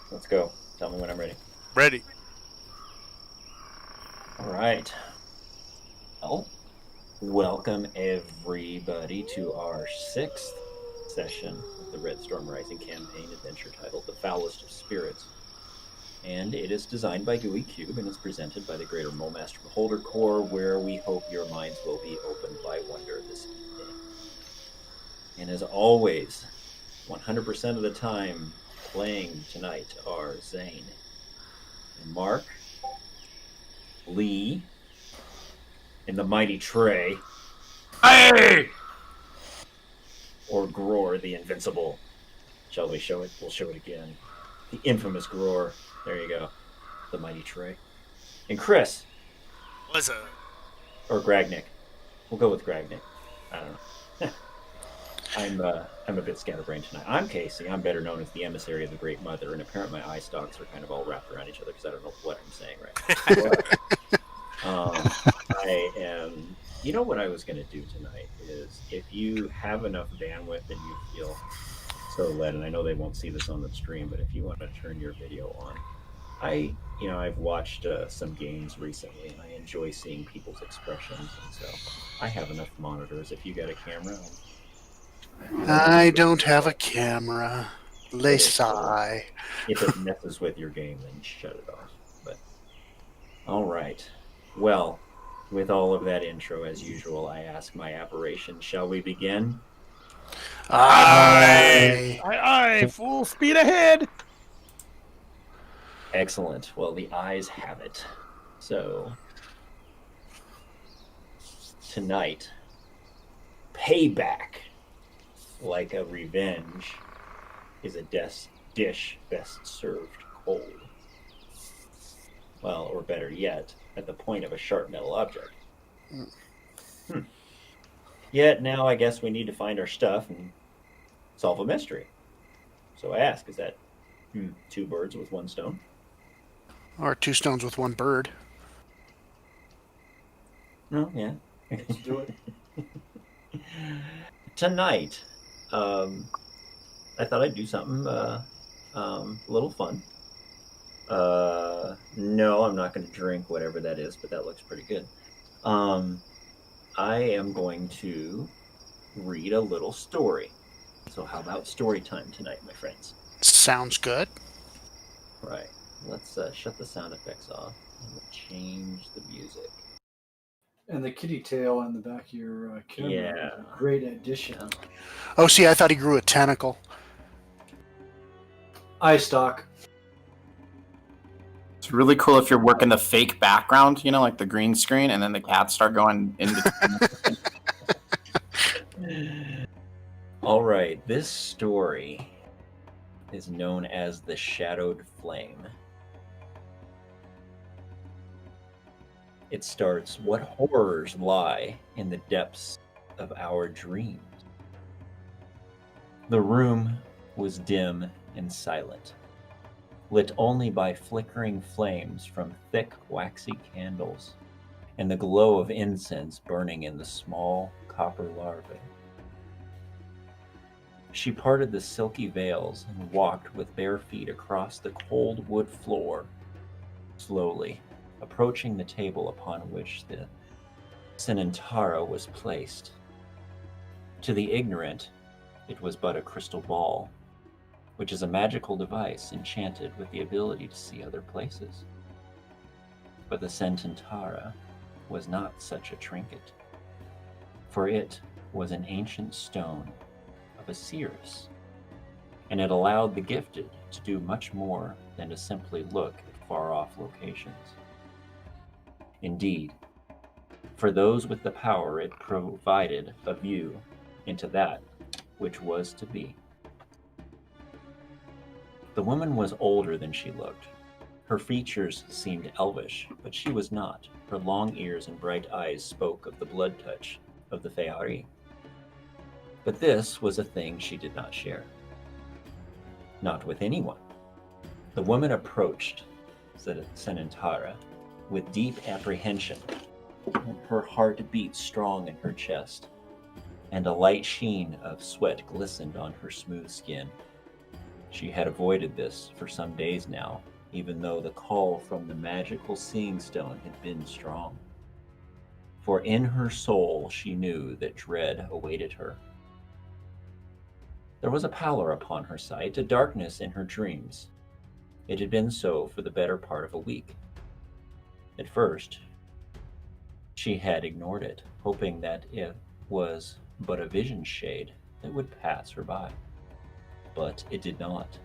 Let's go. Tell me when I'm ready. Ready. All right. Well, welcome everybody to our 6th session of the Red Storm Rising campaign adventure titled The Foulest of Spirits. And it is designed by Gooey Cube and is presented by the Greater Mulemaster Beholder Corps, where we hope your minds will be opened by wonder this evening. And as always, 100% of the time, playing tonight are Zane and Mark, Lee, and the mighty Trey. Hey! Or Gror the Invincible. Shall we show it? We'll show it again. The infamous Gror. There you go. The mighty Trey. And Chris. What's up? Or Gragnick. We'll go with Gragnick. I don't know. I'm a bit scatterbrained tonight. I'm Casey. I'm better known as the emissary of the Great Mother, and apparently my eye stalks are kind of all wrapped around each other because I don't know what I'm saying right now. I am. You know what I was going to do tonight is if you have enough bandwidth and you feel so led, and I know they won't see this on the stream, but if you want to turn your video on, I've watched some games recently, and I enjoy seeing people's expressions, and so I have enough monitors. If you got a camera, I don't have a camera. They sigh. If it messes with your game, then shut it off. But all right, well. With all of that intro, as usual, I ask my aberration, shall we begin? Aye, full speed ahead. Excellent. Well, the ayes have it. So, tonight, Payback, like a revenge, is a dish best served cold. Well, or better yet, at the point of a sharp metal object. Yet now I guess we need to find our stuff and solve a mystery. So I ask, is that 2 birds with 1 stone? Or 2 stones with 1 bird. No, yeah. Let's do it. Tonight, I thought I'd do something a little fun. No, I'm not going to drink whatever that is, but that looks pretty good. I am going to read a little story. So how about story time tonight, my friends? Sounds good. Right. Let's shut the sound effects off and we'll change the music. And the kitty tail on the back of your camera is a great addition. Oh, see, I thought he grew a tentacle. Eye stalk. It's really cool if you're working the fake background, like the green screen, and then the cats start going in between. All right, this story is known as The Shadowed Flame. It starts, what horrors lie in the depths of our dreams? The room was dim and silent, lit only by flickering flames from thick, waxy candles and the glow of incense burning in the small copper larvae. She parted the silky veils and walked with bare feet across the cold wood floor, slowly approaching the table upon which the Sinantara was placed. To the ignorant, it was but a crystal ball, which is a magical device enchanted with the ability to see other places. But the Sinantara was not such a trinket, for it was an ancient stone of Osiris, and it allowed the gifted to do much more than to simply look at far-off locations. Indeed, for those with the power, it provided a view into that which was to be. The woman was older than she looked. Her features seemed elvish, but she was not. Her long ears and bright eyes spoke of the blood touch of the Feyari. But this was a thing she did not share. Not with anyone. The woman approached Sinantara with deep apprehension, and her heart beat strong in her chest, and a light sheen of sweat glistened on her smooth skin. She had avoided this for some days now, even though the call from the magical seeing stone had been strong. For in her soul she knew that dread awaited her. There was a pallor upon her sight, a darkness in her dreams. It had been so for the better part of a week. At first, she had ignored it, hoping that it was but a vision shade that would pass her by. But it did not.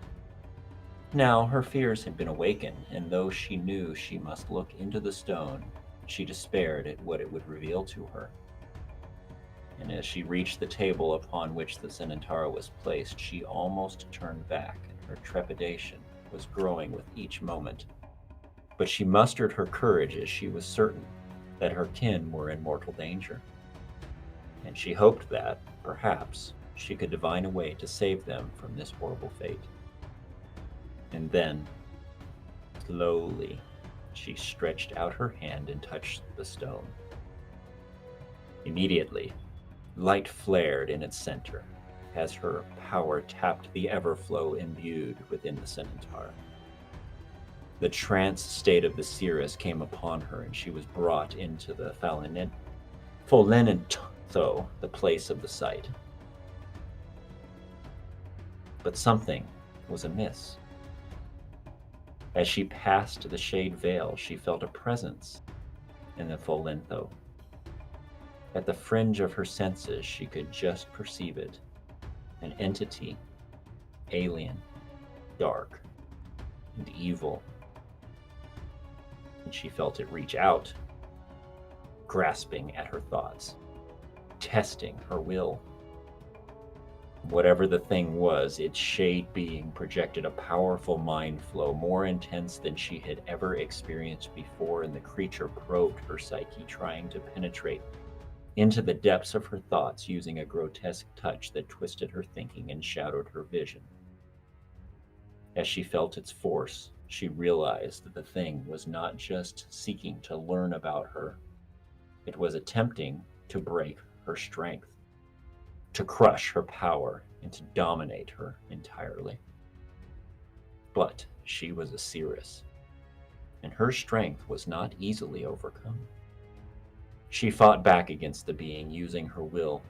Now her fears had been awakened, and though she knew she must look into the stone, she despaired at what it would reveal to her. And as she reached the table upon which the Centaur was placed, she almost turned back, and her trepidation was growing with each moment. But she mustered her courage as she was certain that her kin were in mortal danger. And she hoped that, perhaps, she could divine a way to save them from this horrible fate. And then, slowly, she stretched out her hand and touched the stone. Immediately, light flared in its center as her power tapped the everflow imbued within the Centaur. The trance state of the seeress came upon her, and she was brought into the Foulest, the place of the site. But something was amiss. As she passed the shade veil, she felt a presence in the Foulest. At the fringe of her senses, she could just perceive it. An entity, alien, dark, and evil. And she felt it reach out, grasping at her thoughts, testing her will. Whatever the thing was, its shade being projected a powerful mind flow more intense than she had ever experienced before, and the creature probed her psyche, trying to penetrate into the depths of her thoughts using a grotesque touch that twisted her thinking and shadowed her vision. As she felt its force, she realized that the thing was not just seeking to learn about her. It was attempting to break her strength, to crush her power, and to dominate her entirely. But she was a seeress, and her strength was not easily overcome. She fought back against the being, using her will,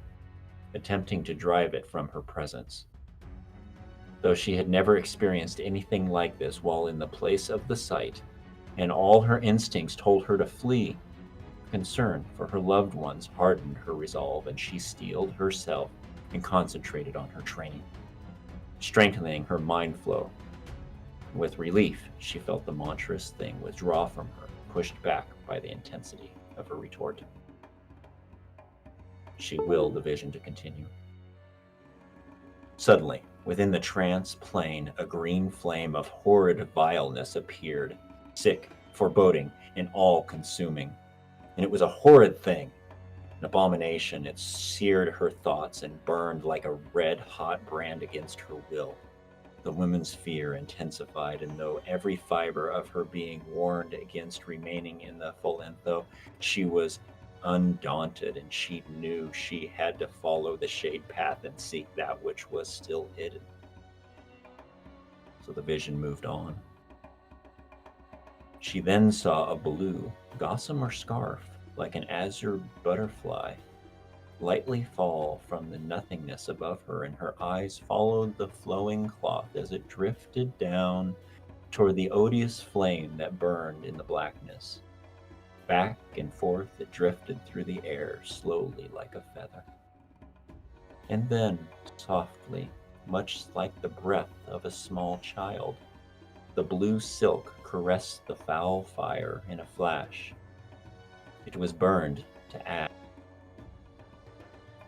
attempting to drive it from her presence. Though she had never experienced anything like this while in the place of the sight, and all her instincts told her to flee, concern for her loved ones hardened her resolve, and she steeled herself and concentrated on her training, strengthening her mind flow. With relief, she felt the monstrous thing withdraw from her, pushed back by the intensity of her retort. She willed the vision to continue. Suddenly, within the trance plane, a green flame of horrid vileness appeared, sick, foreboding, and all-consuming. And it was a horrid thing, an abomination. It seared her thoughts and burned like a red-hot brand against her will. The woman's fear intensified, and though every fiber of her being warned against remaining in the Foulest, she was undaunted, and she knew she had to follow the shade path and seek that which was still hidden. So the vision moved on. She then saw a blue, gossamer scarf, like an azure butterfly, lightly fall from the nothingness above her, and her eyes followed the flowing cloth as it drifted down toward the odious flame that burned in the blackness. Back and forth it drifted through the air, slowly like a feather. And then, softly, much like the breath of a small child, the blue silk caressed the foul fire in a flash. It was burned to ash.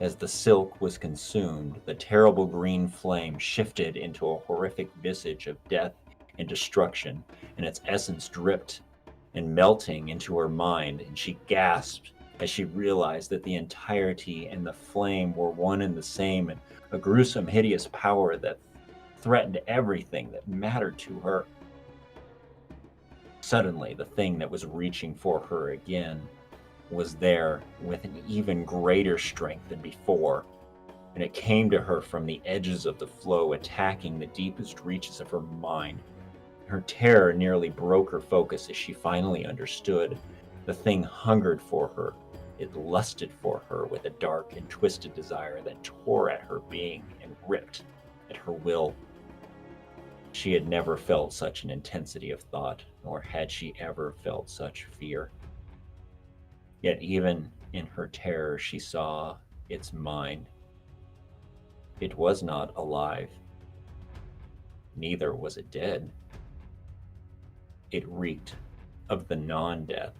As the silk was consumed, the terrible green flame shifted into a horrific visage of death and destruction, and its essence dripped and melting into her mind, and she gasped as she realized that the entirety and the flame were one and the same, and a gruesome, hideous power that threatened everything that mattered to her. Suddenly, the thing that was reaching for her again was there with an even greater strength than before. and it came to her from the edges of the flow, attacking the deepest reaches of her mind. Her terror nearly broke her focus as she finally understood. The thing hungered for her. It lusted for her with a dark and twisted desire that tore at her being and ripped at her will. She had never felt such an intensity of thought, nor had she ever felt such fear. Yet even in her terror, she saw its mind. It was not alive. Neither was it dead. It reeked of the non-death.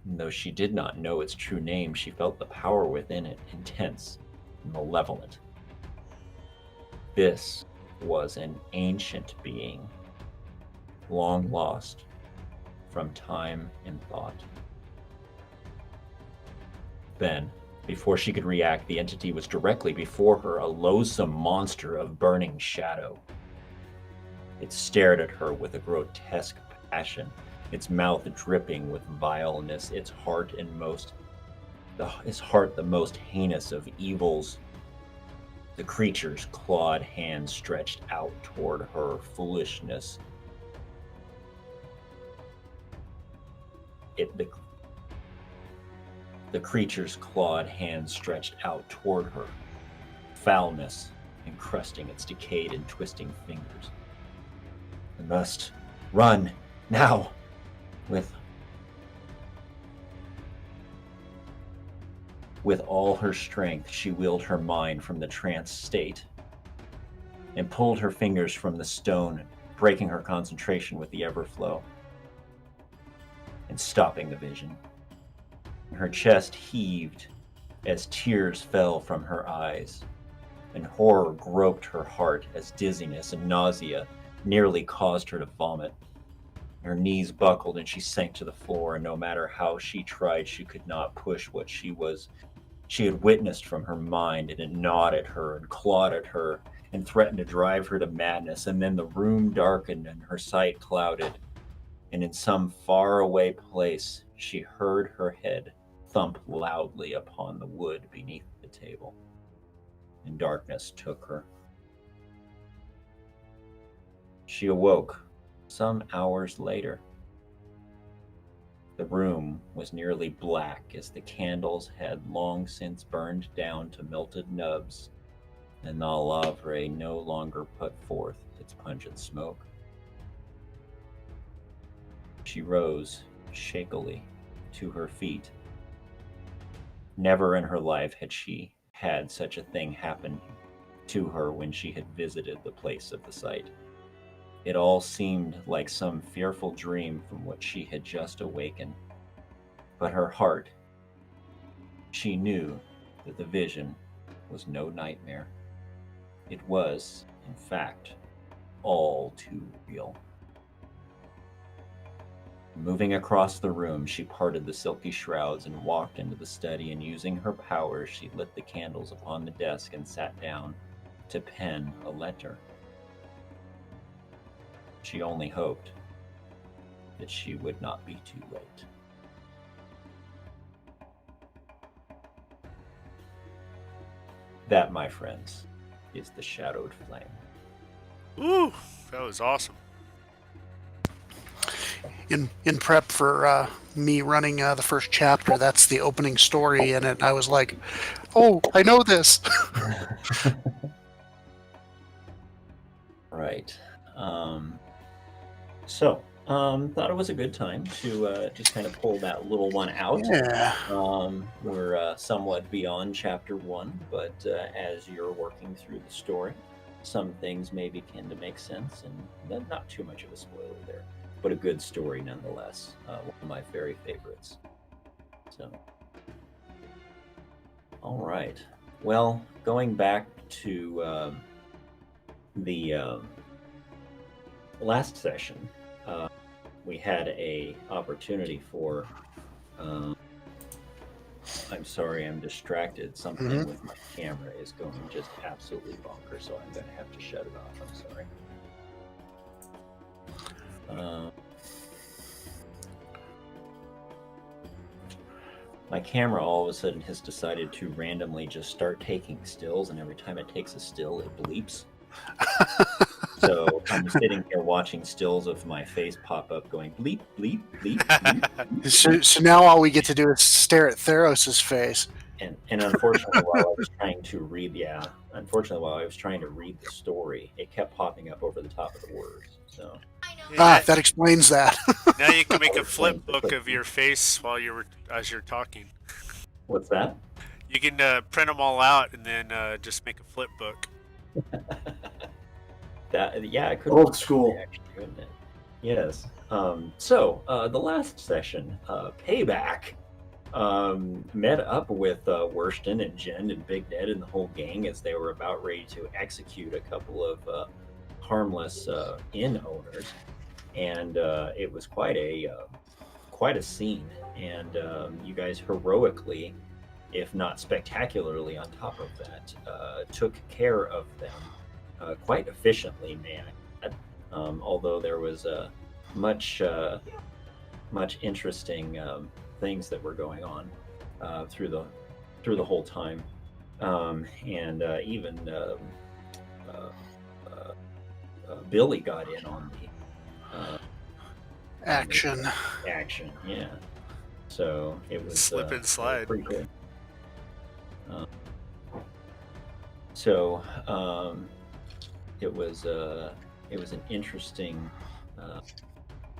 And though she did not know its true name, she felt the power within it, intense and malevolent. This was an ancient being, long lost from time and thought. Then, before she could react, the entity was directly before her, a loathsome monster of burning shadow. It stared at her with a grotesque passion, its mouth dripping with vileness, its heart the most heinous of evils. The creature's clawed hand stretched out toward her foolishness. The creature's clawed hand stretched out toward her, foulness encrusting its decayed and twisting fingers. "I must run now!" With all her strength, she willed her mind from the trance state and pulled her fingers from the stone, breaking her concentration with the everflow and stopping the vision. Her chest heaved as tears fell from her eyes, and horror groped her heart as dizziness and nausea nearly caused her to vomit. Her knees buckled and she sank to the floor, and no matter how she tried, she could not push what she had witnessed from her mind, and it gnawed at her and clawed at her and threatened to drive her to madness. And then the room darkened and her sight clouded, and in some faraway place she heard her head thump loudly upon the wood beneath the table, and darkness took her. She awoke some hours later. The room was nearly black as the candles had long since burned down to melted nubs, and the lavre no longer put forth its pungent smoke. She rose shakily to her feet. Never in her life had she had such a thing happen to her when she had visited the place of the sight. It all seemed like some fearful dream from which she had just awakened. But her heart, she knew that the vision was no nightmare. It was, in fact, all too real. Moving across the room, she parted the silky shrouds and walked into the study, and using her powers, she lit the candles upon the desk and sat down to pen a letter. She only hoped that she would not be too late. That, my friends, is the Shadowed Flame. Ooh, that was awesome. In prep for me running the first chapter, that's the opening story in it. I was like, "Oh, I know this." Right. Thought it was a good time to just kind of pull that little one out. Yeah. We're somewhat beyond chapter 1, but as you're working through the story, some things may begin to make sense, and not too much of a spoiler there, but a good story nonetheless. One of my very favorites. So, all right. Well, going back to the last session, we had a opportunity for I'm sorry, I'm distracted. Something with my camera is going just absolutely bonkers, so I'm going to have to shut it off. I'm sorry. my camera all of a sudden has decided to randomly just start taking stills, and every time it takes a still, it bleeps. So I'm sitting here watching stills of my face pop up, going bleep, bleep, bleep, bleep. bleep. So now all we get to do is stare at Theros' face. And unfortunately, while I was trying to read, the story, it kept popping up over the top of the words. So That explains that. Now you can make a flip book of your face as you're talking. What's that? You can print them all out and then just make a flip book. It could Old be school. actually, couldn't it? Yes. So the last session, Payback, met up with Worston and Jen and Big Ned and the whole gang as they were about ready to execute a couple of harmless inn owners, and it was quite a scene. And you guys heroically, if not spectacularly, on top of that, took care of them quite efficiently, man. Although there was much interesting things that were going on through the whole time, and even Billy got in on the Action. action. Yeah. So it was Slip and slide. pretty good. So it was an interesting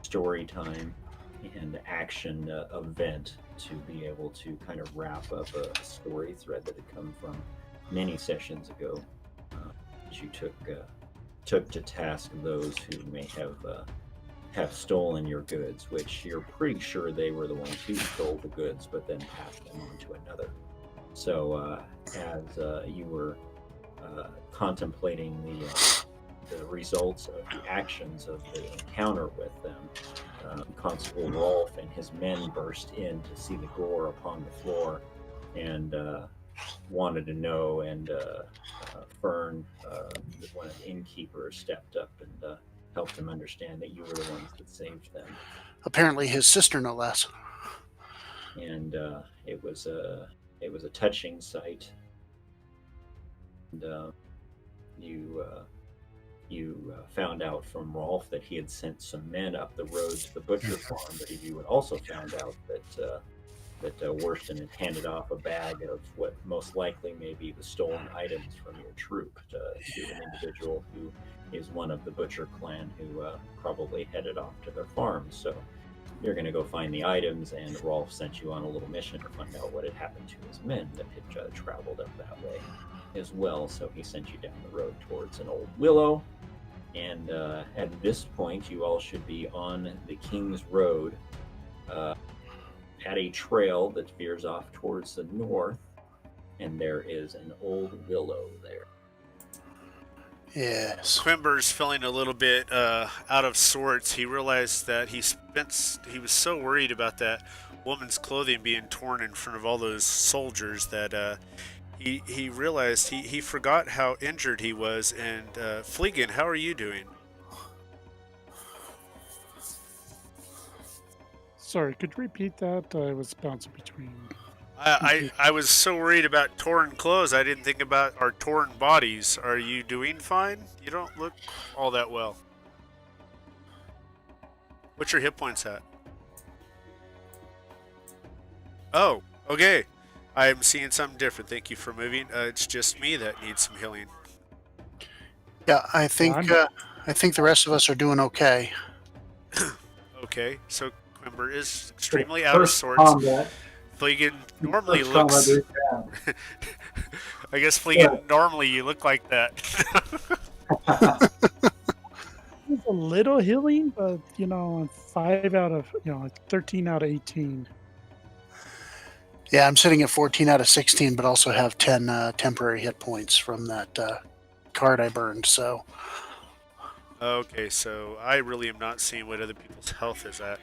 story time and action event to be able to kind of wrap up a story thread that had come from many sessions ago. As you took to task those who may have stolen your goods, which you're pretty sure they were the ones who stole the goods, but then passed them on to another. So as you were contemplating the results of the actions of the encounter with them, Constable Rolf and his men burst in to see the gore upon the floor, and wanted to know, and Fern, one of the innkeepers, stepped up and helped him understand that you were the ones that saved them. Apparently his sister, no less. And it was a touching sight. And you found out from Rolf that he had sent some men up the road to the butcher farm, but you had also found out that Worston had handed off a bag of what most likely may be the stolen items from your troop to an individual who is one of the butcher clan who probably headed off to their farm. So you're going to go find the items, and Rolf sent you on a little mission to find out what had happened to his men that had traveled up that way as well. So he sent you down the road towards an old willow, and at this point you all should be on the King's Road at a trail that veers off towards the north, and there is an old willow there. Yes. Quimber's feeling a little bit out of sorts. He realized that he was so worried about that woman's clothing being torn in front of all those soldiers that he realized he forgot how injured he was. And Fleegan, how are you doing? Sorry, could you repeat that? I was bouncing between. I was so worried about torn clothes, I didn't think about our torn bodies. Are you doing fine? You don't look all that well. What's your hit points at? Oh, okay. I'm seeing something different. Thank you for moving. It's just me that needs some healing. Yeah, I think the rest of us are doing okay. Okay, so Quimber is extremely out of First sorts. combat. Fleegan normally First looks. combat is I guess Fleegan, normally you look like that. It's a little healing, but 5 out of 13 out of 18. Yeah, I'm sitting at 14 out of 16, but also have 10 temporary hit points from that card I burned. So. Okay, so I really am not seeing what other people's health is at.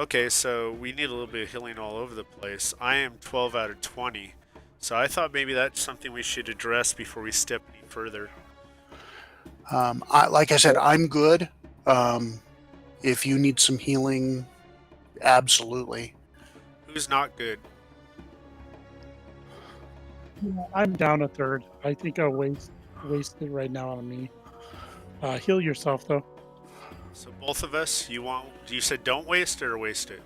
Okay, so we need a little bit of healing all over the place. I am 12 out of 20, so I thought maybe that's something we should address before we step any further. Like I said, I'm good. If you need some healing, absolutely. Who's not good? I'm down a third. I think I'll waste it right now on me. Heal yourself though. So both of us, you said don't waste it or waste it?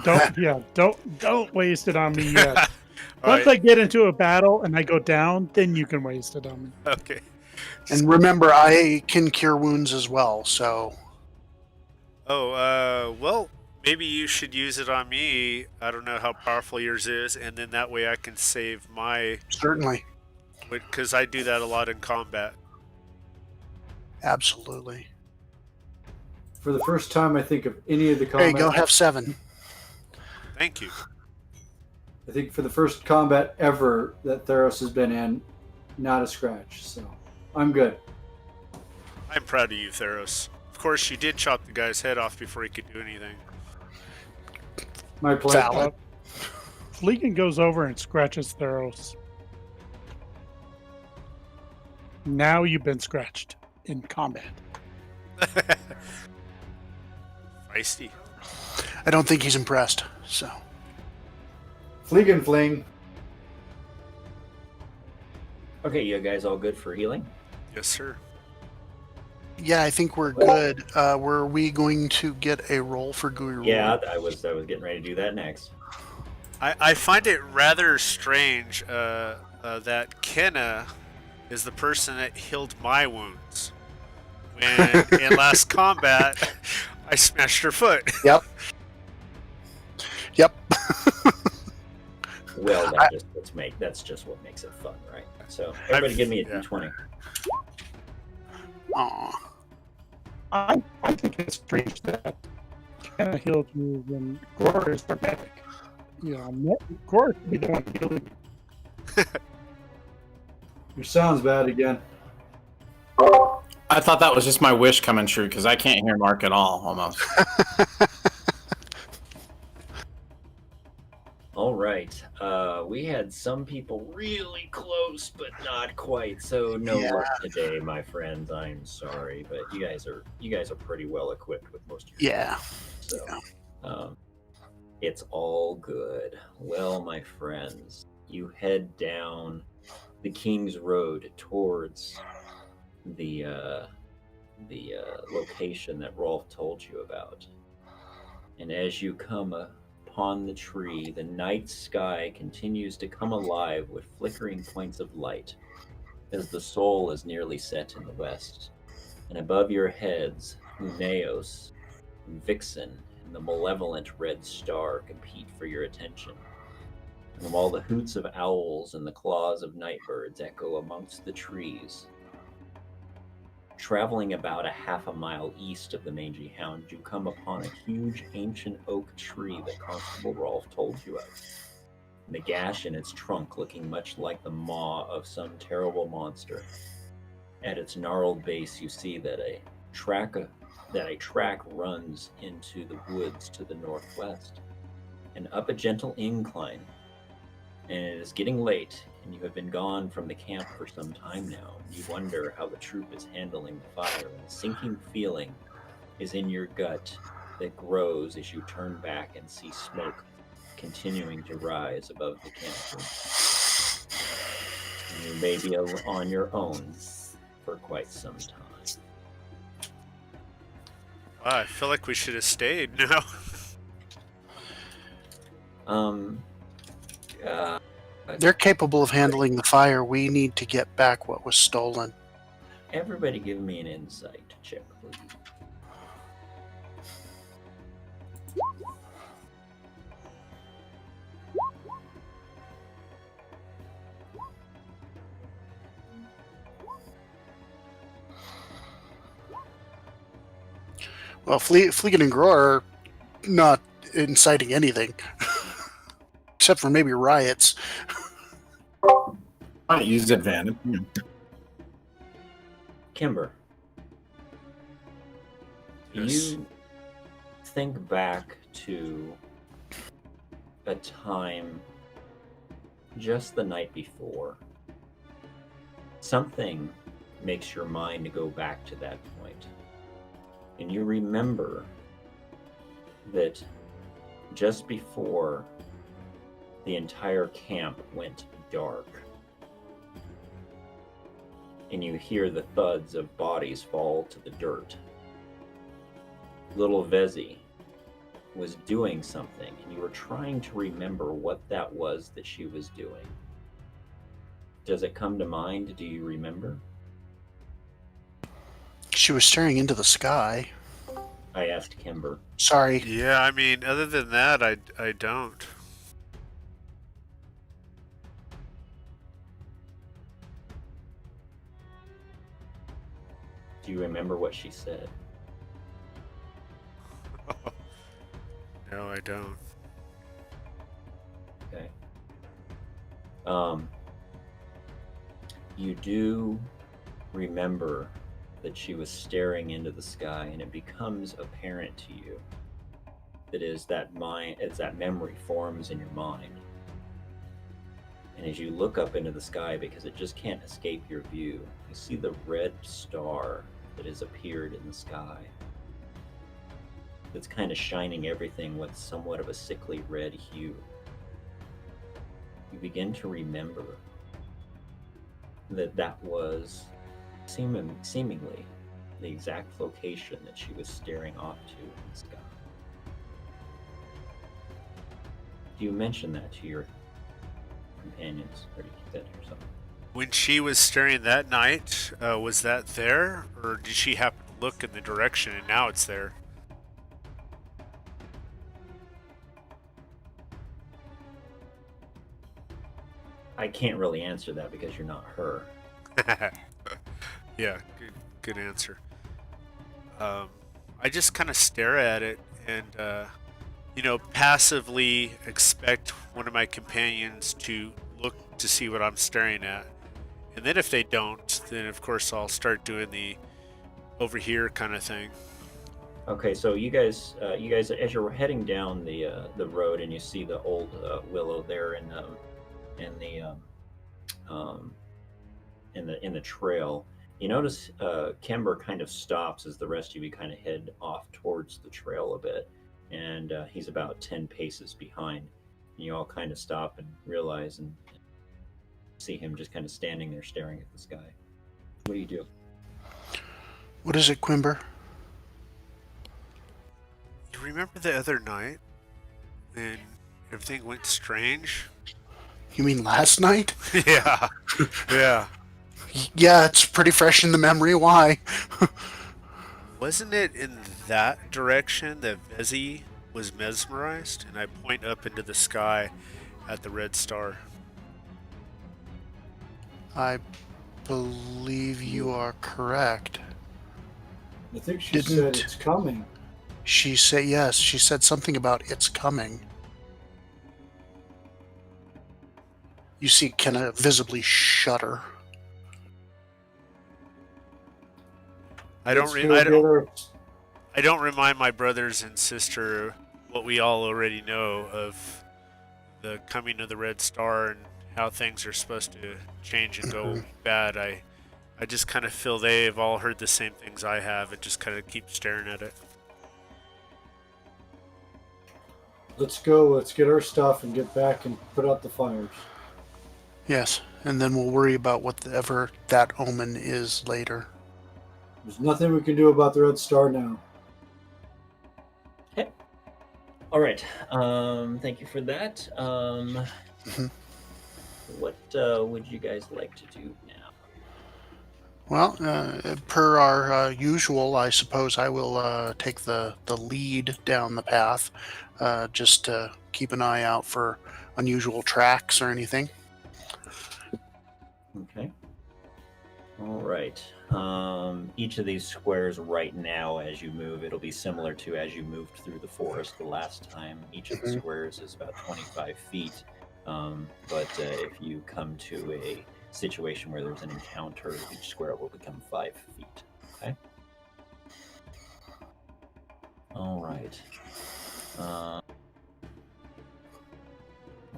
Don't waste it on me yet. All Once right. I get into a battle and I go down, then you can waste it on me. Okay. And remember, I can cure wounds as well, so Well, maybe you should use it on me. I don't know how powerful yours is, and then that way I can save my, certainly. because I do that a lot in combat. Absolutely. For the first time, I think of any of the There combat. you go, have 7. Thank you. I think for the first combat ever that Theros has been in, not a scratch. So I'm good. I'm proud of you, Theros. Of course, you did chop the guy's head off before he could do anything. My pleasure. Valid. Fleegan goes over and scratches Theros. Now you've been scratched in combat. Feisty. I don't think he's impressed, so. Fleegan fling. Okay, you guys all good for healing? Yes, sir. Yeah, I think we're good. Were we going to get a roll for Gooey Rule? Yeah, I was getting ready to do that next. I find it rather strange that Kenna is the person that healed my wounds. When in last combat, I smashed her foot. Yep. Well, that's just what makes it fun, right? So everybody, give me a d20. Aw. I think it's strange that Kenna healed you when Gore is pathetic. Gore should be the one healing you. Your sound's bad again. I thought that was just my wish coming true because I can't hear Mark at all, almost. All right. We had some people really close, but not quite. So no luck today, my friends. I'm sorry, but you guys are pretty well equipped with most of your Yeah. So, it's all good. Well, my friends, you head down the King's Road towards the location that Rolf told you about. And as you come upon the tree, the night sky continues to come alive with flickering points of light as the sol is nearly set in the west. And above your heads, Uneos, Vixen, and the malevolent red star compete for your attention. And while the hoots of owls and the claws of nightbirds echo amongst the trees, traveling about a half a mile east of the Mangy Hound, you come upon a huge ancient oak tree that Constable Rolf told you of. And the gash in its trunk looking much like the maw of some terrible monster. At its gnarled base, you see that a track runs into the woods to the northwest and up a gentle incline. And it is getting late, and you have been gone from the camp for some time now. You wonder how the troop is handling the fire, and a sinking feeling is in your gut that grows as you turn back and see smoke continuing to rise above the campfire. You may be on your own for quite some time. Wow, I feel like we should have stayed now. They're capable of handling the fire. We need to get back what was stolen. Everybody give me an insight check, please. Well, Fleegan and Groar are not inciting anything. Except for maybe riots. I use advantage. Kimber, Yes. you think back to a time just the night before. Something makes your mind go back to that point. And you remember that just before the entire camp went dark. And you hear the thuds of bodies fall to the dirt. Little Vezi was doing something, and you were trying to remember what that was that she was doing. Does it come to mind? Do you remember? She was staring into the sky. I asked Kimber. Sorry. Yeah, I mean, other than that, I don't. Do you remember what she said? No, I don't. Okay. You do remember that she was staring into the sky, and it becomes apparent to you that as that memory forms in your mind. And as you look up into the sky, because it just can't escape your view, you see the red star that has appeared in the sky. That's kind of shining everything with somewhat of a sickly red hue. You begin to remember that was seemingly the exact location that she was staring off to in the sky. Do you mention that to your companions, or do you keep that to yourself? When she was staring that night, was that there? Or did she happen to look in the direction and now it's there? I can't really answer that because you're not her. Yeah, good answer. I just kind of stare at it and, passively expect one of my companions to look to see what I'm staring at. And then if they don't, then of course I'll start doing the over here kind of thing. Okay, so you guys, as you're heading down the road and you see the old willow there in the trail, you notice Kimber kind of stops as the rest of you kind of head off towards the trail a bit, and he's about 10 paces behind. And you all kind of stop and realize and see him just kind of standing there staring at the sky. What do you do? What is it, Quimber? You remember the other night when everything went strange? You mean last night? Yeah. Yeah. Yeah, it's pretty fresh in the memory. Why? Wasn't it in that direction that Vezi was mesmerized? And I point up into the sky at the red star. I believe you are correct. I think she said it's coming. She said yes. She said something about it's coming. You see Kenna visibly shudder. I don't remind my brothers and sister what we all already know of the coming of the red star and how things are supposed to change and go bad. I just kind of feel they've all heard the same things I have and just kind of keep staring at it. Let's go. Let's get our stuff and get back and put out the fires. Yes, and then we'll worry about whatever that omen is later. There's nothing we can do about the red star now. Okay. All right. Thank you for that. What would you guys like to do now? Well, per our usual, I suppose I will take the lead down the path, just to keep an eye out for unusual tracks or anything. Okay. All right. Each of these squares right now, as you move, it'll be similar to as you moved through the forest the last time. Each of the squares is about 25 feet. But if you come to a situation where there's an encounter, each square will become 5 feet. Okay? All right. All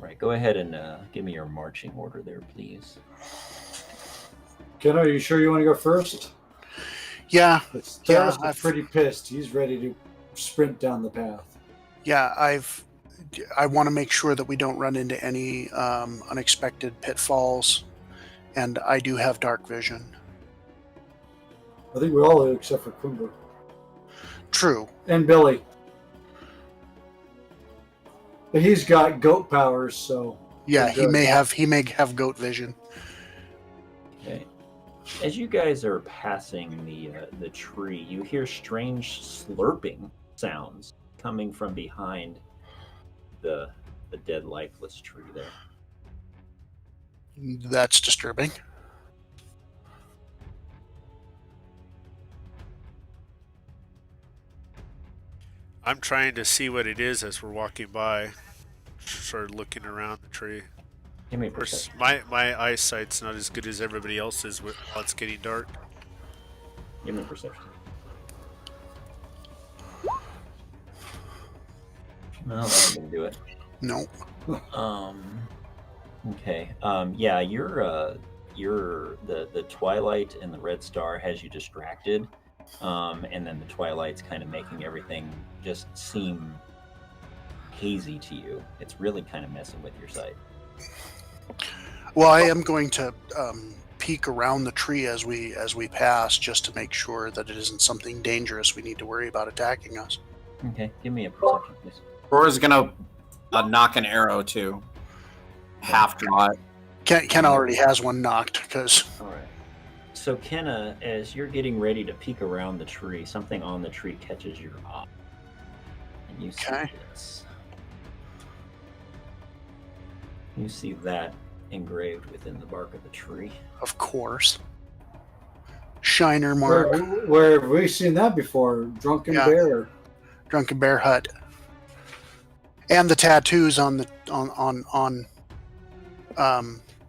right, go ahead and give me your marching order there, please. Ken, are you sure you want to go first? Yeah, Theros is pretty pissed. He's ready to sprint down the path. yeah, I've I want to make sure that we don't run into any unexpected pitfalls, and I do have dark vision. I think we all do except for Kumba True. and Billy. But he's got goat powers, so Yeah, we're he good. may have goat vision. Okay. As you guys are passing the tree, you hear strange slurping sounds coming from behind the dead, lifeless tree there. That's disturbing. I'm trying to see what it is as we're walking by. Started looking around the tree. Give me a Of course, perception. my eyesight's not as good as everybody else's while it's getting dark. Give me a perception. No, that didn't do it. No. Okay. Yeah, you're the twilight and the red star has you distracted, and then the twilight's kind of making everything just seem hazy to you. It's really kind of messing with your sight. Well, I am going to peek around the tree as we pass, just to make sure that it isn't something dangerous we need to worry about attacking us. Okay, give me a perception, please. Rora's gonna knock an arrow too. Half draw it. Ken already has one knocked because All right. So, Kenna, as you're getting ready to peek around the tree, something on the tree catches your eye, and you see Okay. this. You see that engraved within the bark of the tree. of course, Shiner mark, Where have we seen that before? Drunken Yeah. Bear. Drunken Bear Hut, and the tattoos on the on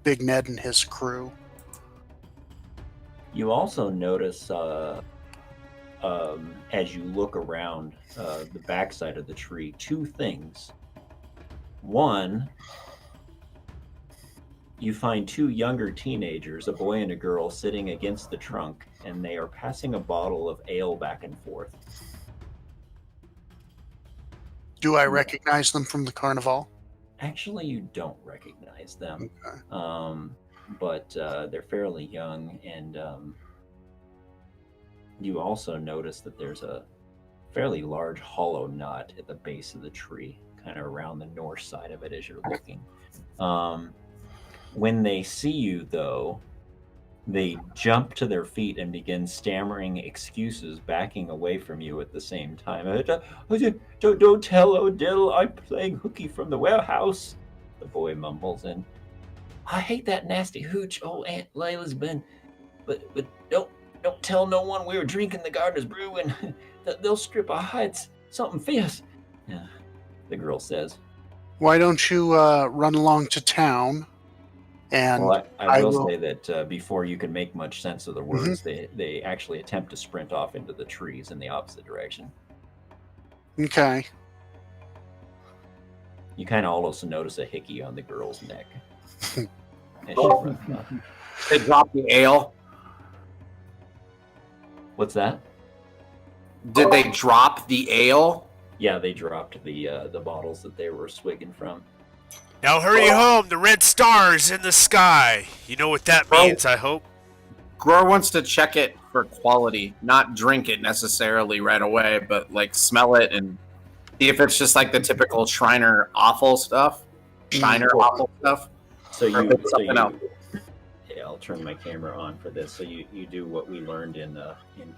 Big Ned and his crew. You also notice, as you look around the backside of the tree, two things. One, you find two younger teenagers, a boy and a girl, sitting against the trunk, and they are passing a bottle of ale back and forth. Do I recognize them from the carnival? Actually, you don't recognize them, Okay. but they're fairly young, and you also notice that there's a fairly large hollow nut at the base of the tree, kind of around the north side of it as you're looking. When they see you, though, they jump to their feet and begin stammering excuses, backing away from you at the same time. Don't tell Odell I'm playing hooky from the warehouse, the boy mumbles, and I hate that nasty hooch old Aunt Layla's been, but don't tell no one we were drinking the gardener's brew and they'll strip our hides. Something fierce. Yeah, the girl says. Why don't you run along to town? And Well, I I will will- say that before you can make much sense of the words, they actually attempt to sprint off into the trees in the opposite direction. okay, You kind of also notice a hickey on the girl's neck as she runs off. They drop the ale. What's that? Did they drop the ale? Yeah, they dropped the bottles that they were swigging from. Now hurry home, the red star's in the sky. You know what that means, I hope. Gror wants to check it for quality, not drink it necessarily right away, but like smell it and see if it's just like the typical Shriner awful stuff. Shiner awful stuff. So Or you, if it's so something you else. yeah, I'll turn my camera on for this. So you do what we learned in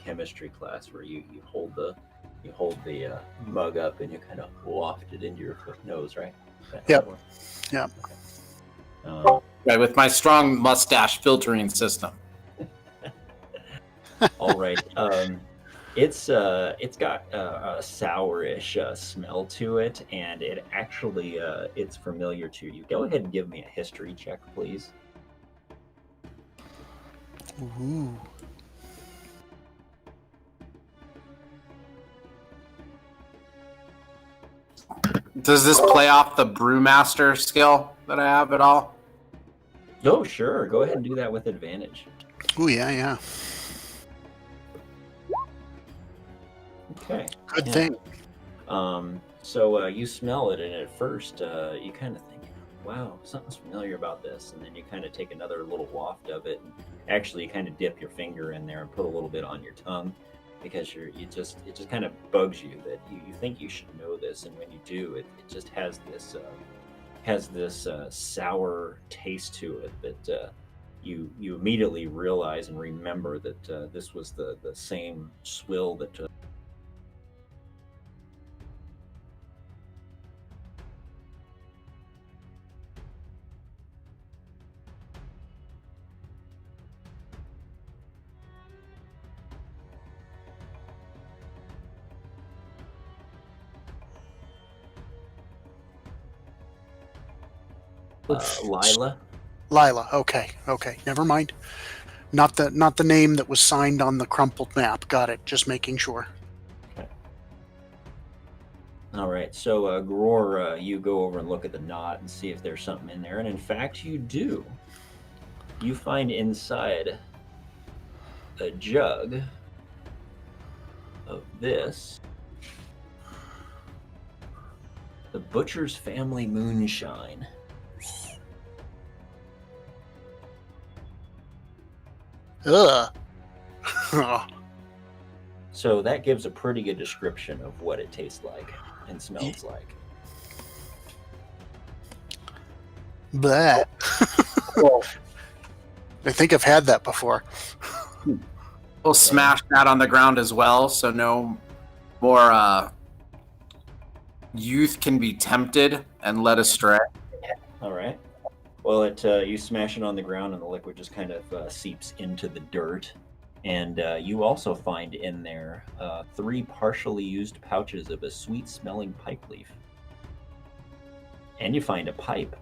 chemistry class, where you hold the mug up and you kind of waft it into your nose, right? Yep. Yep. Right, with my strong mustache filtering system. All right. It's got a sourish smell to it, and it actually it's familiar to you. Go ahead and give me a history check, please. Ooh. Does this play off the brewmaster skill that I have at all? Oh, sure. Go ahead and do that with advantage. Ooh, yeah. Okay. Good Yeah. thing. So you smell it, and at first you kind of think, wow, something's familiar about this. And then you kind of take another little waft of it. And actually, you kind of dip your finger in there and put a little bit on your tongue because it just kind of bugs you that you think you should know this. And when you do, it just has this sour taste to it that you immediately realize and remember that this was the same swill that Lila. Lila. Okay. Never mind. Not the name that was signed on the crumpled map. Got it. Just making sure. Okay. All right. So, Gror, you go over and look at the knot and see if there's something in there. And in fact, you do. You find inside a jug of this, the Butcher's Family Moonshine. Ugh. So that gives a pretty good description of what it tastes like and smells like. Bleh. I think I've had that before. We'll smash that on the ground as well, so no more youth can be tempted and led astray. All right. Well, you smash it on the ground, and the liquid just kind of seeps into the dirt. And you also find in there 3 partially used pouches of a sweet-smelling pipe leaf. And you find a pipe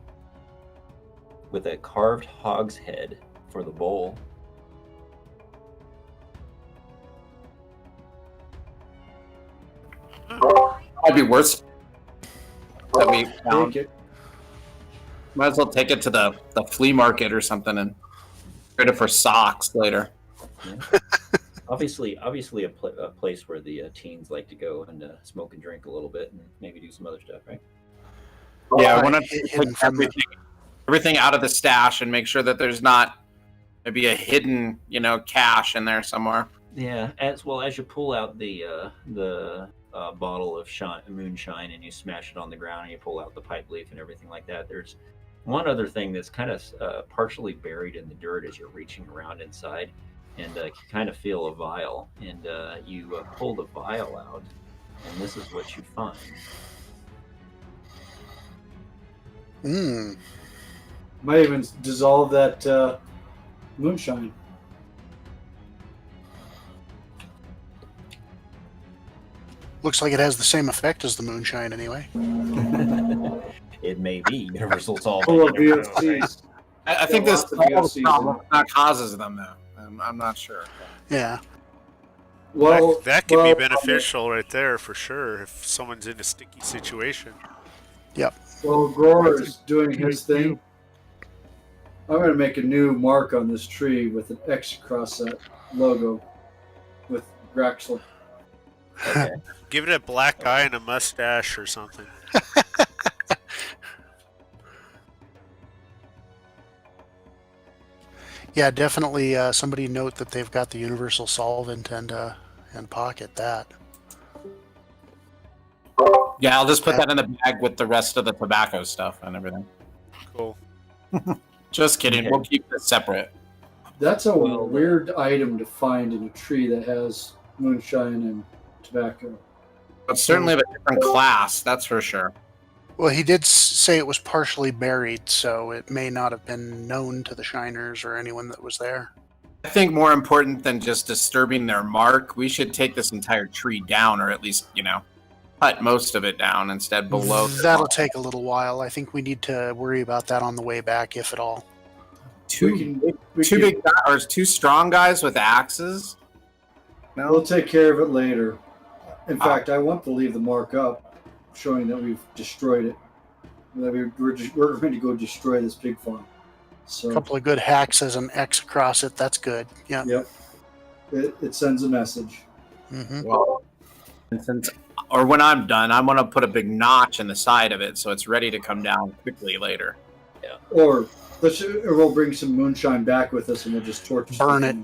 with a carved hog's head for the bowl. Might be worse. That we found. Take it. Might as well take it to the flea market or something and trade it for socks later. Yeah. obviously a place where the teens like to go and smoke and drink a little bit and maybe do some other stuff, right? Yeah, I want to take everything out of the stash and make sure that there's not maybe a hidden, cache in there somewhere. Yeah, as you pull out the bottle of moonshine and you smash it on the ground and you pull out the pipe leaf and everything like that, there's one other thing that's kind of partially buried in the dirt as you're reaching around inside, and you kind of feel a vial, and you pull the vial out, and this is what you find. Might even dissolve that moonshine. Looks like it has the same effect as the moonshine anyway. It may be universal solvent. Full of VOCs. I think this problem not causes them though. I'm not sure. Yeah. Well, that could be beneficial right there for sure if someone's in a sticky situation. Yep. Well, Gror is doing his thing. I'm going to make a new mark on this tree with an X across that logo with Graxel. Okay. Give it a black eye and a mustache or something. Yeah, definitely. Somebody note that they've got the universal solvent and pocket that. Yeah, I'll just put that in the bag with the rest of the tobacco stuff and everything. Cool. Just kidding. Okay. We'll keep this separate. That's a weird item to find in a tree that has moonshine and tobacco. But certainly of a different class, that's for sure. Well, he did say it was partially buried, so it may not have been known to the Shiners or anyone that was there. I think more important than just disturbing their mark, we should take this entire tree down, or at least, cut most of it down instead below. That'll take a little while. I think we need to worry about that on the way back, if at all. Two strong guys with axes? No. We'll take care of it later. In fact, I want to leave the mark up, showing that we've destroyed it. That we're going to go destroy this pig farm. So, A couple of good hacks as an X across it. That's good. Yeah. Yep. It sends a message. Mm-hmm. Well, and since or when I'm done, I want to put a big notch in the side of it so it's ready to come down quickly later. Or we'll bring some moonshine back with us, and we'll just torch. Burn it.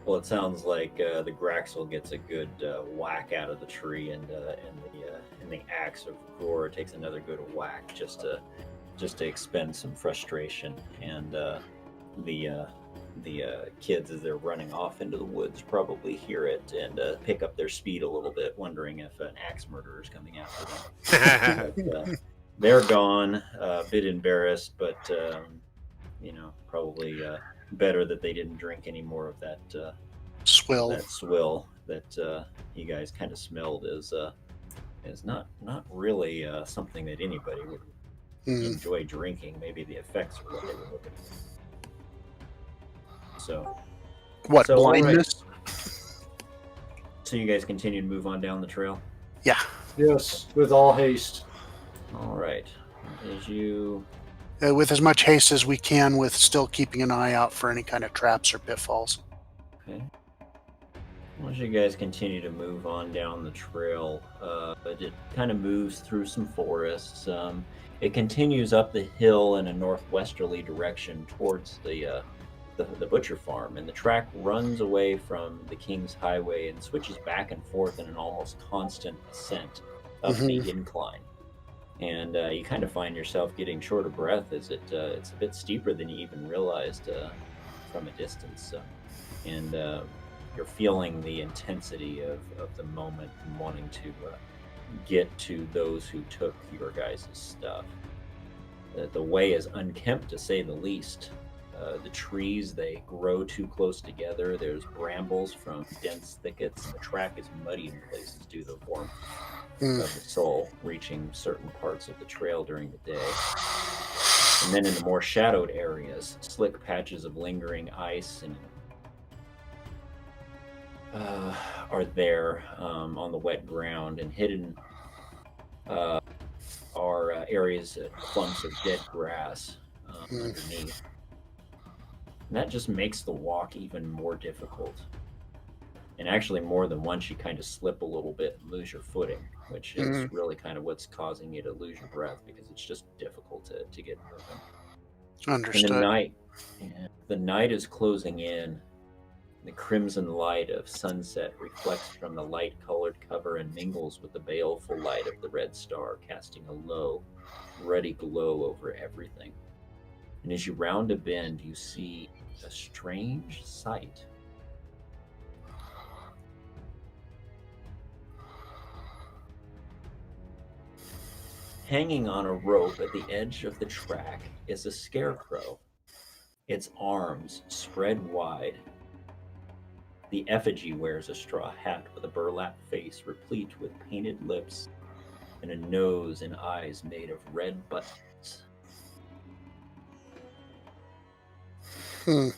Well, it sounds like the Graxel gets a good whack out of the tree, and the axe of Gore takes another good whack just to expend some frustration. And the kids, as they're running off into the woods, probably hear it and pick up their speed a little bit, wondering if an axe murderer is coming after them. But, they're gone, a bit embarrassed, but probably better that they didn't drink any more of that Swill. that swill that you guys kind of smelled as not really something that anybody would enjoy drinking. Maybe the effects are what they were looking for. So What, all right. blindness? So you guys continue to move on down the trail? Yeah. Yes, with all haste. All right. As you With as much haste as we can, with still keeping an eye out for any kind of traps or pitfalls. Okay. Once you guys continue to move on down the trail, it kind of moves through some forests. It continues up the hill in a northwesterly direction towards the butcher farm, and the track runs away from the King's Highway and switches back and forth in an almost constant ascent up the incline. And you kind of find yourself getting short of breath as it's a bit steeper than you even realized from a distance. And you're feeling the intensity of the moment and wanting to get to those who took your guys' stuff. The way is unkempt, to say the least. The trees, they grow too close together. There's brambles from dense thickets. The track is muddy in places due to the warmth of the soul reaching certain parts of the trail during the day. And then in the more shadowed areas, slick patches of lingering ice and are there on the wet ground, and hidden are areas, clumps of dead grass underneath. And that just makes the walk even more difficult. And actually, more than once, you kind of slip a little bit and lose your footing, which is really kind of what's causing you to lose your breath, because it's just difficult to get moving. Understood. And the night is closing in. The crimson light of sunset reflects from the light-colored cover and mingles with the baleful light of the red star, casting a low, ruddy glow over everything. And as you round a bend, you see a strange sight. Hanging on a rope at the edge of the track is a scarecrow, its arms spread wide. The effigy wears a straw hat with a burlap face replete with painted lips and a nose and eyes made of red buttons. And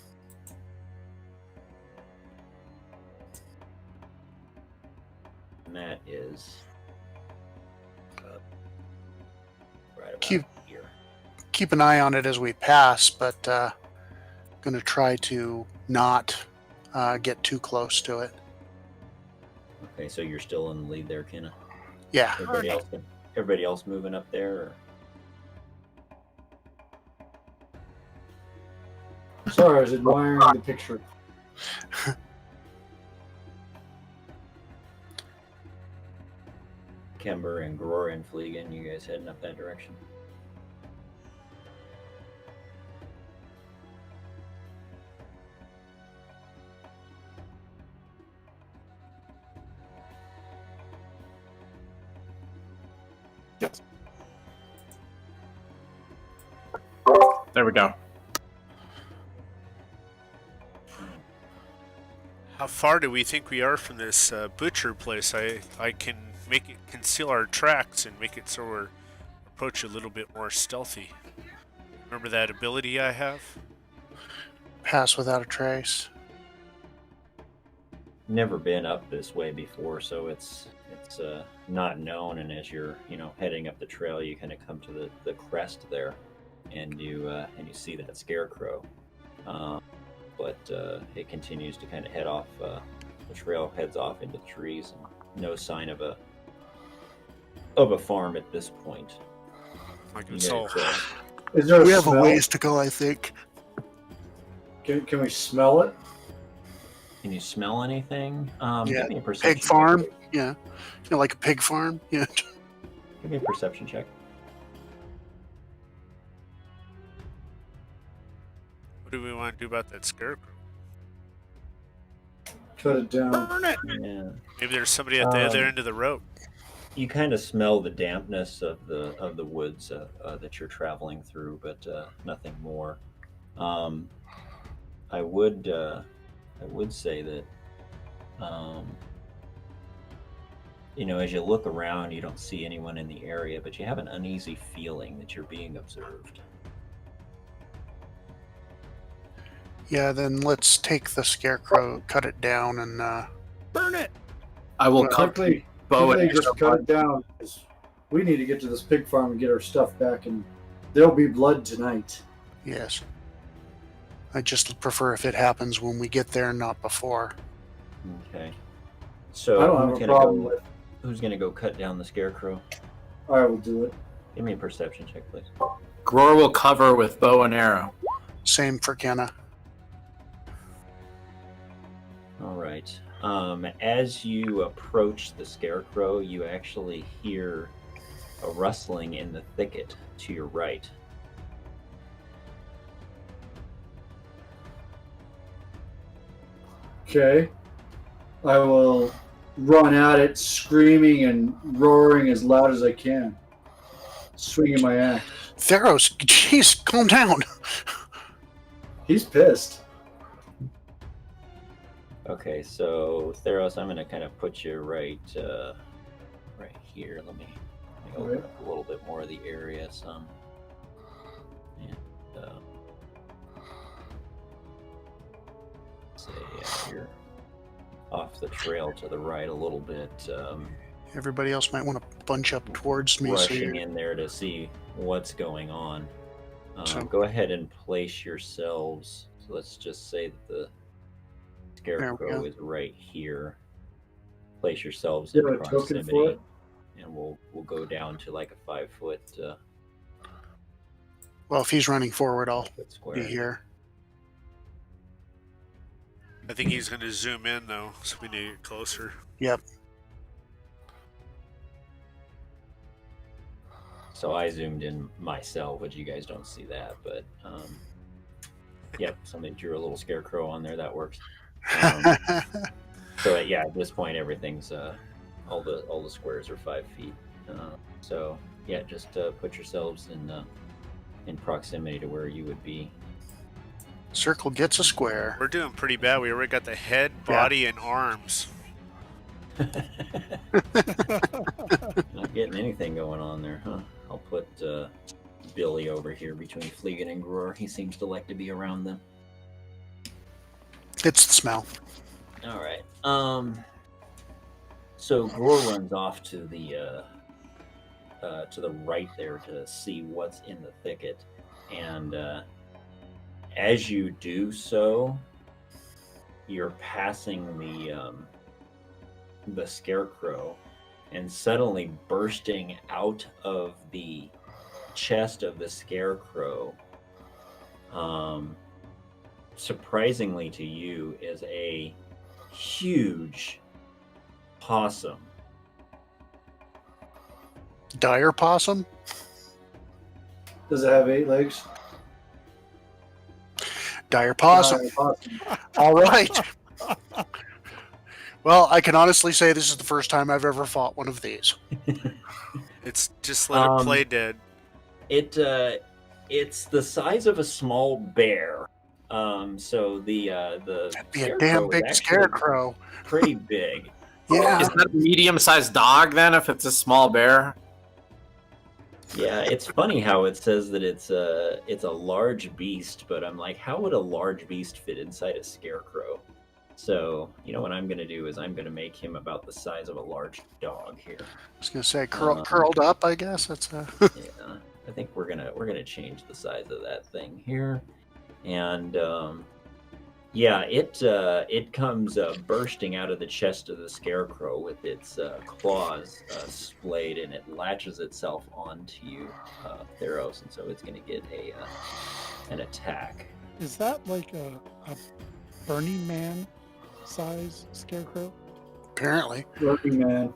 that is right about here. Keep an eye on it as we pass, but going to try to not get too close to it. Okay, so you're still in the lead there, Kenna. Yeah. Everybody else moving up there? Or? Sorry, I was admiring the picture. Kember and Gror and Fleegan, you guys heading up that direction? Yes. There we go. How far do we think we are from this butcher place? I can make it conceal our tracks and make it so we're approach a little bit more stealthy. Remember that ability I have? Pass without a trace. Never been up this way before, so it's not known. And as you're heading up the trail, you kind of come to the crest there, and you see that scarecrow. But it continues to kind of head off The trail heads off into the trees, and no sign of a farm at this point. Like You it's all. guys, Is there We a have a smell? ways to go, I think. Can we smell it? can you smell anything? Yeah, Give me a perception Pig farm. check. Yeah. Like a pig farm. Yeah. Give me a perception check. What do we want to do about that scarecrow? Cut it down. Burn it. Yeah. Maybe there's somebody at the other end of the rope. You kind of smell the dampness of the woods that you're traveling through, but nothing more. I would say that as you look around, you don't see anyone in the area, but you have an uneasy feeling that you're being observed. Yeah, then let's take the scarecrow, cut it down, and Burn it. I will Well, cut quickly, bow and just cut it down. 'Cause we need to get to this pig farm and get our stuff back, and there'll be blood tonight. yes. I just prefer if it happens when we get there, not before. Okay. So I don't have a problem with. who's gonna go cut down the scarecrow? I will do it. Give me a perception check, please. Gror will cover with bow and arrow. Same for Kenna. All right. As you approach the scarecrow, you actually hear a rustling in the thicket to your right. Okay. I will run at it, screaming and roaring as loud as I can, swinging my axe. Theros, jeez, calm down. He's pissed. Okay, so Theros, I'm gonna kind of put you right here. Let me open Alright. up a little bit more of the area some. And say here off the trail to the right a little bit. Everybody else might want to bunch up towards me. So Rushing you're, in there to see what's going on. So- Go ahead and place yourselves. So let's just say that the There we scarecrow go. is right here. Place yourselves Do you in have a token for proximity, it? and we'll go down to like a 5-foot well, if he's running forward, I'll square. be here. I think he's going to zoom in though, so we need to get closer. Yep. So I zoomed in myself, but you guys don't see that. But yep, somebody drew a little scarecrow on there. That works. So yeah, at this point, everything's all the squares are 5 feet. So yeah, just put yourselves in proximity to where you would be. Circle gets a square. We're doing pretty bad. We already got the head, body, and arms. Not getting anything going on there, huh? I'll put Billy over here between Fleegan and Gror. He seems to like to be around them. It's the smell. All right. So Gror runs off to the right there to see what's in the thicket, and as you do so, you're passing the scarecrow, and suddenly bursting out of the chest of the scarecrow, surprisingly to you, is a huge possum. Dire possum? Does it have 8 legs? Dire possum. Possum. All right. Well, I can honestly say this is the first time I've ever fought one of these. It's just let it play dead. It's the size of a small bear. So the That'd be a scarecrow damn is big actually scarecrow. pretty big. Yeah. Is that a medium-sized dog then? If it's a small bear, Yeah, it's funny how it says that it's a large beast, but I'm like, how would a large beast fit inside a scarecrow? So, what I'm going to do is I'm going to make him about the size of a large dog here. I was gonna say curled up. I guess that's a. Yeah, I think we're gonna change the size of that thing here, and Yeah, it comes bursting out of the chest of the scarecrow with its claws splayed, and it latches itself onto you, Theros, and so it's going to get an attack. Is that like a Burning Man size scarecrow? Apparently. Working man.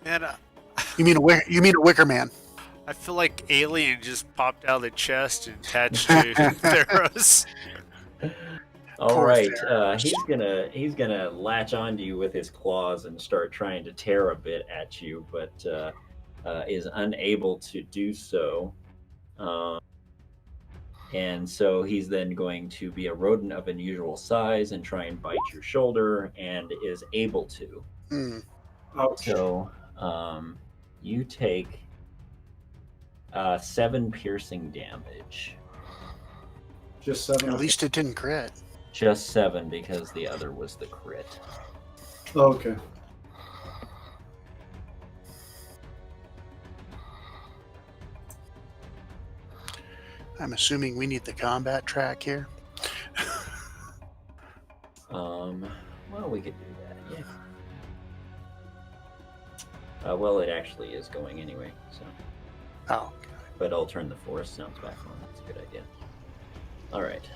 Man, You mean a wicker man? I feel like Alien just popped out of the chest and attached to Theros. All Poor right, Theros. he's gonna latch onto you with his claws and start trying to tear a bit at you, but is unable to do so. And so he's then going to be a rodent of unusual size and try and bite your shoulder, and is able to. Hmm. Ouch. So you take 7 piercing damage. Just 7. At least it didn't crit. Just 7 because the other was the crit. Okay. I'm assuming we need the combat track here. Well, we could do that, yeah. Well, it actually is going anyway, so. Oh, But I'll turn the forest sounds back on. That's a good idea. All right.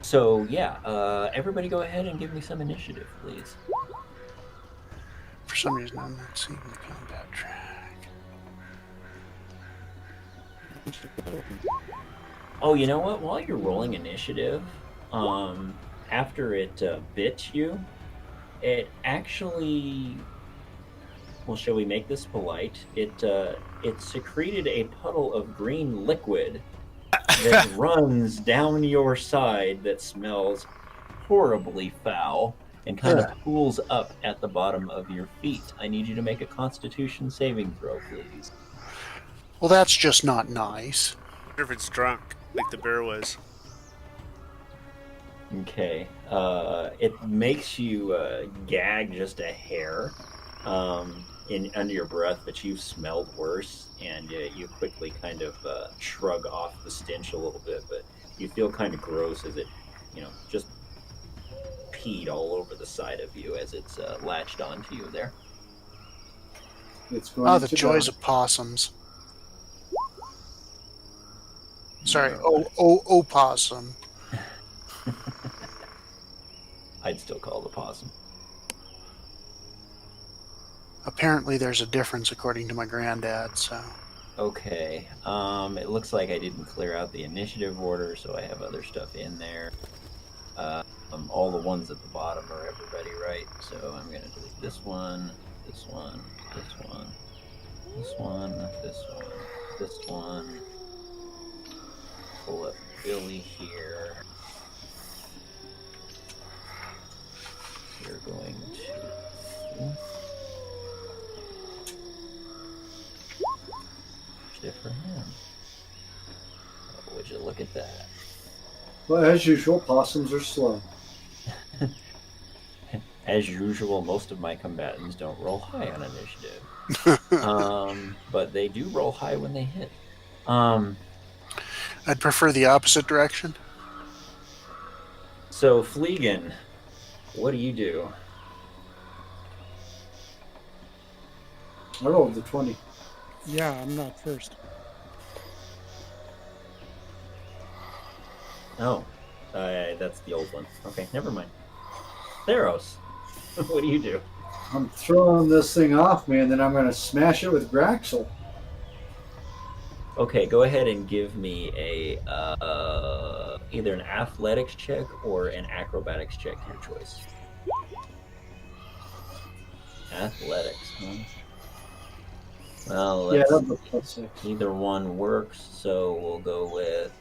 So yeah, everybody go ahead and give me some initiative, please. for some reason I'm not seeing the combat track. Oh, you know what? While you're rolling initiative, after it bit you, it actually. Well, shall we make this polite? It secreted a puddle of green liquid that runs down your side that smells horribly foul and kind of pools up at the bottom of your feet. I need you to make a Constitution saving throw, please. Well, that's just not nice. I wonder if it's drunk, like the bear was. Okay. It makes you gag just a hair under your breath, but you've smelled worse, and you quickly kind of shrug off the stench a little bit, but you feel kind of gross as it, just peed all over the side of you as it's latched onto you there. It's going Oh, the to joys die. of possums. Sorry, Alright. opossum. I'd still call the possum. Apparently there's a difference according to my granddad, so. Okay. It looks like I didn't clear out the initiative order, so I have other stuff in there. All the ones at the bottom are everybody, right? So I'm going to delete this one, this one, this one, this one, this one, this one. Pull up Billy here. You're going to... Shift for him. Oh, would you look at that? Well, as usual, possums are slow. As usual, most of my combatants don't roll high on initiative. But they do roll high when they hit. I'd prefer the opposite direction. So, Fleegan, what do you do? I rolled the 20. Yeah, I'm not first. Oh, that's the old one. Okay, never mind. Theros, what do you do? I'm throwing this thing off me, and then I'm going to smash it with Graxel. Okay, go ahead and give me a either an athletics check or an acrobatics check, your choice. Athletics, huh? Well, Yeah, let's, that's a +6. either one works, so we'll go with...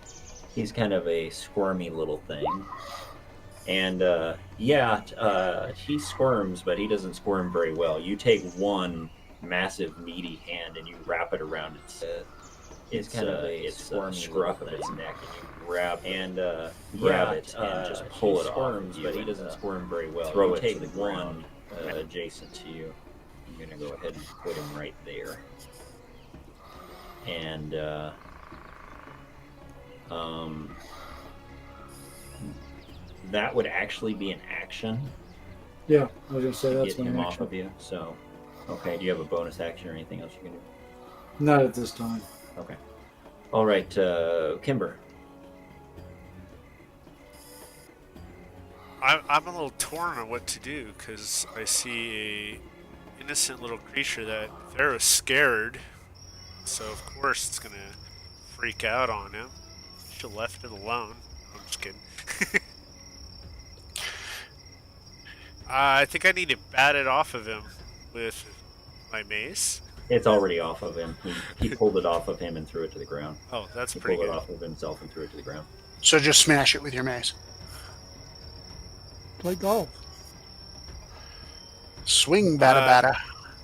He's kind of a squirmy little thing. And, he squirms, but he doesn't squirm very well. You take one massive meaty hand and you wrap it around its kind of a scruff of its neck, and you grab it and just pull it off. But he doesn't squirm very well. Throw it to the ground adjacent to you. I'm gonna go ahead and put him right there. And Um, that would actually be an action Yeah, I was gonna say to that's get him my off action. of you. So, okay. Do you have a bonus action or anything else you can do? Not at this time. Okay. All right, Kimber. I'm a little torn on what to do because I see a innocent little creature that Pharaoh's scared, so of course it's gonna freak out on him. Should have left it alone. I'm just kidding. I think I need to bat it off of him with my mace. It's already off of him. He pulled it off of him and threw it to the ground. Oh, that's He pretty pulled good. it off of himself and threw it to the ground. So just smash it with your mace. Play golf. Swing, bada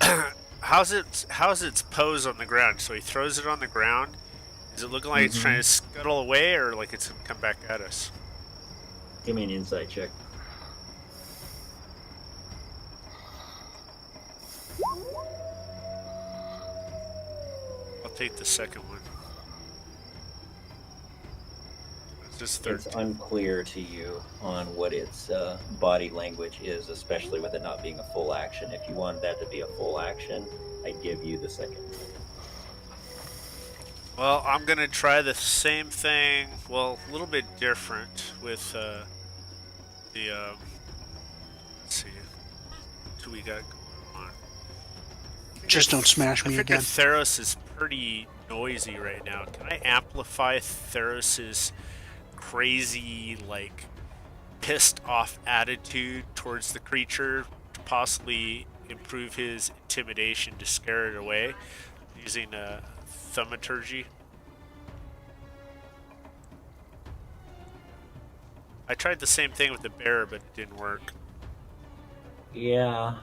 bada. How's its pose on the ground? So he throws it on the ground. Is it looking like it's trying to scuttle away, or like it's gonna come back at us? Give me an insight check. I'll take the second one. It's just 13. It's unclear to you on what its body language is, especially with it not being a full action. If you want that to be a full action, I'd give you the second. Well, I'm gonna try the same thing. Well, a little bit different with the. Let's see. What do we got going on? Just don't smash I me figure again. Theros is pretty noisy right now. Can I amplify Theros's crazy, like, pissed off attitude towards the creature to possibly improve his intimidation to scare it away using thaumaturgy? I tried the same thing with the bear, but it didn't work. Yeah.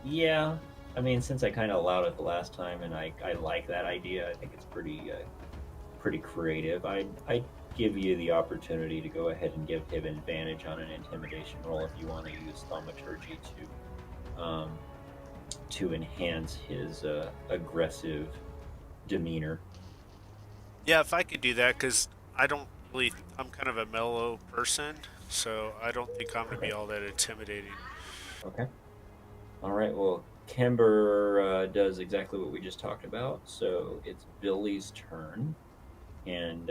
Yeah. I mean, since I kind of allowed it the last time, and I like that idea. I think it's pretty creative. I'd give you the opportunity to go ahead and give him advantage on an intimidation roll if you want to use thaumaturgy to enhance his aggressive demeanor. Yeah, if I could do that, because I'm kind of a mellow person, so I don't think I'm going to be all that intimidating. Okay. All right. Well, Kimber does exactly what we just talked about. So it's Billy's turn, and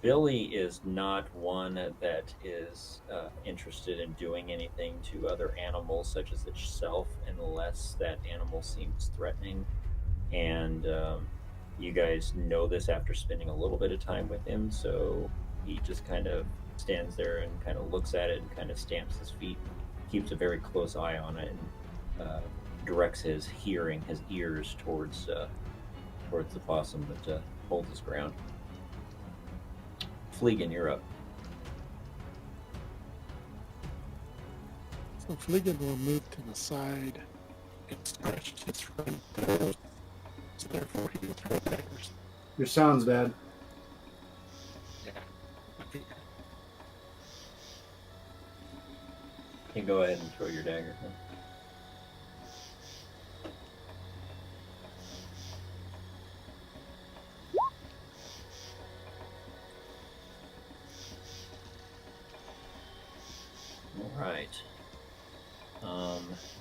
Billy is not one that is interested in doing anything to other animals such as itself unless that animal seems threatening. And you guys know this after spending a little bit of time with him, so he just kind of stands there and kind of looks at it and kind of stamps his feet, keeps a very close eye on it, and directs his ears towards the possum that holds his ground. Fleegan, you're up. So Fleegan will move to the side and scratch his front toes. So therefore he will throw daggers. Your sound's bad. Yeah. Okay. You can go ahead and throw your dagger. All right.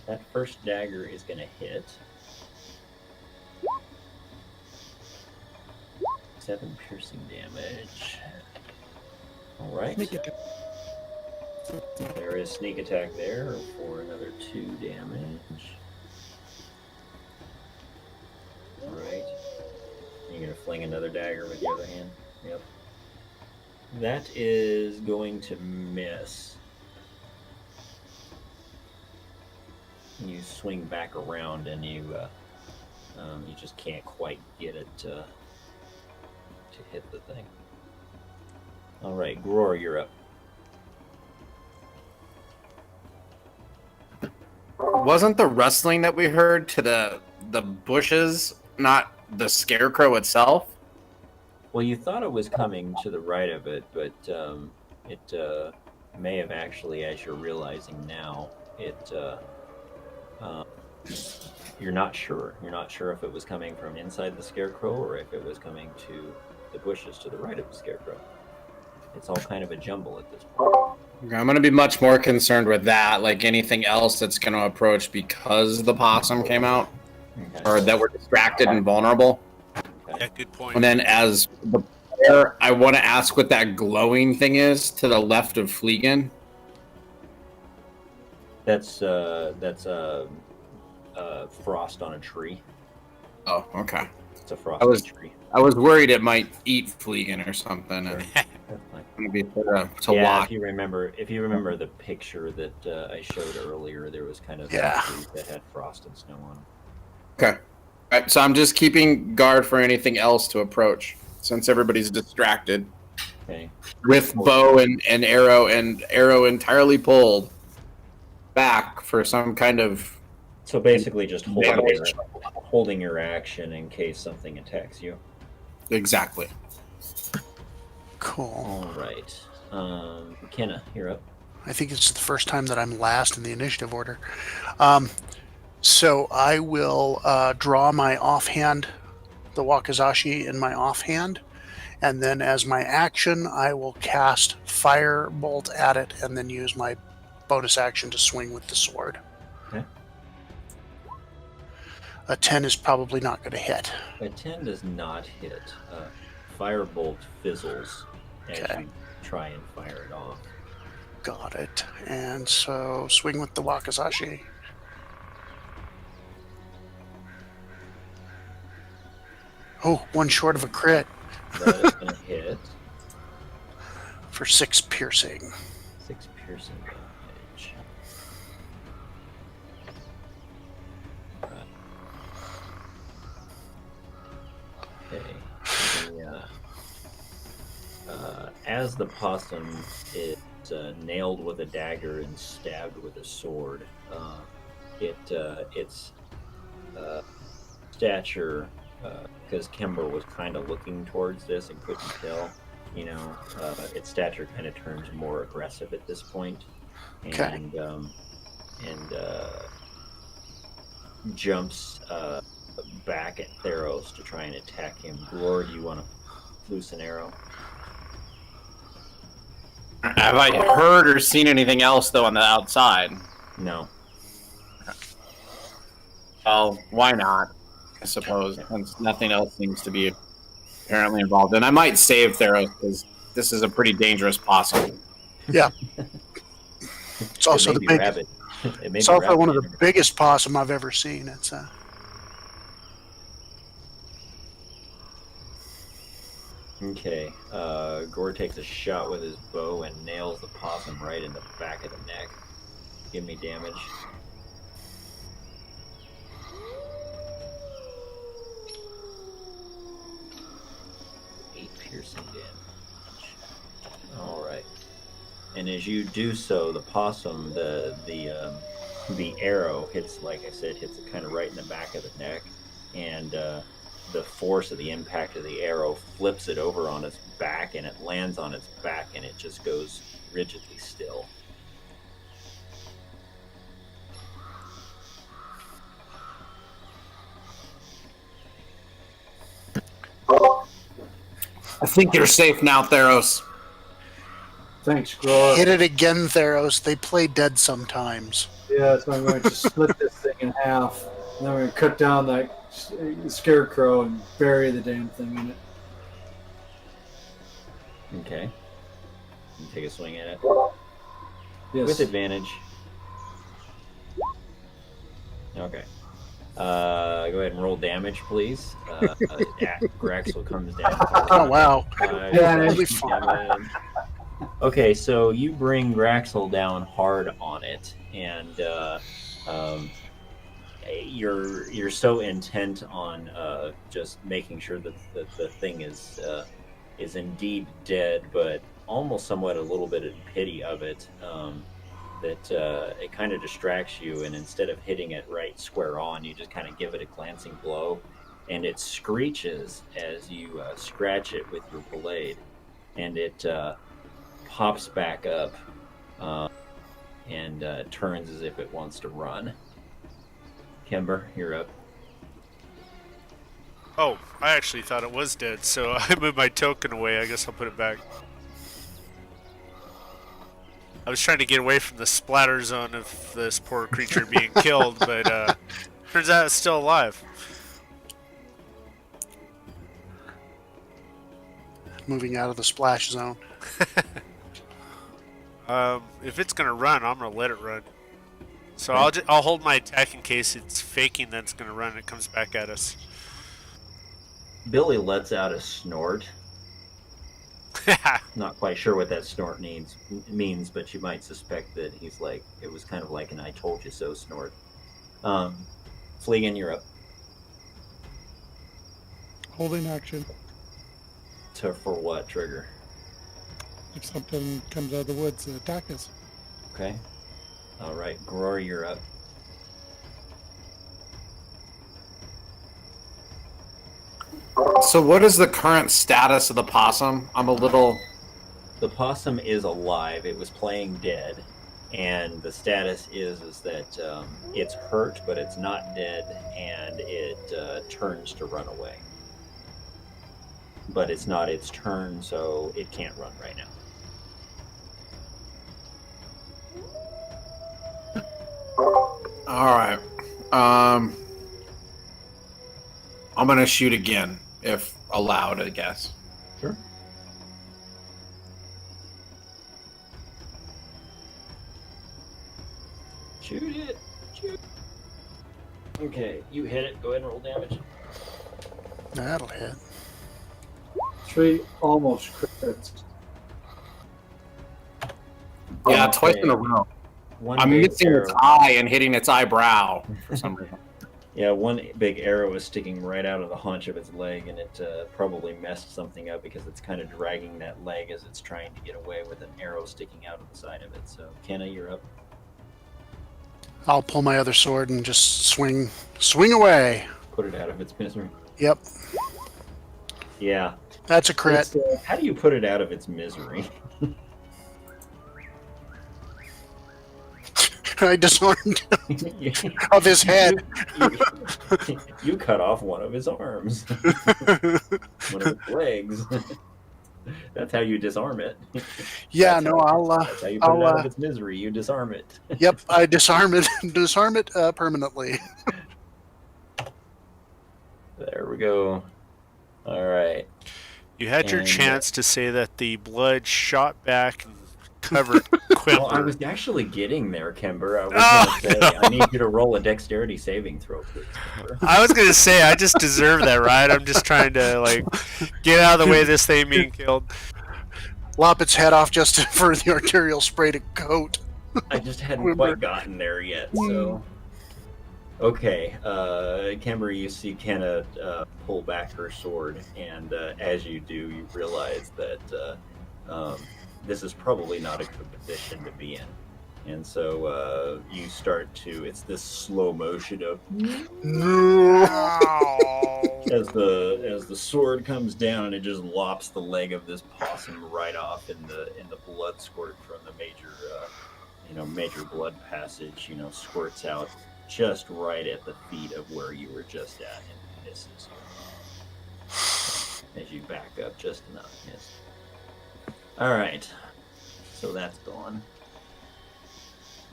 That first dagger is going to hit. 7 piercing damage. All right. Sneak attack. There is sneak attack there for another 2 damage. All right. You're going to fling another dagger with the other hand. Yep. That is going to miss. You swing back around and you just can't quite get it to hit the thing. All right, Gror, you're up. Wasn't the rustling that we heard to the bushes not the scarecrow itself? Well, you thought it was coming to the right of it, but it may have actually, as you're realizing now, it You're not sure. You're not sure if it was coming from inside the scarecrow or if it was coming to the bushes to the right of the scarecrow. It's all kind of a jumble at this point. I'm going to be much more concerned with that, like anything else that's going to approach because the possum came out, Okay. or that we're distracted and vulnerable. Yeah, good point. And then as the player, I want to ask what that glowing thing is to the left of Fleegan. That's frost on a tree. Oh, okay. It's a frosty tree. I was worried it might eat Fleegan or something. Sure. And Definitely. I'm going to be to Yeah, watch. if you remember the picture that I showed earlier, there was kind of Yeah. some trees that had frost and snow on them. Okay. All right, so I'm just keeping guard for anything else to approach since everybody's distracted. Okay. With bow and arrow entirely pulled back for some kind of. So basically, just holding your action in case something attacks you. Exactly. Cool. All right, McKenna, you're up. I think it's the first time that I'm last in the initiative order. So I will draw my offhand, the Wakizashi in my offhand, and then as my action, I will cast Firebolt at it and then use my bonus action to swing with the sword. Okay. A 10 is probably not going to hit. A 10 does not hit. Firebolt fizzles as Okay. you try and fire it off. Got it. And so swing with the Wakizashi. Oh, one short of a crit That is going to hit. for 6 piercing. 6 piercing damage. Okay. As the possum is nailed with a dagger and stabbed with a sword, its stature, because Kimber was kind of looking towards this and couldn't tell, its stature kind of turns more aggressive at this point, and jumps back at Theros to try and attack him. Glor, do you want to loose an arrow? Have I heard or seen anything else though on the outside? No. Well, why not? I suppose since nothing else seems to be apparently involved. And I might save Theros because this is a pretty dangerous possum. Yeah. It's also It the may be biggest. rabid. It may It's be also rabid. one of the biggest possum I've ever seen. It's Okay, Gore takes a shot with his bow and nails the possum right in the back of the neck. Give me damage. Eight piercing damage. All right. And as you do so, the possum, the arrow hits, like I said, hits it kind of right in the back of the neck, and the force of the impact of the arrow flips it over on its back, and it lands on its back, and it just goes rigidly still. I think you're safe now, Theros. Thanks, Gror. hit it again, Theros. They play dead sometimes. Yeah, so I'm going to split this thing in half. And then we're going to cut down that scarecrow and bury the damn thing in it. Okay. You take a swing at it. Yes. With advantage. Okay. Go ahead and roll damage, please. Graxel comes down. Oh, wow. Damage. Holy Okay, so you bring Graxel down hard on it, and you're so intent on just making sure that the thing is indeed dead, but almost somewhat a little bit in pity of it, that it kind of distracts you, and instead of hitting it right square on, you just kind of give it a glancing blow, and it screeches as you scratch it with your blade, and it pops back up and turns as if it wants to run. Kimber, you're up. Oh, I actually thought it was dead, so I moved my token away. I guess I'll put it back. I was trying to get away from the splatter zone of this poor creature being killed, but turns out it's still alive. Moving out of the splash zone. If it's gonna run, I'm gonna let it run. So I'll hold my attack in case it's faking that it's gonna run and it comes back at us. Billy lets out a snort. Not quite sure what that snort means, but you might suspect that he's like, it was kind of like an I told you so snort. Fleegan, you're up. Holding action. For what trigger? If something comes out of the woods, attack us. Okay. All right, Gror, you're up. So what is the current status of the possum? I'm a little... The possum is alive. It was playing dead, and the status is that it's hurt, but it's not dead, and it turns to run away. But it's not its turn, so it can't run right now. All right. I'm gonna shoot again, if allowed, I guess. Sure. Shoot it. Shoot. Okay, you hit it. Go ahead and roll damage. That'll hit. 3 almost crits. Yeah, twice in a row. One I'm big missing arrow. its eye and hitting its eyebrow for some reason. Yeah, one big arrow is sticking right out of the haunch of its leg, and it probably messed something up because it's kind of dragging that leg as it's trying to get away with an arrow sticking out of the side of it. So, Kenna, you're up. I'll pull my other sword and just swing away. Put it out of its misery. Yep, Yeah. that's a crit. How do you put it out of its misery? I disarmed you, of his head. you cut off one of his arms, one of his legs. That's how you disarm it. Yeah, That's no, that's how you put it out of its misery. You disarm it. Yep, I disarm it permanently. There we go. All right. You had your And, chance to say that the blood shot back and covered Quimper. Well, I was actually getting there, Kimber. I was Oh, going to say, I need you to roll a dexterity saving throw, please, Kimber. I was gonna say I just deserve that, right? I'm just trying to like get out of the way of this thing being killed. Lop its head off just for the arterial spray to coat. I just hadn't quite gotten there yet, so... Okay, Kimber, you see Kenna pull back her sword, and as you do, you realize that this is probably not a good position to be in. And so you start to, it's this slow motion of as the sword comes down and it just lops the leg of this possum right off, and the blood squirt from the major blood passage, squirts out just right at the feet of where you were just at, and misses as you back up just enough. Yes. All right, so that's gone.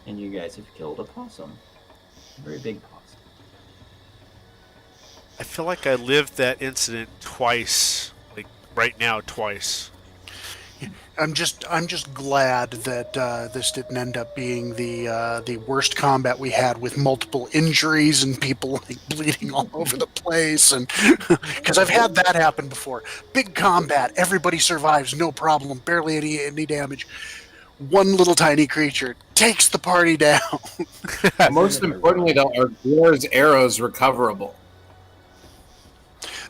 And you guys have killed a possum. A very big possum. I feel like I lived that incident twice, like right now, twice. I'm just glad that this didn't end up being the worst combat we had, with multiple injuries and people like bleeding all over the place, and because I've had that happen before. Big combat, everybody survives, no problem, barely any damage. One little tiny creature takes the party down. Most importantly, though, are Glor's arrows recoverable?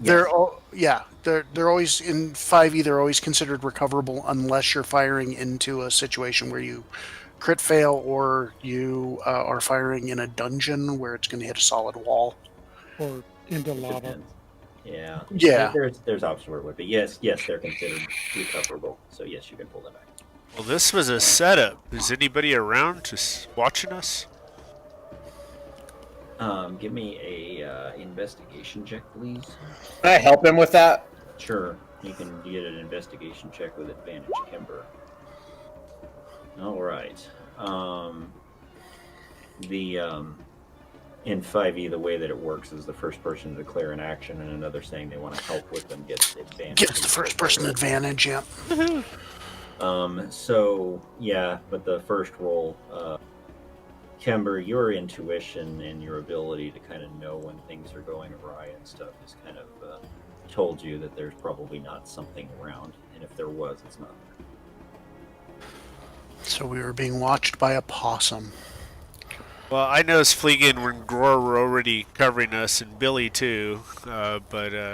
They're always in 5e. They're always considered recoverable unless you're firing into a situation where you crit fail, or you are firing in a dungeon where it's going to hit a solid wall Or into lava. Depends. Yeah. Yeah. There's options where it would be. Yes, they're considered recoverable. So yes, you can pull them back. Well, this was a setup. Is anybody around just watching us? Give me a investigation check, please. Can I help him with that? Sure, you can get an investigation check with advantage, Kimber. All right. In 5e, the way that it works is the first person to declare an action and another saying they want to help with them gets advantage. Gets the first person advantage, yeah. So yeah, but the first roll, Kimber, your intuition and your ability to kind of know when things are going awry and stuff is kind of told you that there's probably not something around, and if there was, it's not there. So we were being watched by a possum. Well, I noticed Fleegan when Gror were already covering us, and Billy too. But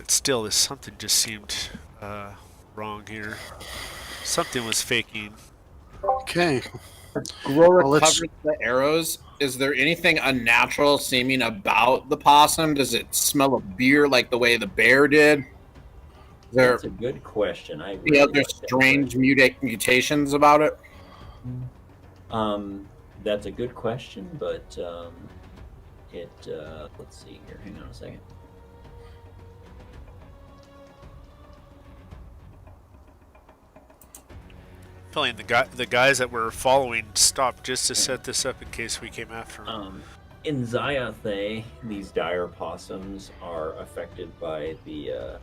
still, something just seemed wrong here. Something was faking. Okay. Grora Well, let's- covers the arrows. Is there anything unnatural seeming about the possum? Does it smell of beer like the way the bear did? Is there That's a good question. I any really other like that strange mutations about it? That's a good question, but let's see here. Hang on a second. Feeling the guys that were following stopped just to set this up in case we came after them. In Zyathe, these dire possums are affected by the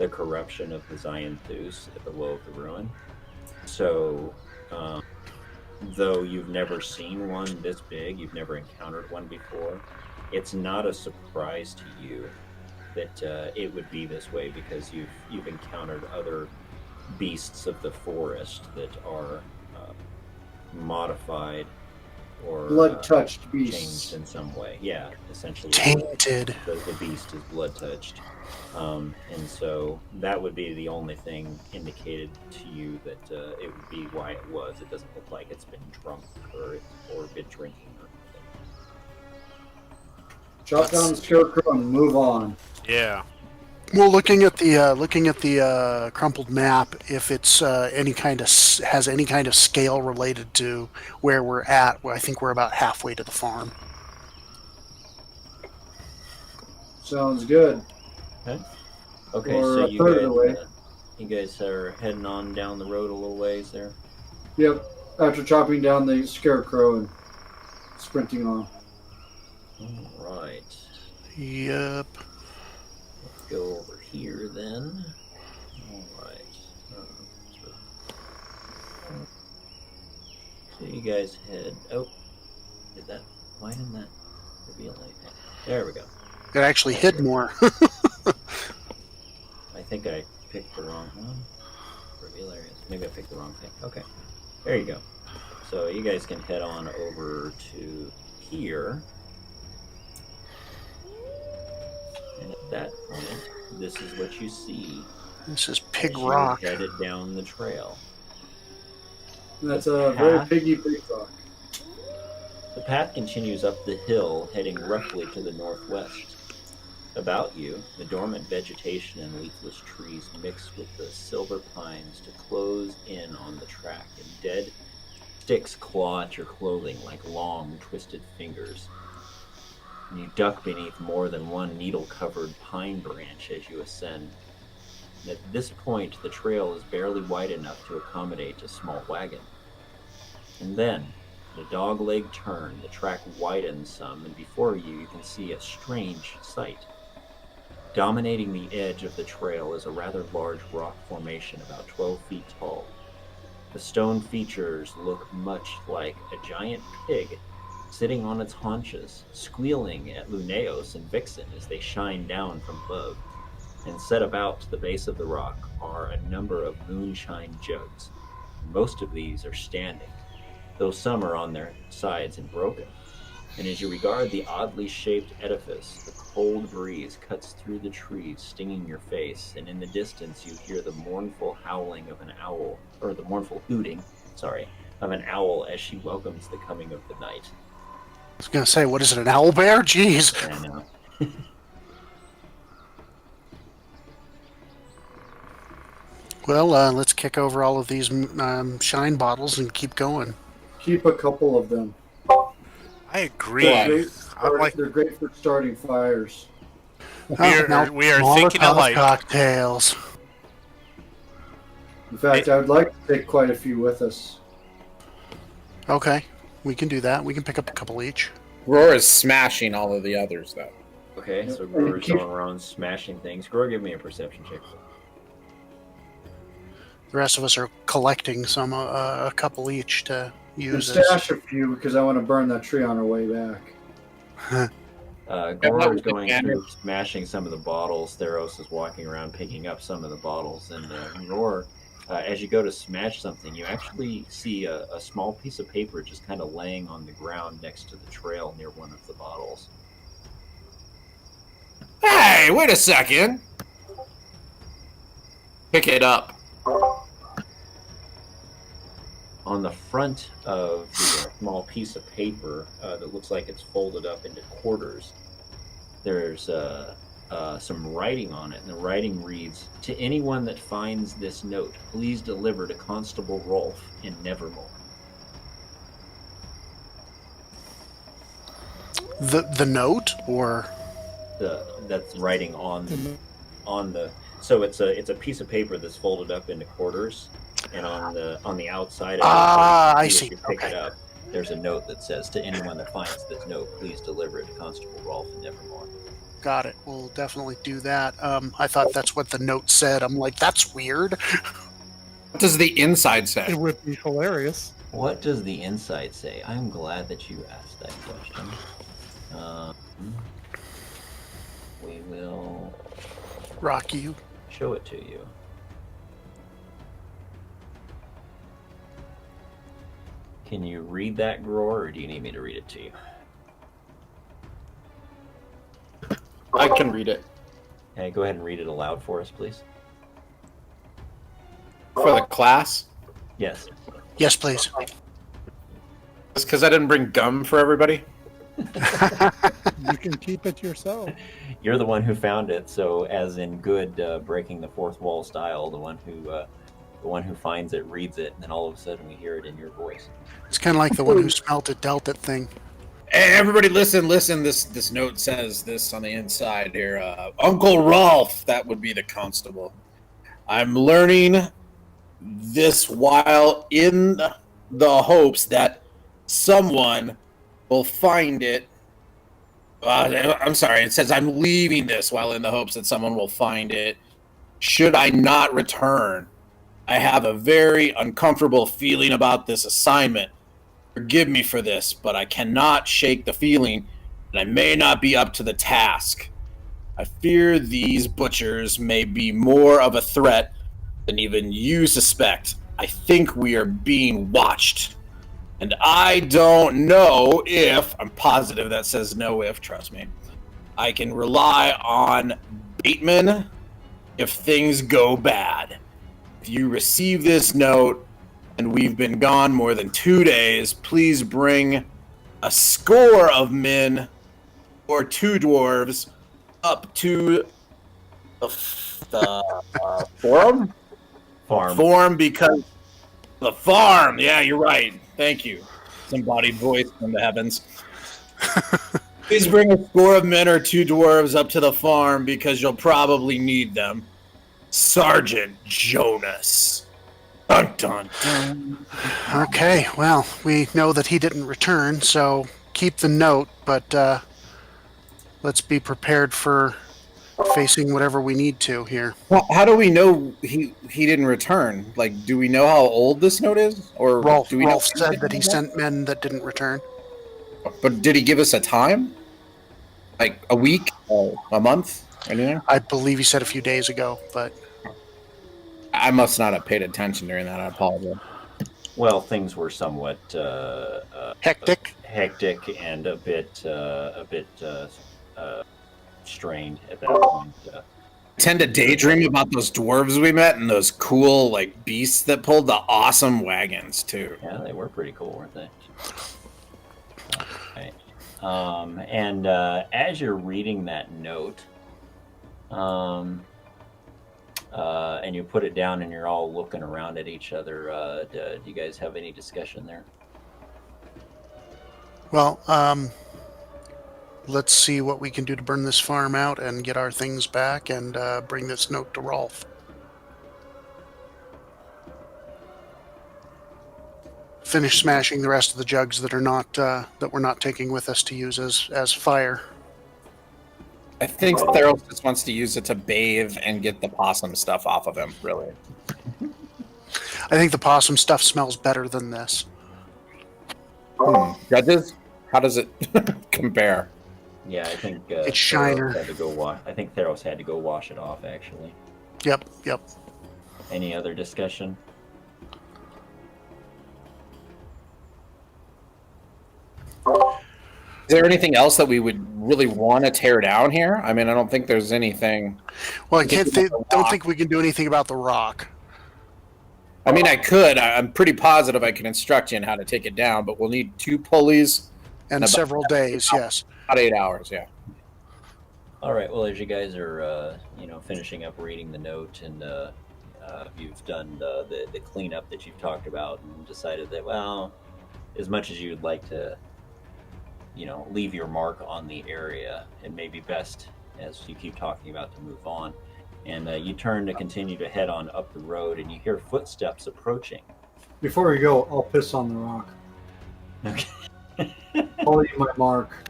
corruption of the Zyanthus at the low of the ruin. So, though you've never seen one this big, you've never encountered one before, it's not a surprise to you that it would be this way because you've encountered other beasts of the forest that are modified or Blood-touched changed beasts. in some way. Yeah, essentially. Tainted. The beast is blood-touched. And so that would be the only thing indicated to you that it would be why it was. It doesn't look like it's been drunk or been drinking or anything. Chop down the scarecrow and move on. Yeah. Well, looking at the crumpled map, if it's has any kind of scale related to where we're at, well, I think we're about halfway to the farm. Sounds good. Okay, Or so a third of the way. you guys are heading on down the road a little ways there. Yep. After chopping down the scarecrow and sprinting on. All right. Yep. Let's go over here then. All right. So you guys head. Oh, why didn't that reveal anything? There we go. It actually hid more. I think I picked the wrong one. Reveal areas. Maybe I picked the wrong thing. Okay. There you go. So you guys can head on over to here. And at that point, this is what you see. This is Pig as you're Rock. headed down the trail. That's a very Path. piggy big rock. The path continues up the hill, heading roughly to the northwest. About you, the dormant vegetation and leafless trees mix with the silver pines to close in on the track, and dead sticks claw at your clothing like long, twisted fingers. And you duck beneath more than one needle-covered pine branch as you ascend. At this point, the trail is barely wide enough to accommodate a small wagon. And then, at a dog-leg turn, the track widens some, and before you can see a strange sight. Dominating the edge of the trail is a rather large rock formation about 12 feet tall. The stone features look much like a giant pig sitting on its haunches, squealing at Luneos and Vixen as they shine down from above. And set about the base of the rock are a number of moonshine jugs. Most of these are standing, though some are on their sides and broken. And as you regard the oddly shaped edifice, the cold breeze cuts through the trees, stinging your face, and in the distance you hear the mournful howling of an owl, or the mournful hooting, of an owl as she welcomes the coming of the night. I was going to say, what is it, an owl bear? Jeez. I know. Well, let's kick over all of these shine bottles and keep going. Keep a couple of them. I agree. They're great for starting fires. We are thinking Molotov alike. cocktails. In fact, I would like to take quite a few with us. Okay, we can do that. We can pick up a couple each. Roar is smashing all of the others, though. Okay, so And Grover's keep- going around smashing things. Grover, give me a perception check. The rest of us are collecting some, a couple each to And use as. stash a few because I want to burn that tree on our way back. Grover is going through smashing some of the bottles. Theros is walking around picking up some of the bottles. And Roar, as you go to smash something, you actually see a small piece of paper just kind of laying on the ground next to the trail near one of the bottles. Hey, wait a second. Pick it up. On the front of the small piece of paper that looks like it's folded up into quarters, there's some writing on it, and the writing reads, "To anyone that finds this note, please deliver to Constable Rolf in Nevermore." The note, or That's writing on the. So it's a piece of paper that's folded up into quarters, and on the outside of it, I if see. you pick Okay. it up, there's a note that says, "To anyone that finds this note, please deliver it to Constable Rolf in Nevermore." Got it. We'll definitely do that. I thought that's what the note said. I'm like, that's weird. What does the inside say? It would be hilarious. What does the inside say? I'm glad that you asked that question. We will Rock you. show it to you. Can you read that, Groar, or do you need me to read it to you? I can read it. Okay, go ahead and read it aloud for us, please. For the class? Yes. Yes, please. It's because I didn't bring gum for everybody. You can keep it yourself. You're the one who found it, so as in good breaking the fourth wall style, the one who finds it reads it, and then all of a sudden we hear it in your voice. It's kind of like the one who smelt it, dealt it thing. Hey, everybody, listen. This note says this on the inside here. Uncle Rolf, that would be the constable. I'm learning this while in the hopes that someone will find it. I'm sorry, it says I'm leaving this while in the hopes that someone will find it. Should I not return? I have a very uncomfortable feeling about this assignment. Forgive me for this, but I cannot shake the feeling that I may not be up to the task. I fear these butchers may be more of a threat than even you suspect. I think we are being watched. And I don't know if, I'm positive that says no if, trust me, I can rely on Bateman if things go bad. If you receive this note, and we've been gone more than 2 days, please bring a score of men or 2 dwarves up to the forum? Farm. Because the farm. Yeah, you're right. Thank you. Disembodied voice from the heavens. Please bring a score of men or 2 dwarves up to the farm because you'll probably need them. Sergeant Jonas. Dun, dun, dun. Okay, well, we know that he didn't return, so keep the note, but let's be prepared for facing whatever we need to here. Well, how do we know he didn't return? Like, do we know how old this note is, or Rolf do we know? said that he sent men that didn't return. But did he give us a time? Like a week, or a month, anything? I believe he said a few days ago, but I must not have paid attention during that. I apologize. Well, things were somewhat hectic. hectic and a bit strained at that point. I tend to daydream about those dwarves we met and those cool like beasts that pulled the awesome wagons too. Yeah, they were pretty cool, weren't they? Right. And as you're reading that note, and you put it down and you're all looking around at each other, do you guys have any discussion there? Well, let's see what we can do to burn this farm out and get our things back and bring this note to Rolf. Finish smashing the rest of the jugs that are not that we're not taking with us to use as fire. I think Theros just wants to use it to bathe and get the possum stuff off of him, really. I think the possum stuff smells better than this. Judges? How does it compare? Yeah, I think It's shiner. Theros had to go wash. I think Theros had to go wash it off. Actually. Yep. Any other discussion? Is there anything else that we would really want to tear down here? I mean, I don't think there's anything. Well, don't think we can do anything about the rock. I mean, I could. I'm pretty positive I can instruct you on how to take it down, but we'll need 2 pulleys And several days, yes. about 8 hours. Yeah. All right. Well, as you guys are, finishing up reading the note, and you've done the cleanup that you've talked about, and decided that, well, as much as you'd like to, leave your mark on the area, it may be best, as you keep talking about, to move on. And you turn to continue to head on up the road, and you hear footsteps approaching. Before we go, I'll piss on the rock. Okay. I'll leave my mark.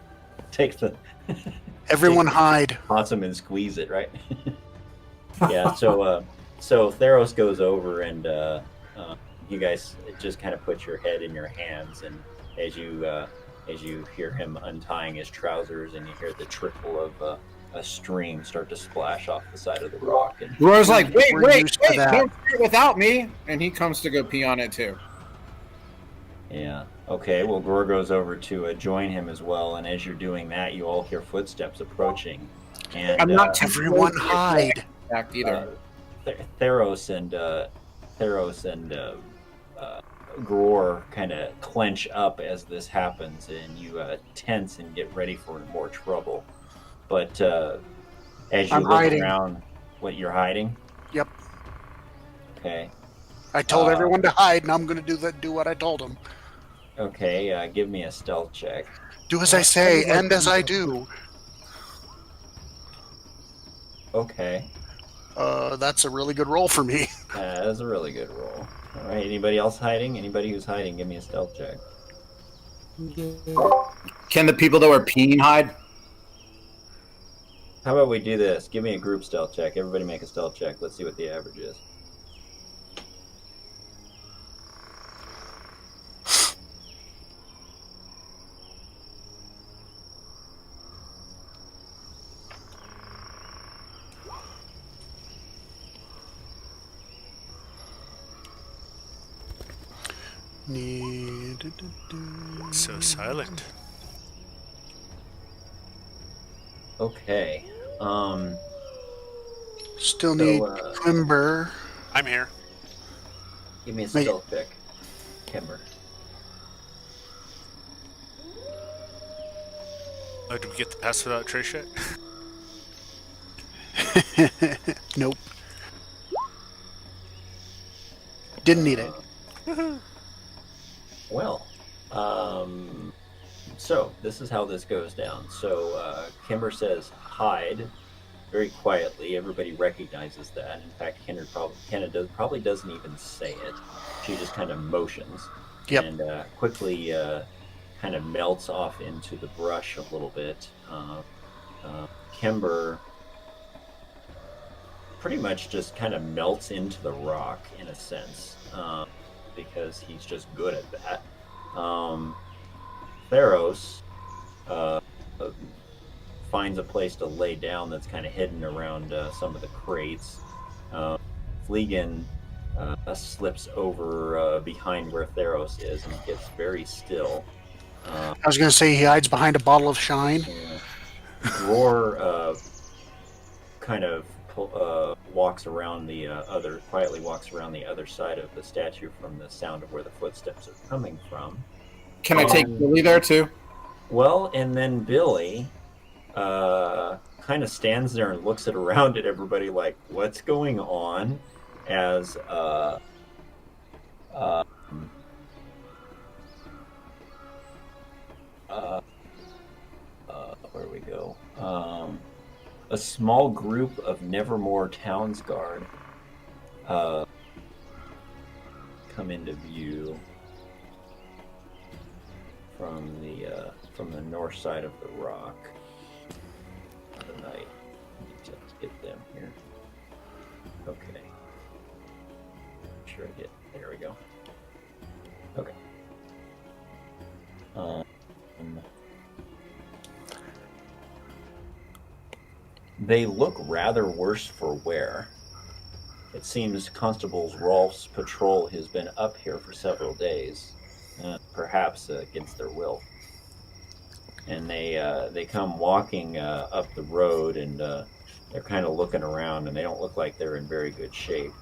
Take the Everyone hide. possum and squeeze it, right? Yeah. So Theros goes over, and you guys just kind of put your head in your hands, and as you hear him untying his trousers, and you hear the trickle of a stream start to splash off the side of the rock. And Roar's like, wait, We're used to that. don't do it without me. And he comes to go pee on it too. yeah. Okay. Well, Gror goes over to join him as well, and as you're doing that, you all hear footsteps approaching. And I'm not Everyone hide. attacked either. Theros and Gror kind of clench up as this happens, and you tense and get ready for more trouble. But as you I'm look hiding. around, what, you're hiding? Yep. Okay. I told everyone to hide, and I'm going to do what I told them. Okay. Give me a stealth check. Do as I say, and as I do. Okay. That's a really good roll for me. That's a really good roll. All right. Anybody else hiding? Anybody who's hiding, give me a stealth check. Can the people that were peeing hide? How about we do this? Give me a group stealth check. Everybody make a stealth check. Let's see what the average is. So silent. Okay. Still need Climber. I'm here. Give me a Wait. stealth check, Kimber. Oh, did we get the pass without trace yet? Nope. Didn't need it. Well, so this is how this goes down. So Kimber says hide very quietly. Everybody recognizes that. In fact, Kenna probably doesn't even say it. She just kind of motions. Yep. And quickly kind of melts off into the brush a little bit. Kimber pretty much just kind of melts into the rock in a sense, because he's just good at that. Theros finds a place to lay down that's kind of hidden around some of the crates. Fleegan slips over behind where Theros is and gets very still. I was going to say he hides behind a bottle of shine. Roar kind of walks around quietly walks around the other side of the statue from the sound of where the footsteps are coming from. Can I take Billy there too? Well, and then Billy kind of stands there and looks around at everybody like, what's going on? As a small group of Nevermore Townsguard come into view from the north side of the rock. The night. Let's get them here. Okay. Sure, I get. There we go. Okay. They look rather worse for wear. It seems Constable Rolf's patrol has been up here for several days, perhaps against their will. And they come walking up the road, and they're kind of looking around, and they don't look like they're in very good shape.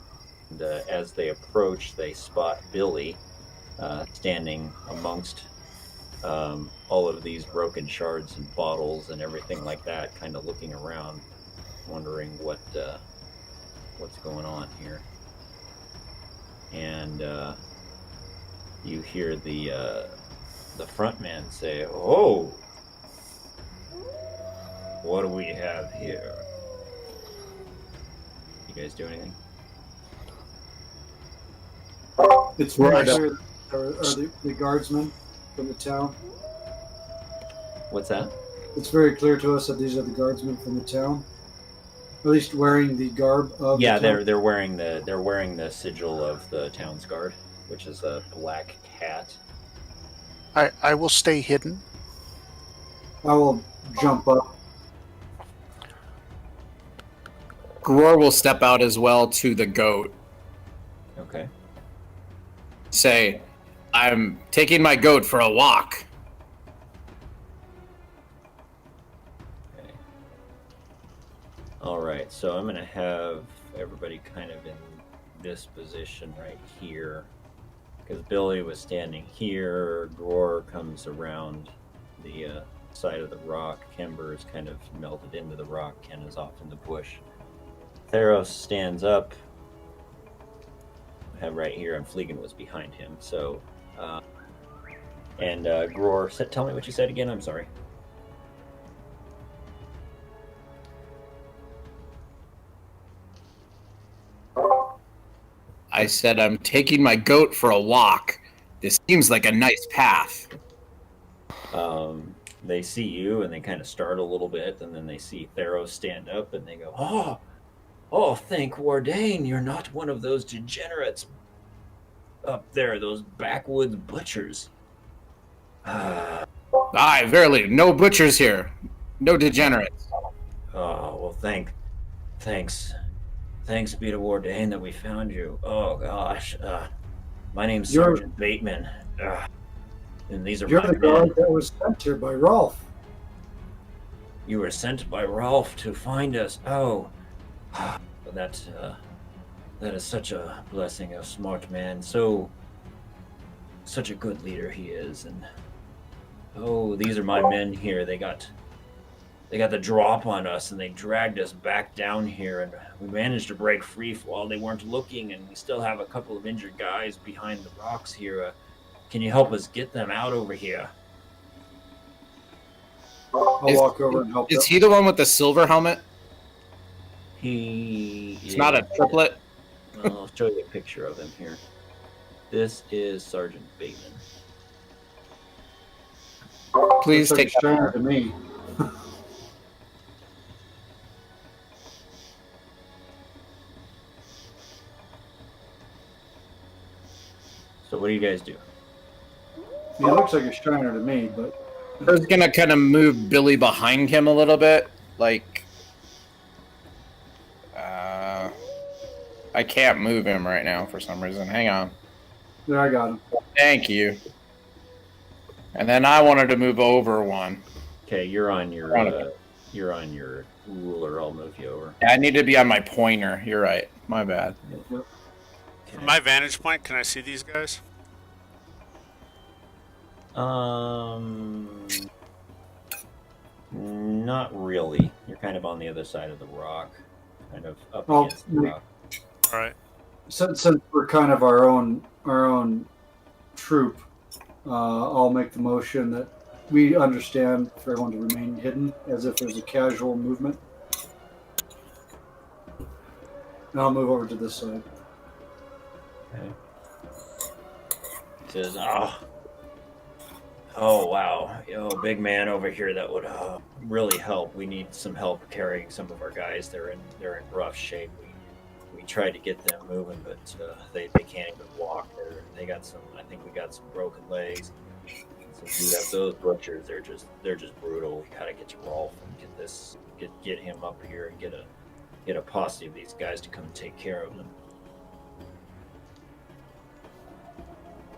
And as they approach, they spot Billy standing amongst all of these broken shards and bottles and everything like that, kind of looking around, wondering what's going on here. And you hear the front man say, "Oh, what do we have here?" You guys do anything? It's very clear. Are the guardsmen from the town? What's that? It's very clear to us that these are the guardsmen from the town. At least wearing the garb of Yeah, the town. they're wearing the sigil of the town's guard, which is a black cat. I will stay hidden. I will jump up. Gror will step out as well to the goat. Okay. Say, I'm taking my goat for a walk. Okay. All right, so I'm going to have everybody kind of in this position right here, because Billy was standing here. Gror comes around the side of the rock. Kember is kind of melted into the rock. Ken is off in the bush. Theros stands up. I have right here, and Fleegan was behind him. So, and Gror, tell me what you said again. I'm sorry. I said, I'm taking my goat for a walk. This seems like a nice path. They see you, and they kind of start a little bit, and then they see Theros stand up, and they go, "Oh, thank Wardain, you're not one of those degenerates up there, those backwoods butchers." Aye, verily, no butchers here. No degenerates. Oh, well, thanks be to Wardain that we found you. Oh, gosh. My name's Sergeant Bateman. And these are You're my the men. guard that was sent here by Rolf. You were sent by Rolf to find us. Oh, that is such a blessing, a smart man. Such a good leader he is. And these are my men here. They got the drop on us, and they dragged us back down here, and we managed to break free while they weren't looking, and we still have a couple of injured guys behind the rocks here. Can you help us get them out over here? I'll walk over and help. Is he the one with the silver helmet? It's not a triplet? I'll show you a picture of him here. This is Sergeant Bateman. Please Looks like take a stranger to me. So what do you guys do? He looks like a Shriner to me, but I was gonna kind of move Billy behind him a little bit, like. I can't move him right now for some reason. Hang on. there, I got him. Thank you. And then I wanted to move over one. Okay, you're on your ruler. I'll move you over. I need to be on my pointer. You're right. My bad. Yep. From my vantage point, can I see these guys? Not really. You're kind of on the other side of the rock, kind of up Oh, against the rock. All right. Since we're kind of our own troop, I'll make the motion that we understand for everyone to remain hidden, as if there's a casual movement. And I'll move over to this side. Okay. He says, oh wow, big man over here, that would really help. We need some help carrying some of our guys. They're in rough shape. We tried to get them moving, but they can't even walk. They got some. I think we got some broken legs. Since we have those butchers, they're just brutal. We gotta get to Rolf and get him up here and get a posse of these guys to come and take care of them.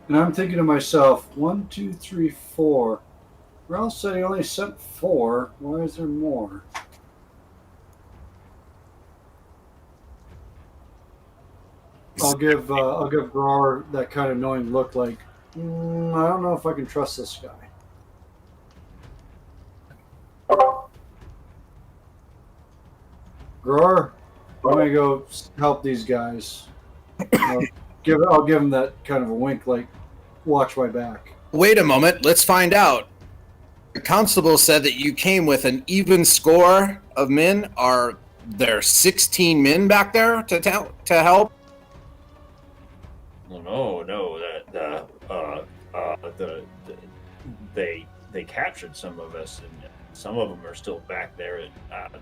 And I'm thinking to myself, 1, 2, 3, 4. Ralph said he only sent 4. Why is there more? I'll give Grar that kind of knowing look, like, I don't know if I can trust this guy. Grar, I'm gonna go help these guys. I'll give him that kind of a wink, like, watch my back. Wait a moment, let's find out. The constable said that you came with an even score of men. Are there 16 men back there to help? No, they captured some of us, and some of them are still back there.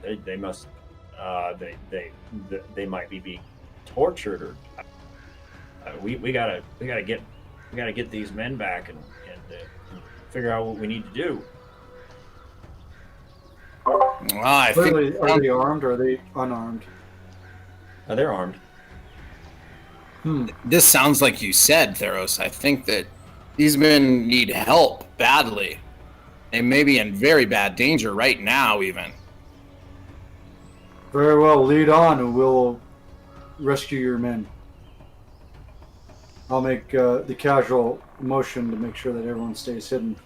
And they must they might be being tortured, or we gotta get these men back and figure out what we need to do. I think Are they armed or are they unarmed? They're armed. This sounds like you said, Theros. I think that these men need help badly. They may be in very bad danger right now, even. Very well, lead on and we'll rescue your men. I'll make the casual motion to make sure that everyone stays hidden.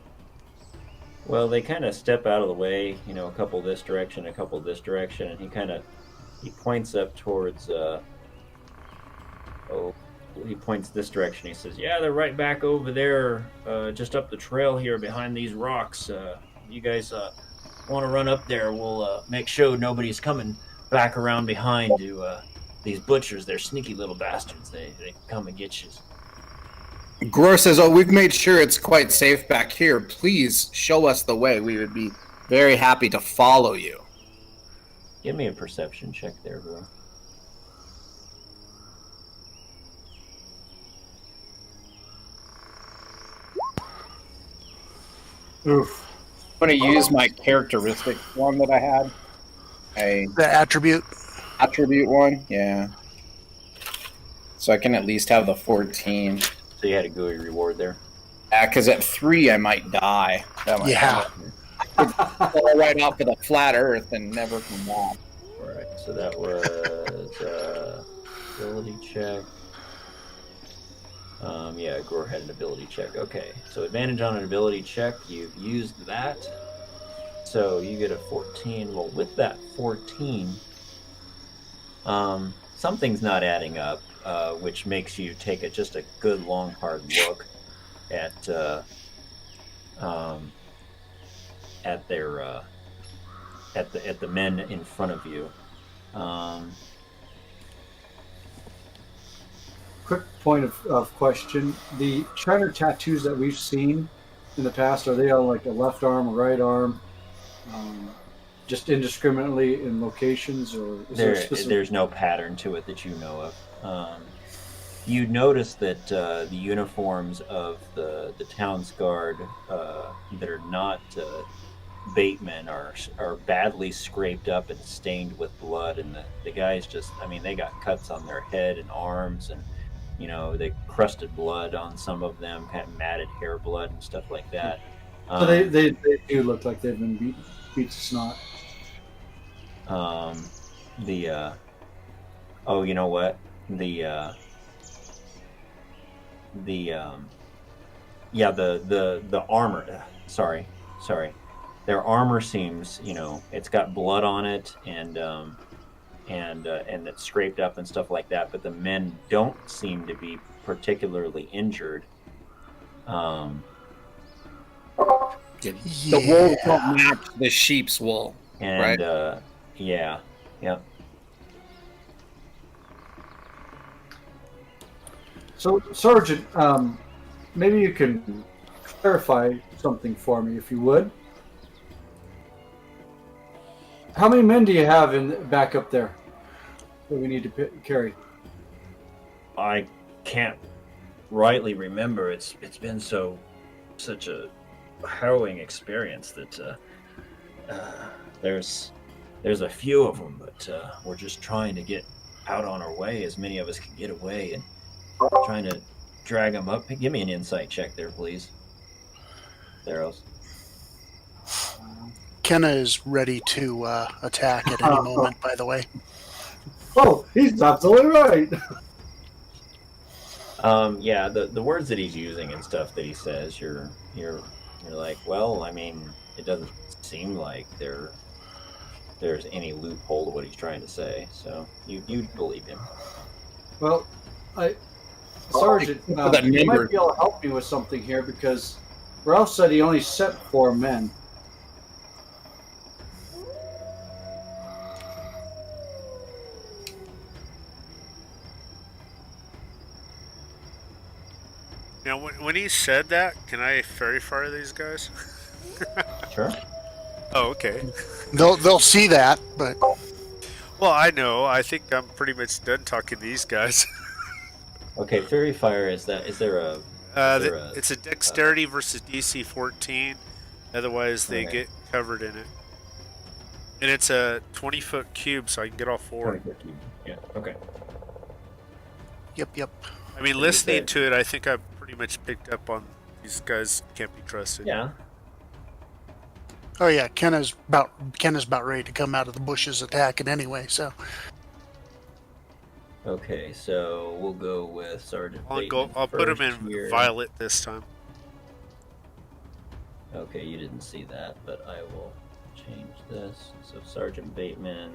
Well, they kind of step out of the way, a couple this direction, a couple this direction, and he points up towards, he points this direction. He says, yeah, they're right back over there, just up the trail here behind these rocks. You guys want to run up there? We'll make sure nobody's coming back around behind to these butchers. They're sneaky little bastards. They come and get you. Gror says, we've made sure it's quite safe back here. Please show us the way. We would be very happy to follow you. Give me a perception check there, bro. Oof. I'm going to use my characteristic one that I had. The attribute. Attribute one, yeah. So I can at least have the 14. So you had a gooey reward there. Yeah, because at 3 I might die. That might fall right off of the flat Earth and never come back. All right, so that was ability check. Yeah, Gore had an ability check. Okay, so advantage on an ability check. You've used that. So you get a 14. Well, with that 14, something's not adding up, which makes you take just a good long hard look at the men in front of you. Quick point of question. The Shiner tattoos that we've seen in the past, are they on like a left arm or right arm? Just indiscriminately in locations, or is there specific... There's no pattern to it that you know of. You notice that the uniforms of the town's guard that are not baitmen are badly scraped up and stained with blood, and the guys they got cuts on their head and arms, and they crusted blood on some of them, kind of matted hair blood and stuff like that. So they do look like they've been beat to snot. You know what? The armor. Sorry. Their armor seems, it's got blood on it and it's scraped up and stuff like that. But the men don't seem to be particularly injured. The wool don't match the sheep's wool. And Right. yeah, yep. So, Sergeant, maybe you can clarify something for me, if you would. How many men do you have back up there that we need to carry? I can't rightly remember. It's been such a harrowing experience that there's a few of them, but we're just trying to get out on our way. As many of us can get away, and trying to drag them up. Give me an insight check there, please, Theros. Kenna is ready to attack at any moment, by the way. Oh, he's absolutely right. Yeah, the words that he's using and stuff that he says, you're like, well, I mean, it doesn't seem like there's any loophole to what he's trying to say, so you believe him. Well, Sergeant, you might be able to help me with something here, because Ralph said he only sent 4 men. Now, when he said that, can I fairy fire these guys? Sure. Oh, okay. They'll see that, but Well, I know. I think I'm pretty much done talking to these guys. Okay, Fairy Fire, is there a... It's a dexterity versus DC 14. Otherwise, they get covered in it. And it's a 20-foot cube, so I can get all 4. Yeah, okay. yep. I mean, listening to it, I think I've pretty much picked up on these guys can't be trusted. Yeah. Oh yeah, Kenna's about ready to come out of the bushes attacking anyway. So Okay, so we'll go with Sergeant Bateman I'll put him first in here. violet this time. Okay, you didn't see that, but I will change this. So Sergeant Bateman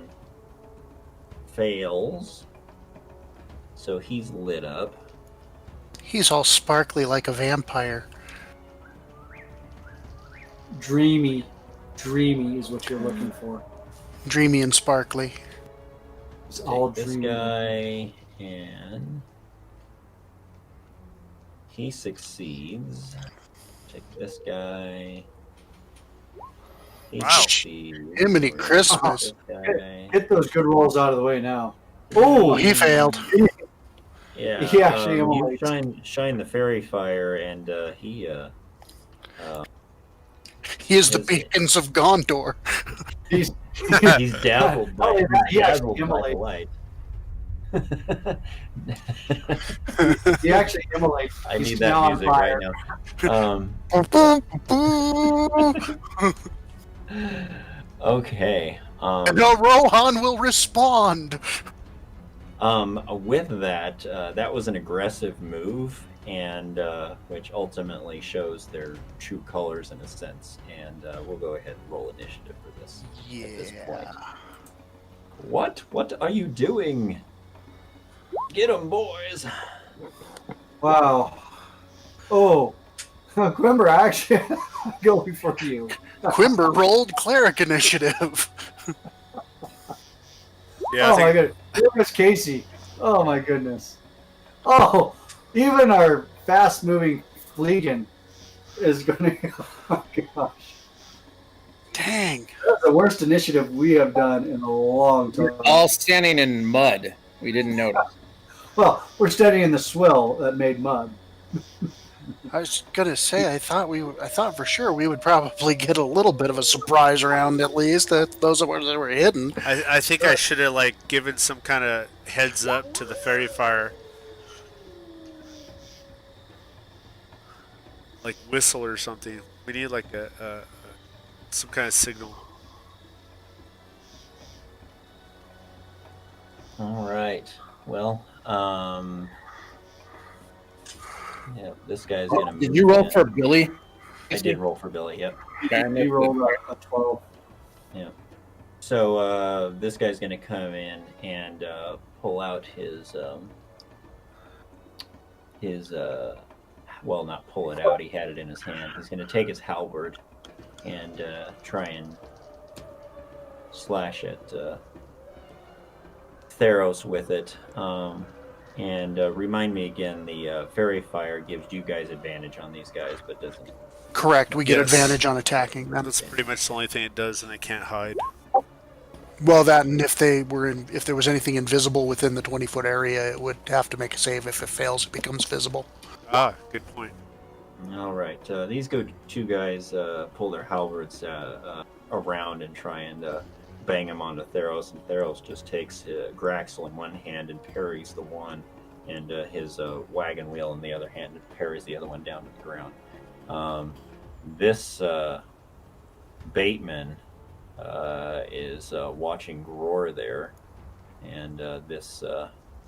fails. So he's lit up. he's all sparkly like a vampire. Dreamy is what you're looking for. Dreamy and sparkly. It's all Take this dreamy. guy, and he succeeds. Take this guy. He Wow. succeeds. Jiminy This Christmas. guy. Get those good rolls out of the way now. Oh, He failed. Yeah, He actually you immolates. shine the fairy fire, and he He is the Yes. beacons of Gondor. he's he's dazzled by, Oh, yeah, he actually dazzled by the light. he actually immolates. I He's need now that on music fire. right now. Okay. And no Rohan will respond. With that, that was an aggressive move, and which ultimately shows their true colors in a sense. And we'll go ahead and roll initiative for this at this point. What are you doing? Get 'em, boys! Wow. Oh, Quimber, actually, going for you. Quimber rolled cleric initiative. Yeah, Oh my goodness. Look at Casey. Oh my goodness. Oh, even our fast-moving Fleegan is going to. Oh my gosh. Dang. That's the worst initiative we have done in a long time. We're all standing in mud. We didn't notice. Well, we're standing in the swill that made mud. I was gonna say I thought for sure we would probably get a little bit of a surprise round at least that those of us that were hidden. I think I should have given some kind of heads up to the fairy fire, like whistle or something. We need a some kind of signal. All right. Well, yeah, this guy's gonna. Did move you roll in. for Billy? I did roll for Billy. Yep. He rolled a 12. So this guy's gonna come in and pull out his well, not pull it out. He had it in his hand. He's gonna take his halberd and try and slash at Theros with it. And remind me again, the fairy fire gives you guys advantage on these guys, but doesn't. Correct. We get Yes. advantage on attacking them. That's pretty much the only thing it does, and it can't hide. Well, that and if there was anything invisible within the 20-foot area, it would have to make a save. If it fails, it becomes visible. Ah, good point. All right, these two guys pull their halberds around and try and bang him onto Theros, and Theros just takes Graxel in one hand and parries the one, and his wagon wheel in the other hand and parries the other one down to the ground. This Bateman is watching Gror there, and this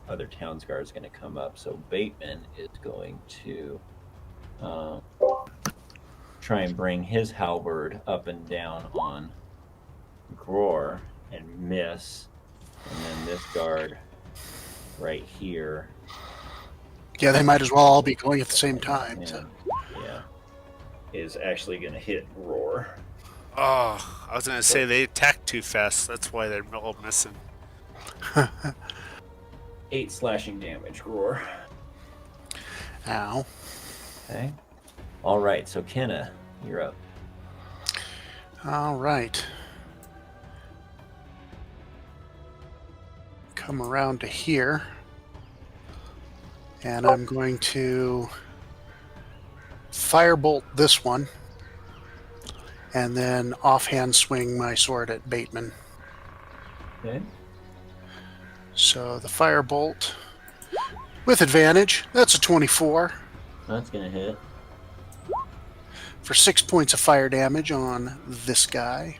other Townsguard is going to come up. So Bateman is going to try and bring his halberd up and down on Gror and miss, and then this guard right here. Yeah, they might as well all be going at the same time. So. Yeah, is actually going to hit Gror. Oh, I was going to say they attack too fast. That's why they're all missing. 8 slashing damage, Gror. Ow. Okay. All right, so Kenna, you're up. All right. Come around to here. And I'm going to firebolt this one. And then offhand swing my sword at Bateman. Okay. So the firebolt with advantage. That's a 24 That's going to hit. for 6 points of fire damage on this guy.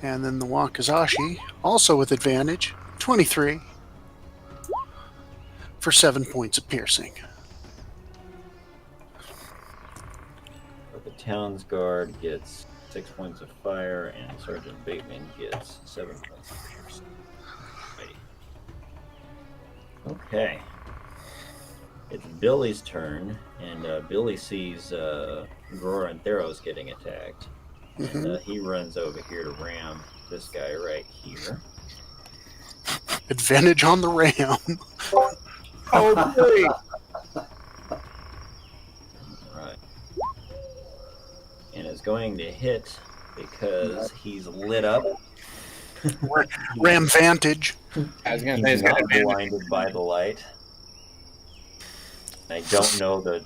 And then the Wakizashi, also with advantage, 23 for 7 points of piercing. The Townsguard gets 6 points of fire, and Sergeant Bateman gets 7 points of piercing. Okay. It's Billy's turn, and Billy sees Gror and Theros getting attacked. And he runs over here to ram this guy right here. Advantage on the ram. Oh, boy. Right. And is going to hit because he's lit up. Ram vantage. I was gonna He's say it's got not advantage. blinded by the light. I don't know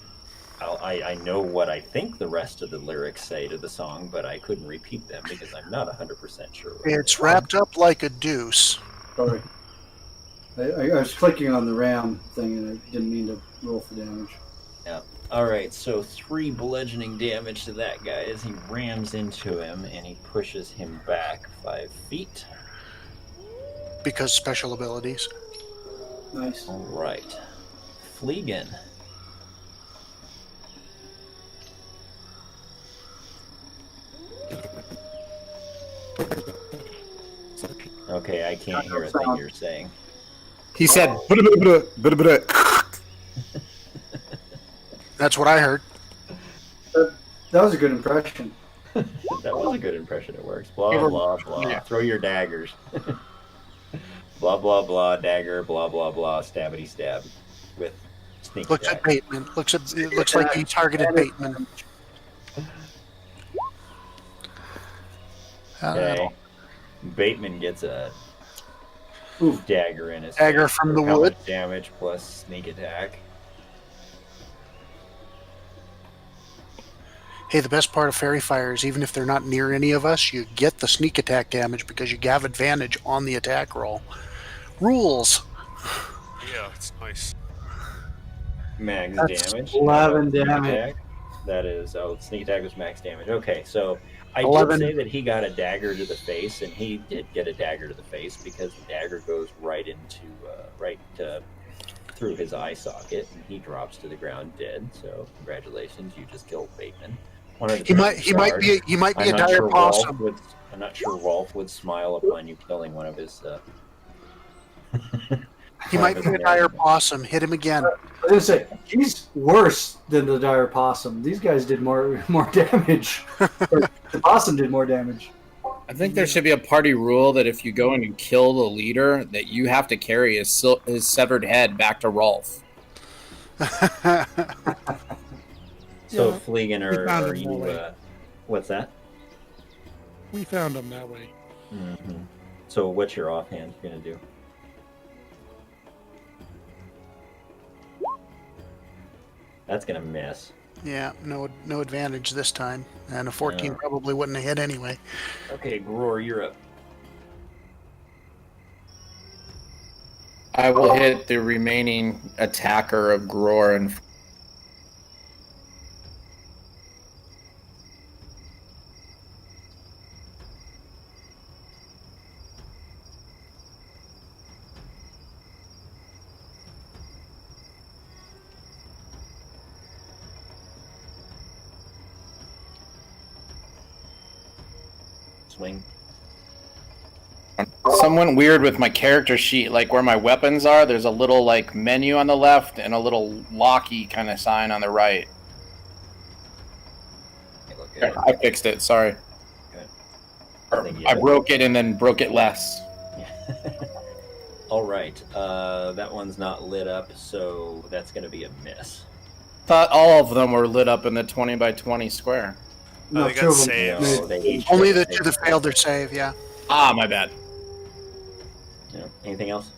I know what I think the rest of the lyrics say to the song, but I couldn't repeat them because I'm not 100% sure. It's wrapped up like a deuce. Sorry. I was clicking on the ram thing and I didn't mean to roll for damage. Yeah. All right, so 3 bludgeoning damage to that guy as he rams into him and he pushes him back 5 feet. Because special abilities. Nice. All right. Fleegan. Okay, I can't hear a thing you're saying. He said, That's what I heard. That was a good impression. That was a good impression. It works. Blah, blah, blah. Yeah. Throw your daggers. Blah, blah, blah. Dagger, blah, blah, blah. Stabbity stab. With sneak Looks attack. at Bateman. It looks like he targeted Bateman. Okay. Bateman gets a Oof. dagger in his Dagger face from for the how wood. much damage plus sneak attack. Hey, the best part of fairy fire is even if they're not near any of us, you get the sneak attack damage because you have advantage on the attack roll. Rules. Yeah, it's nice. Max That's damage. 11 Sneak damage. attack. That is, sneak attack was max damage. Okay, so I 11. did say that he got a dagger to the face, and he did get a dagger to the face because the dagger goes right into, through his eye socket, and he drops to the ground dead. So congratulations, you just killed Bateman. He might be a dire possum. I'm not sure Rolf would smile upon you killing one of his He might be a dire possum. Hit him again. I was gonna say he's worse than the dire possum. These guys did more damage. The possum did more damage. I think there should be a party rule that if you go in and kill the leader, that you have to carry his severed head back to Rolf. So, Yeah, Fleegan, we found are him you? that way. What's that? We found him that way. Mm-hmm. So, what's your offhand gonna do? That's gonna miss. Yeah, no advantage this time. And a 14 Yeah. probably wouldn't have hit anyway. Okay, Gror, you're up. I will hit the remaining attacker of Gror and Swing. Somewhat weird with my character sheet, like where my weapons are, there's a little like menu on the left and a little locky kind of sign on the right. Okay, look at it. I fixed it, sorry. Okay. Or think you I have- broke it and then broke it less. All right. That one's not lit up, so that's gonna be a miss. Thought all of them were lit up in the 20 by 20 square. No, they got two of them. saves. No, they each Only get the a two that save. failed their save, yeah. Ah, my bad. Yeah. Anything else?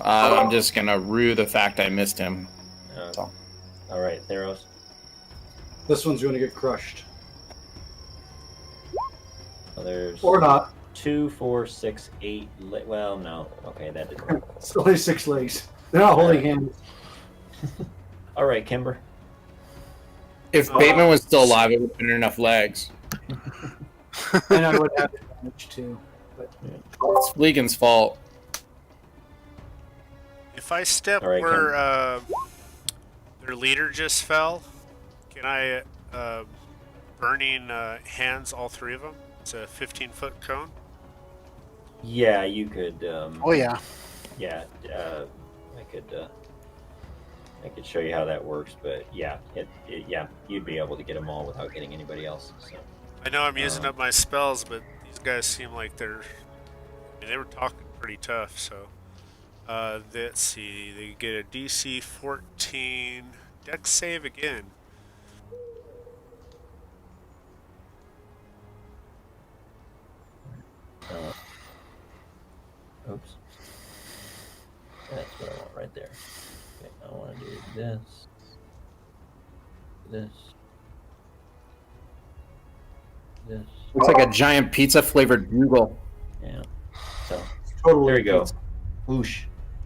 I'm just gonna rue the fact I missed him. All right, Theros. This one's going to get crushed. Well, there's Or not. 2, 4, 6, 8. Well, no. Okay, that didn't work. It's only 6 legs. They're not holding hands. All right, Kimber. If Bateman was still alive, it would have been enough legs. And I would have damage too. It's Fleegan's fault. If I step All right, where their leader just fell, can I burning hands all three of them? It's a 15-foot cone. Yeah, you could. Oh, yeah. Yeah, I could show you how that works, but yeah, yeah, you'd be able to get them all without getting anybody else. So. I know I'm using up my spells, but these guys seem like they're. I mean, they were talking pretty tough. So, let's see. They get a DC 14 Dex save again. Oops. That's what I want right there. Okay, I want to do this. This. Looks like a giant pizza flavored bugle. Yeah. So Totally. there you go. Whoosh.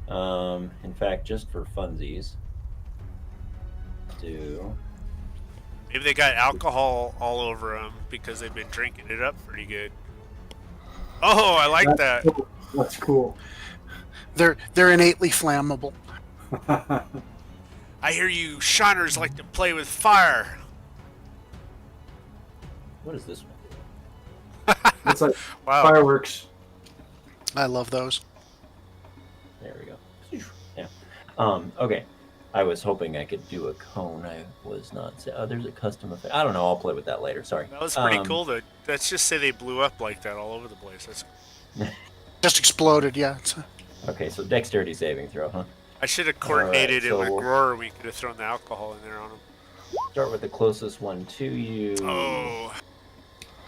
In fact, just for funsies, do. Maybe they got alcohol all over them because they've been drinking it up pretty good. Oh, I like that. Cool. That's cool. They're innately flammable. I hear you shiners like to play with fire. What is this one? It's like Wow. fireworks. I love those. There we go. Yeah. Okay. I was hoping I could do a cone. I was not. There's a custom effect. I don't know. I'll play with that later. Sorry. That was pretty cool. Let's just say they blew up like that all over the place. That's. Just exploded, yeah. Okay, so dexterity saving throw, huh? I should have coordinated so it with we'll- Roar. We could have thrown the alcohol in there on him. Start with the closest one to you. Oh,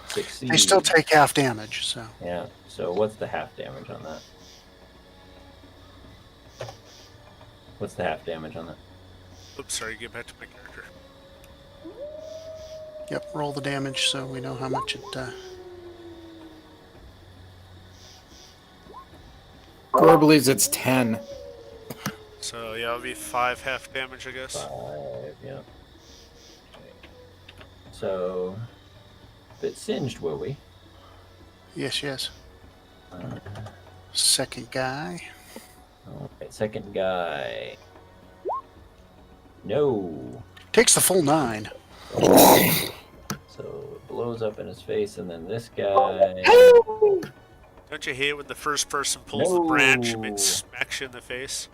Succeed. They still take half damage, so. Yeah. So what's the half damage on that? What's the half damage on that? oops, sorry. Get back to my character. Yep, roll the damage so we know how much it. Gore believes it's 10. So yeah, it'll be 5 half damage, I guess. 5, yeah. Okay. So, bit singed, will we? Yes, yes. Second guy. Alright, second guy. No. Takes the full 9. So, it blows up in his face, and then this guy. Don't you hate when the first person pulls the branch and No. it smacks you in the face?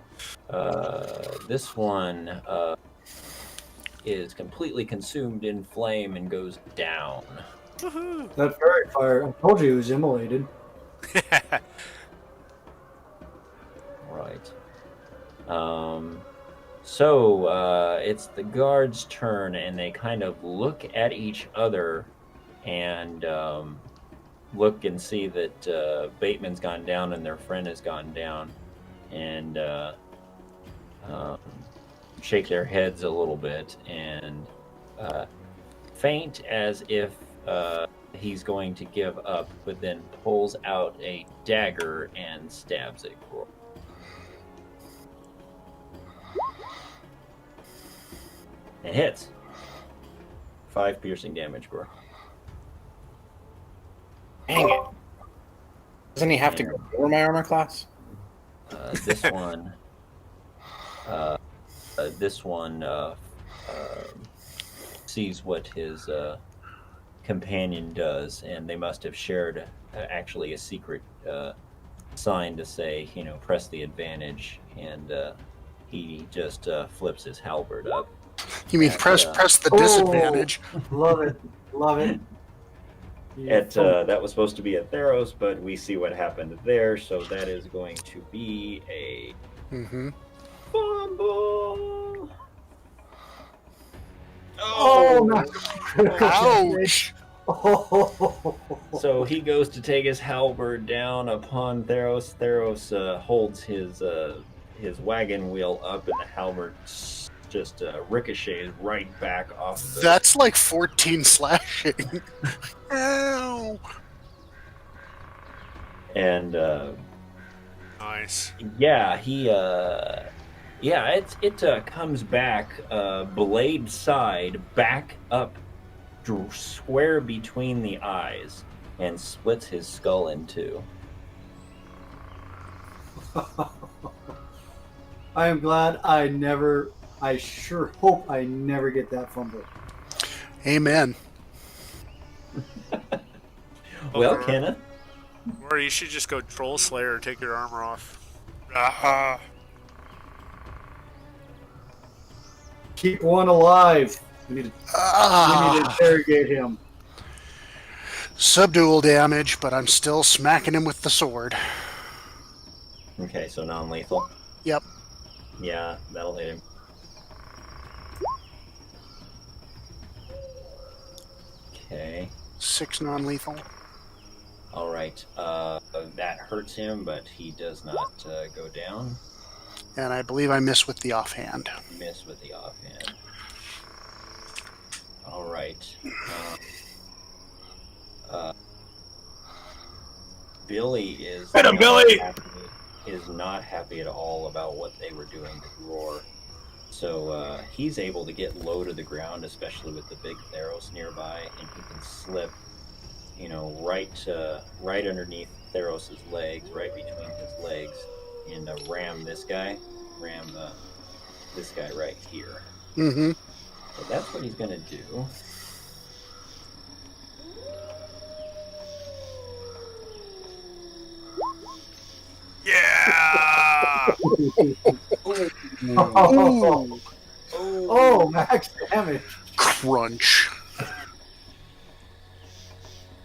This one is completely consumed in flame and goes down. Woohoo! That fairy fire, I told you he was immolated. Right. So it's the guards' turn, and they kind of look at each other and look and see that Bateman's gone down and their friend has gone down, and shake their heads a little bit and faint as if he's going to give up, but then pulls out a dagger and stabs it. It hits. 5 piercing damage, Gore. Dang it. Doesn't he have to go over my armor class? This one. This one sees what his companion does, and they must have shared actually a secret sign to say, press the advantage, and he just flips his halberd up. You mean press the disadvantage? Love it. Love it. That was supposed to be a Theros, but we see what happened there, so that is going to be a fumble. Oh, Ouch! Oh. So he goes to take his halberd down upon Theros. Theros holds his wagon wheel up, and the halberd just ricochets right back off of it. That's like 14 slashing. Ow! And Nice. yeah, it comes back blade side back up square between the eyes and splits his skull in two. I am glad I sure hope I never get that fumble. Amen. Well, Kenneth, Or you should just go Troll Slayer and take your armor off. Aha! Keep one alive. We need to interrogate him. Subdual damage, but I'm still smacking him with the sword. okay, so non-lethal. Yep. Yeah, that'll hit him. Okay. 6 non-lethal. All right. That hurts him, but he does not go down. And I believe I miss with the offhand. Miss with the offhand. All right. Billy is Hit him, Billy! is not happy at all about what they were doing to Roar. So he's able to get low to the ground, especially with the big Theros nearby, and he can slip, right underneath Theros' legs, right between his legs, and ram this guy right here. Mm-hmm. So that's what he's gonna do. Yeah! Oh, max damage. Crunch.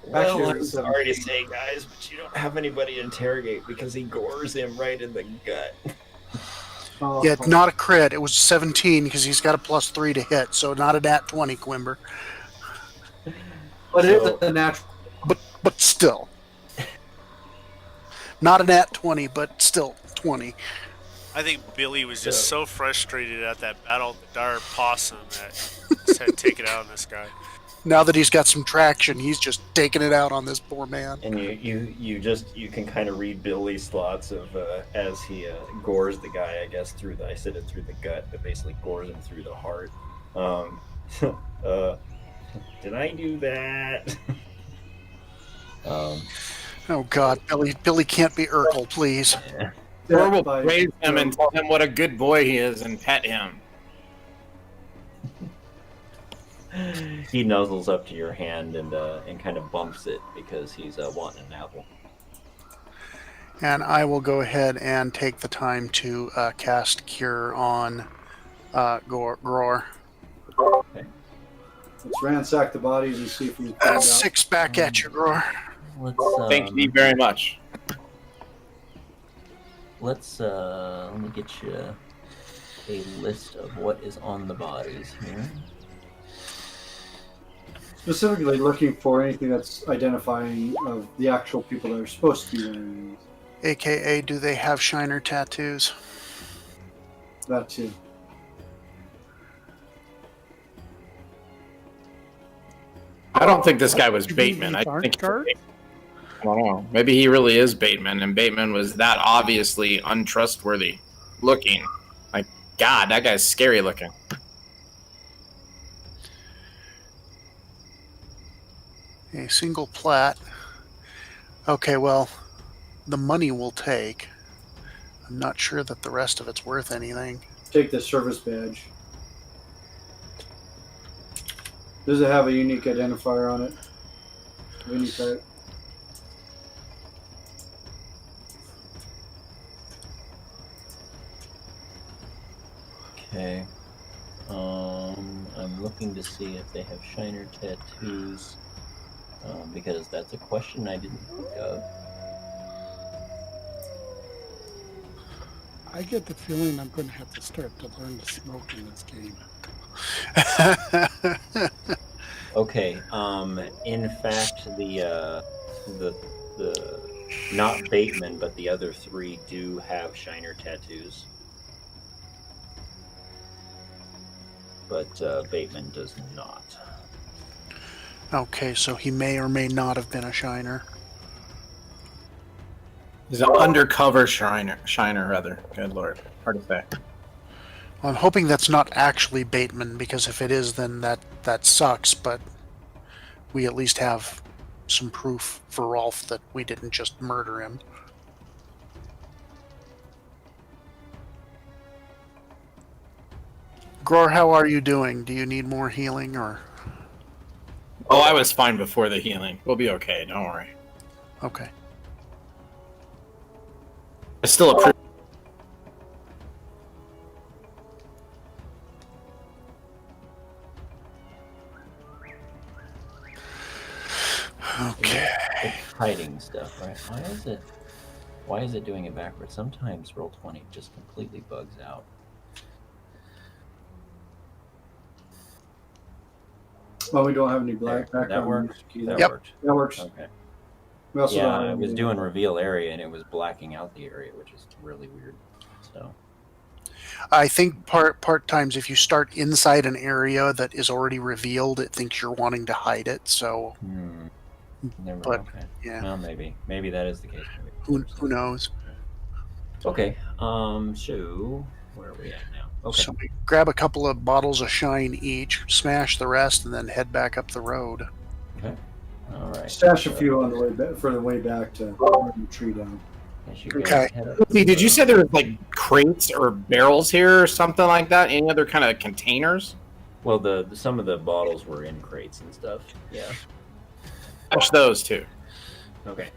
Well, Actually, I'm sorry to say, guys, but you don't have anybody to interrogate because he gores him right in the gut. Oh, Yeah, not a crit. It was 17 because he's got a +3 to hit, so not a nat 20, Quimber. but it is a natural. But still. Not a nat 20, but still 20. I think Billy was just so frustrated at that battle of the dire possum that he just had to take it out on this guy. Now that he's got some traction, he's just taking it out on this poor man. And you can kind of read Billy's thoughts of as he gores the guy, I guess through the gut, but basically gores him through the heart. Did I do that? Oh God, Billy can't be Urkel, please. Yeah. Or we'll praise him and tell him what a good boy he is and pet him. He nuzzles up to your hand and kind of bumps it because he's wanting an apple. And I will go ahead and take the time to cast Cure on Gror. Let's ransack the bodies and see if we can find out. 6 back at you, Gror. Let's Thank you very much. Let's let me get you a list of what is on the bodies here. Specifically looking for anything that's identifying of the actual people that are supposed to be wearing these. AKA, do they have Shiner tattoos? That too. I don't think this guy was You mean Bateman. these I aren't think guards? I don't know. Maybe he really is Bateman, and Bateman was that obviously untrustworthy looking. Like, God, that guy's scary looking. A single plat. Okay, well, the money we'll take. I'm not sure that the rest of it's worth anything. Take the service badge. Does it have a unique identifier on it? Unique type? Okay. I'm looking to see if they have Shiner tattoos, because that's a question I didn't think of. I get the feeling I'm going to have to start to learn to smoke in this game. Okay. In fact, the not Bateman, but the other three do have Shiner tattoos. But Bateman does not. Okay, so he may or may not have been a Shiner. He's an undercover Shiner, rather. Good lord. Hard to say. Well, I'm hoping that's not actually Bateman, because if it is, then that sucks, but we at least have some proof for Rolf that we didn't just murder him. Gror, how are you doing? Do you need more healing, or? Oh, I was fine before the healing. We'll be okay. Don't worry. Okay. I still approve. Okay. It's hiding stuff, right? Why is it doing it backwards? Sometimes Roll20 just completely bugs out. Well, we don't have any black There, background that worked. music either. That Yep. worked. That works. Okay. We also don't Yeah, have I was any- doing reveal area and it was blacking out the area, which is really weird. So I think part times if you start inside an area that is already revealed, it thinks you're wanting to hide it. So never. But, Okay. yeah. Well, maybe that is the case. Maybe. who knows? Okay. So where are we at now? Okay. So we grab a couple of bottles of shine each, smash the rest, and then head back up the road. Okay. All right. Stash a few on the way back for the way back to burn the tree down. As you guys Okay. head up See, did you the- say there was like crates or barrels here or something like that? Any other kind of containers? Well, some of the bottles were in crates and stuff. Yeah. Touch those too. Okay.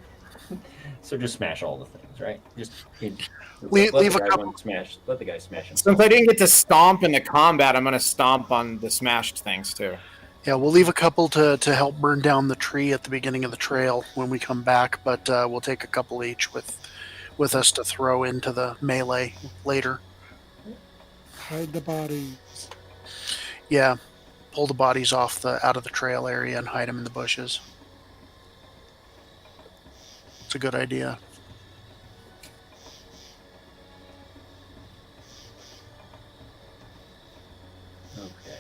So just smash all the things, right? Just Leave let a the guy couple- one smash. Let the guy smash him. Since I didn't get to stomp in the combat, I'm going to stomp on the smashed things too. Yeah, we'll leave a couple to help burn down the tree at the beginning of the trail when we come back, but we'll take a couple each with us to throw into the melee later. Hide the bodies. Yeah, pull the bodies out of the trail area and hide them in the bushes. It's a good idea. Okay.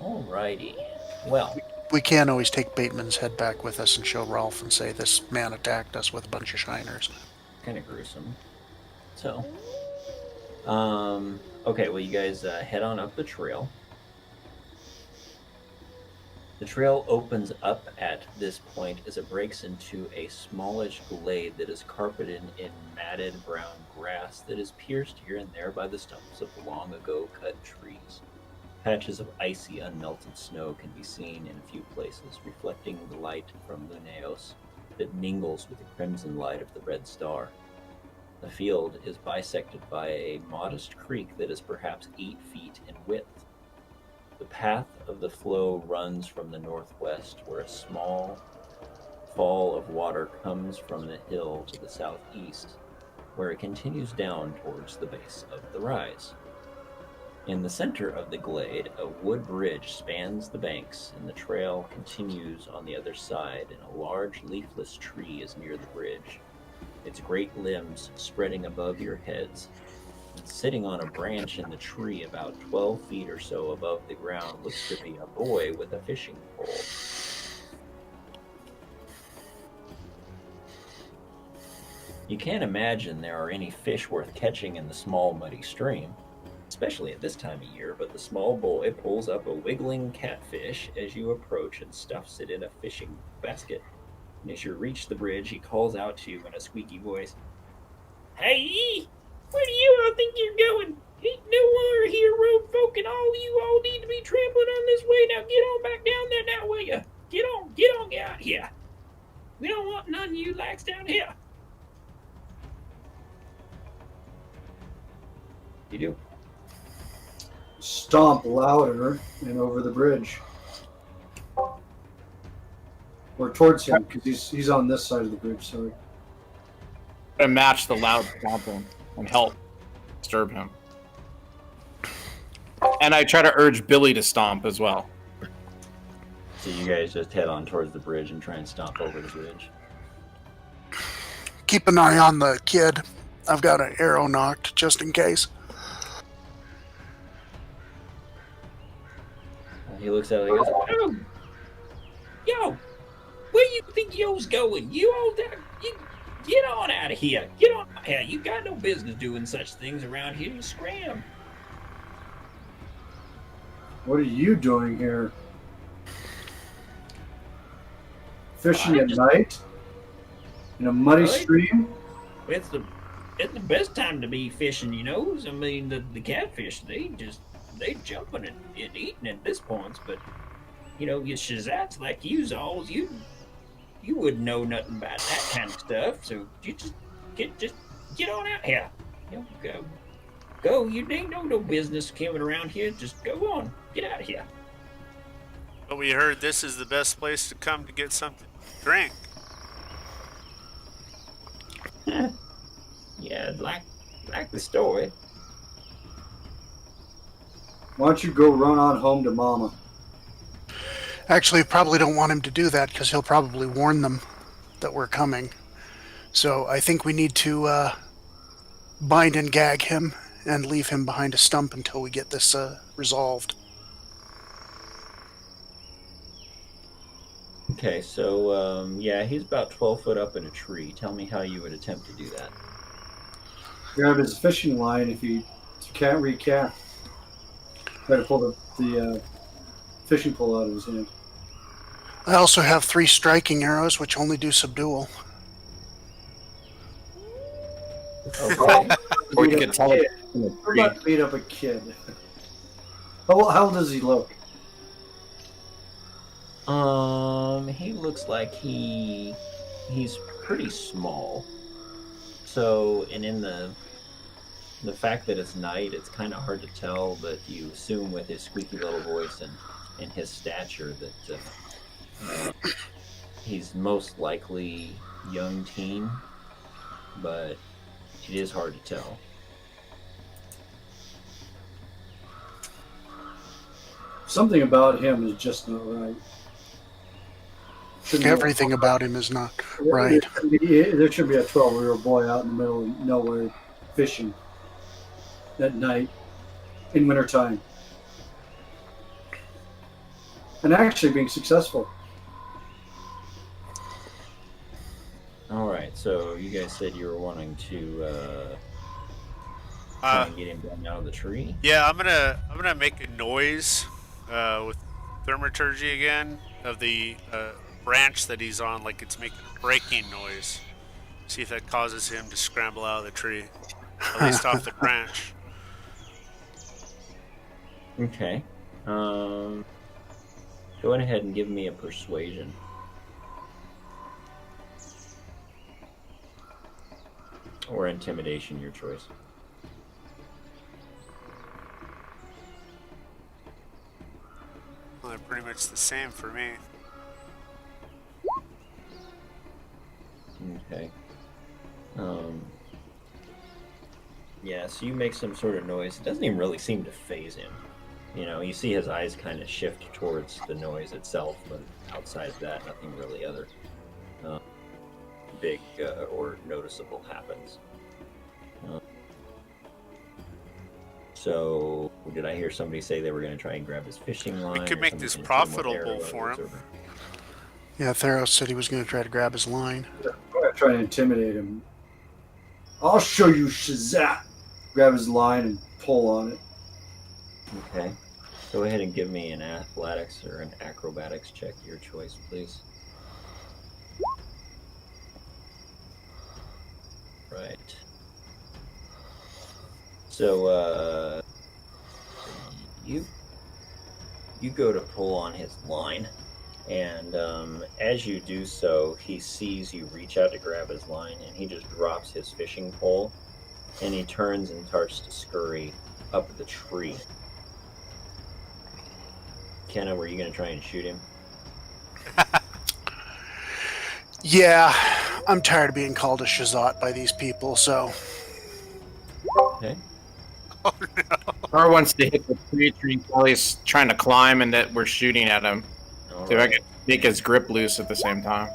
Alrighty. Well, We can always take Bateman's head back with us and show Rolf and say this man attacked us with a bunch of shiners. kind of gruesome. So, okay. Well, you guys head on up the trail. The trail opens up at this point as it breaks into a smallish glade that is carpeted in matted brown grass that is pierced here and there by the stumps of long ago cut trees. Patches of icy, unmelted snow can be seen in a few places, reflecting the light from Luneos. that mingles with the crimson light of the red star. The field is bisected by a modest creek that is perhaps 8 feet in width. The path of the flow runs from the northwest, where a small fall of water comes from the hill to the southeast, where it continues down towards the base of the rise. In the center of the glade, a wood bridge spans the banks, and the trail continues on the other side, and a large leafless tree is near the bridge, its great limbs spreading above your heads. And sitting on a branch in the tree about 12 feet or so above the ground looks to be a boy with a fishing pole. You can't imagine there are any fish worth catching in the small, muddy stream, especially at this time of year, but the small boy pulls up a wiggling catfish as you approach and stuffs it in a fishing basket. And as you reach the bridge, he calls out to you in a squeaky voice, "Hey, where do you all think you're going? Ain't no water here, road folk, and all you all need to be trampling on this way. Now get on back down there now, will ya? Get out here. We don't want none of you lax down here." You do. Stomp louder and over the bridge. Or towards him, because he's on this side of the bridge, sorry. And match the loud stomping and help disturb him. And I try to urge Billy to stomp as well. So you guys just head on towards the bridge and try and stomp over the bridge. Keep an eye on the kid. I've got an arrow knocked just in case. He looks at it and goes, "Oh, yo, where you think yo's going? You all there? You get on out of here. Get on out of here. You got no business doing such things around here. You scram." What are you doing here? Fishing at night? In a muddy Really? stream? It's the best time to be fishing, you know. I mean, the catfish, they jumping and eating at this point, but you know, you shazats like yous alls, you wouldn't know nothing about that kind of stuff. So you just get on out here. You know, go. You ain't no business coming around here. Just go on. Get out of here. But we heard this is the best place to come to get something to drink. Yeah, like the story. Why don't you go run on home to Mama? Actually, probably don't want him to do that because he'll probably warn them that we're coming. So I think we need to bind and gag him and leave him behind a stump until we get this resolved. Okay, so yeah, he's about 12 foot up in a tree. Tell me how you would attempt to do that. Grab his fishing line if you can't recast. Try to pull the fishing pole out of his hand. I also have 3 striking arrows, which only do subdual. Okay. Or you could tell him. We're about to beat up a kid. How old does he look? He looks like he's pretty small. So, and in the fact that it's night, it's kind of hard to tell, but you assume with his squeaky little voice and his stature that he's most likely young teen, but it is hard to tell. Something about him is just not right. Everything about him is not right. There should be a 12-year-old boy out in the middle of nowhere fishing at night in wintertime. And actually being successful. All right, so you guys said you were wanting to try and get him down out of the tree. Yeah, I'm gonna make a noise with thaumaturgy again of the branch that he's on, like it's making a breaking noise. See if that causes him to scramble out of the tree, at least off the branch. Okay. Go ahead and give me a persuasion. Or intimidation, your choice. Well, they're pretty much the same for me. Okay. Yeah, so you make some sort of noise. It doesn't even really seem to phase him. You know, you see his eyes kind of shift towards the noise itself, but outside of that, nothing really other big or noticeable happens. So, did I hear somebody say they were going to try and grab his fishing line? We could or make somebody's this gonna shoot him with profitable arrows for him. or- Yeah, Theros said he was going to try to grab his line. I'm gonna try to intimidate him. I'll show you Shazat. Grab his line and pull on it. Okay. Go ahead and give me an athletics or an acrobatics check, your choice, please. Right. So, you go to pull on his line, and as you do so, he sees you reach out to grab his line, and he just drops his fishing pole, and he turns and starts to scurry up the tree. Kenna, were you going to try and shoot him? Yeah, I'm tired of being called a Shazat by these people, so... Okay. Oh no! Or wants to hit the tree while he's trying to climb and that we're shooting at him. All So I right. can make his grip loose at the same time.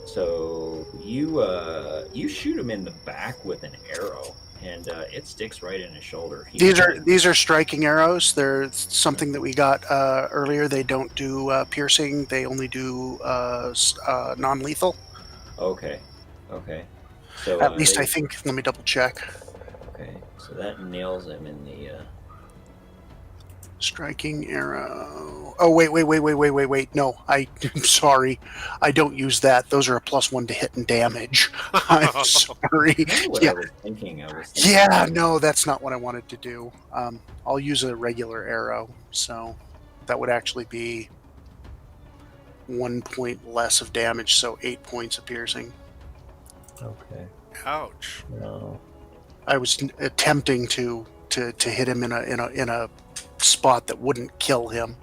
So you shoot him in the back with an arrow, and it sticks right in his shoulder. These are striking arrows. They're something that we got earlier. They don't do piercing. They only do non-lethal. Okay. So At least I think. Let me double check. Okay, so that nails him in the. Striking arrow. Oh wait. No, I'm sorry. I don't use that. Those are a +1 to hit and damage. I'm sorry. That's what Yeah. I was thinking. Thinking Yeah, no, that's not what I wanted to do. I'll use a regular arrow, so that would actually be 1 point less of damage, so 8 points of piercing. Okay. Ouch! No. I was attempting to hit him in a spot that wouldn't kill him.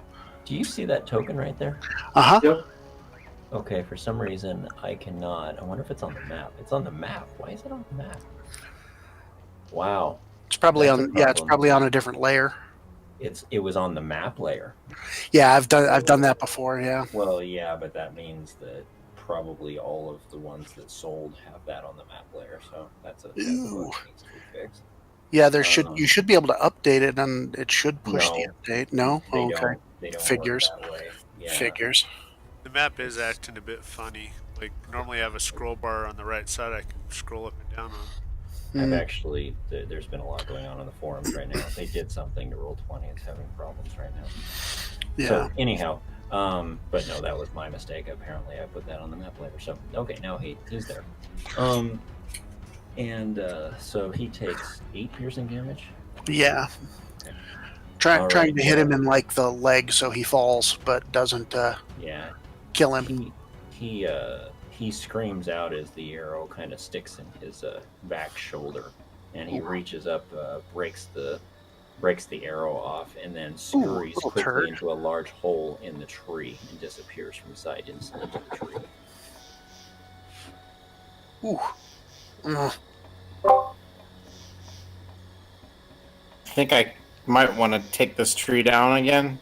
Do you see that token right there? Uh-huh. Yep. Okay, for some reason I cannot. I wonder if it's on the map. It's on the map. Why is it on the map? Wow. It's probably That's a on. Yeah, it's problem. probably on a different layer. It was on the map layer. Yeah, I've done that before. Yeah. Well, yeah, but that means that probably all of the ones that sold have that on the map layer. So that's a bug that needs to be fixed. Yeah, you should be able to update it, and it should push No. the update. No, They okay. don't. They don't Figures. work that way. Yeah. Figures. The map is acting a bit funny. Like normally I have a scroll bar on the right side I can scroll up and down on. I've actually, there's been a lot going on the forums right now. They did something to Roll20. It's having problems right now. Yeah. So anyhow, but no, that was my mistake. Apparently, I put that on the map later. So okay, now he's there. So he takes 8 piercing damage. Yeah. Okay. Trying Alright, to hit him in like the leg so he falls, but doesn't Yeah. kill him. He screams out as the arrow kind of sticks in his back shoulder, and he reaches up, breaks the arrow off, and then scurries little quickly turd. into a large hole in the tree and disappears from sight into the tree. Ooh. Mm. I think I might want to take this tree down again.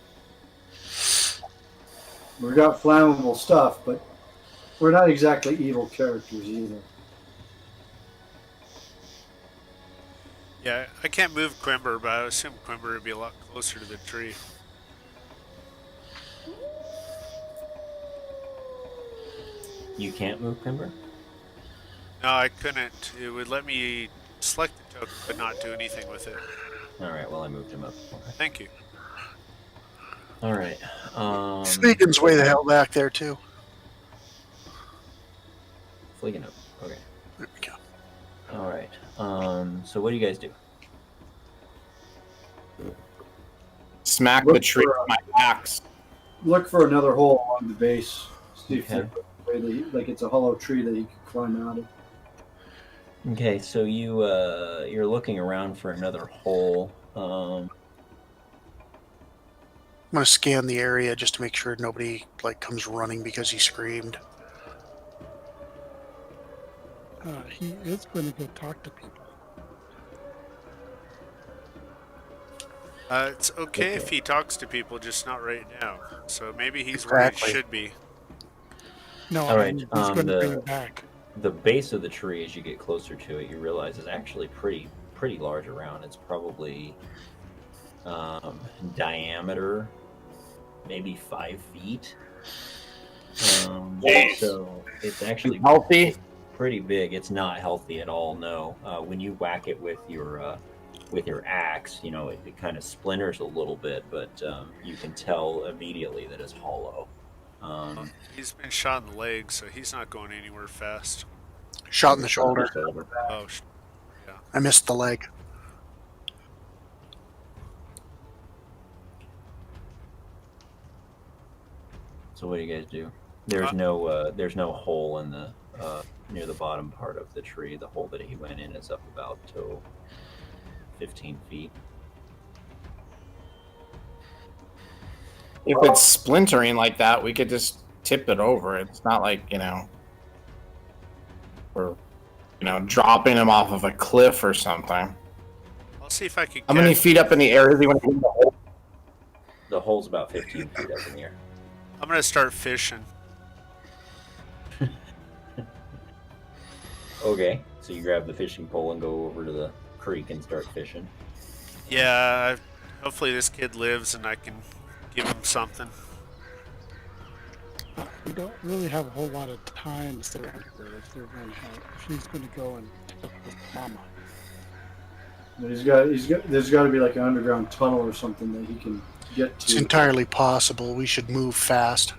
We got flammable stuff, but we're not exactly evil characters either. Yeah, I can't move Quimber, but I assume Quimber would be a lot closer to the tree. You can't move Quimber? No, I couldn't. It would let me select the token, but not do anything with it. All right. Well, I moved him up. Okay. Thank you. All right. Sneakin's way the hell back there too. Fleeking up. Okay. There we go. All right. So what do you guys do? Smack Look the tree for, with my axe. Look for another hole along the base. See if Okay. there's a way that it's a hollow tree that you can climb out of. Okay, so you're looking around for another hole. I'm gonna scan the area just to make sure nobody like comes running because he screamed. He is going to go talk to people. It's okay if Okay. he talks to people, just not right now. So maybe he's where he Exactly. should be. No, All right, he's going to bring him back. The base of the tree, as you get closer to it, you realize is actually pretty large around. It's probably diameter, maybe 5 feet. Jeez. So it's actually Healthy? pretty big. It's not healthy at all. No. When you whack it with your axe, it kind of splinters a little bit, but you can tell immediately that it's hollow. He's been shot in the leg, so he's not going anywhere fast. Shot in the shoulder. Oh, I missed the leg. So what do you guys do? There's no hole in the near the bottom part of the tree. The hole that he went in is up about 15 feet. If it's splintering like that, we could just tip it over. It's not like, we're, dropping him off of a cliff or something. I'll see if I can. How many feet up in the air is he when he hit the hole? The hole's about 15 feet up in the air. I'm gonna start fishing. Okay, so you grab the fishing pole and go over to the creek and start fishing. Yeah, hopefully this kid lives and I can give him something. We don't really have a whole lot of time to stay around here if they're going to if he's going to go and pick up his mama. But there's got to be like an underground tunnel or something that he can get It's to. entirely possible. We should move fast.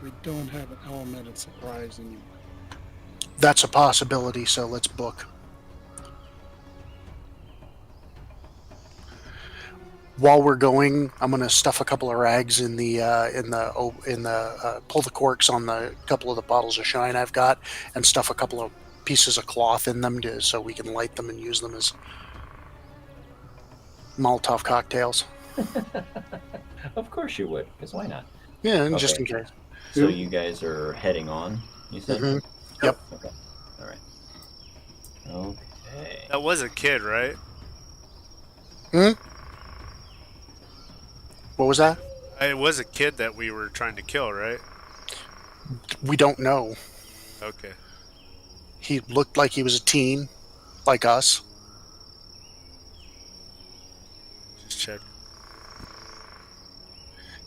We don't have an element of surprise anymore. That's a possibility, so let's book. While we're going, I'm gonna stuff a couple of rags in the pull the corks on the couple of the bottles of shine I've got, and stuff a couple of pieces of cloth in them so we can light them and use them as Molotov cocktails. Of course you would, because why not? Yeah, and Okay. just in case. So you guys are heading on, you said? Mhm. Yep. Okay. All right. Okay. That was a kid, right? What was that? It was a kid that we were trying to kill, right? We don't know. Okay. He looked like he was a teen, like us. Just check.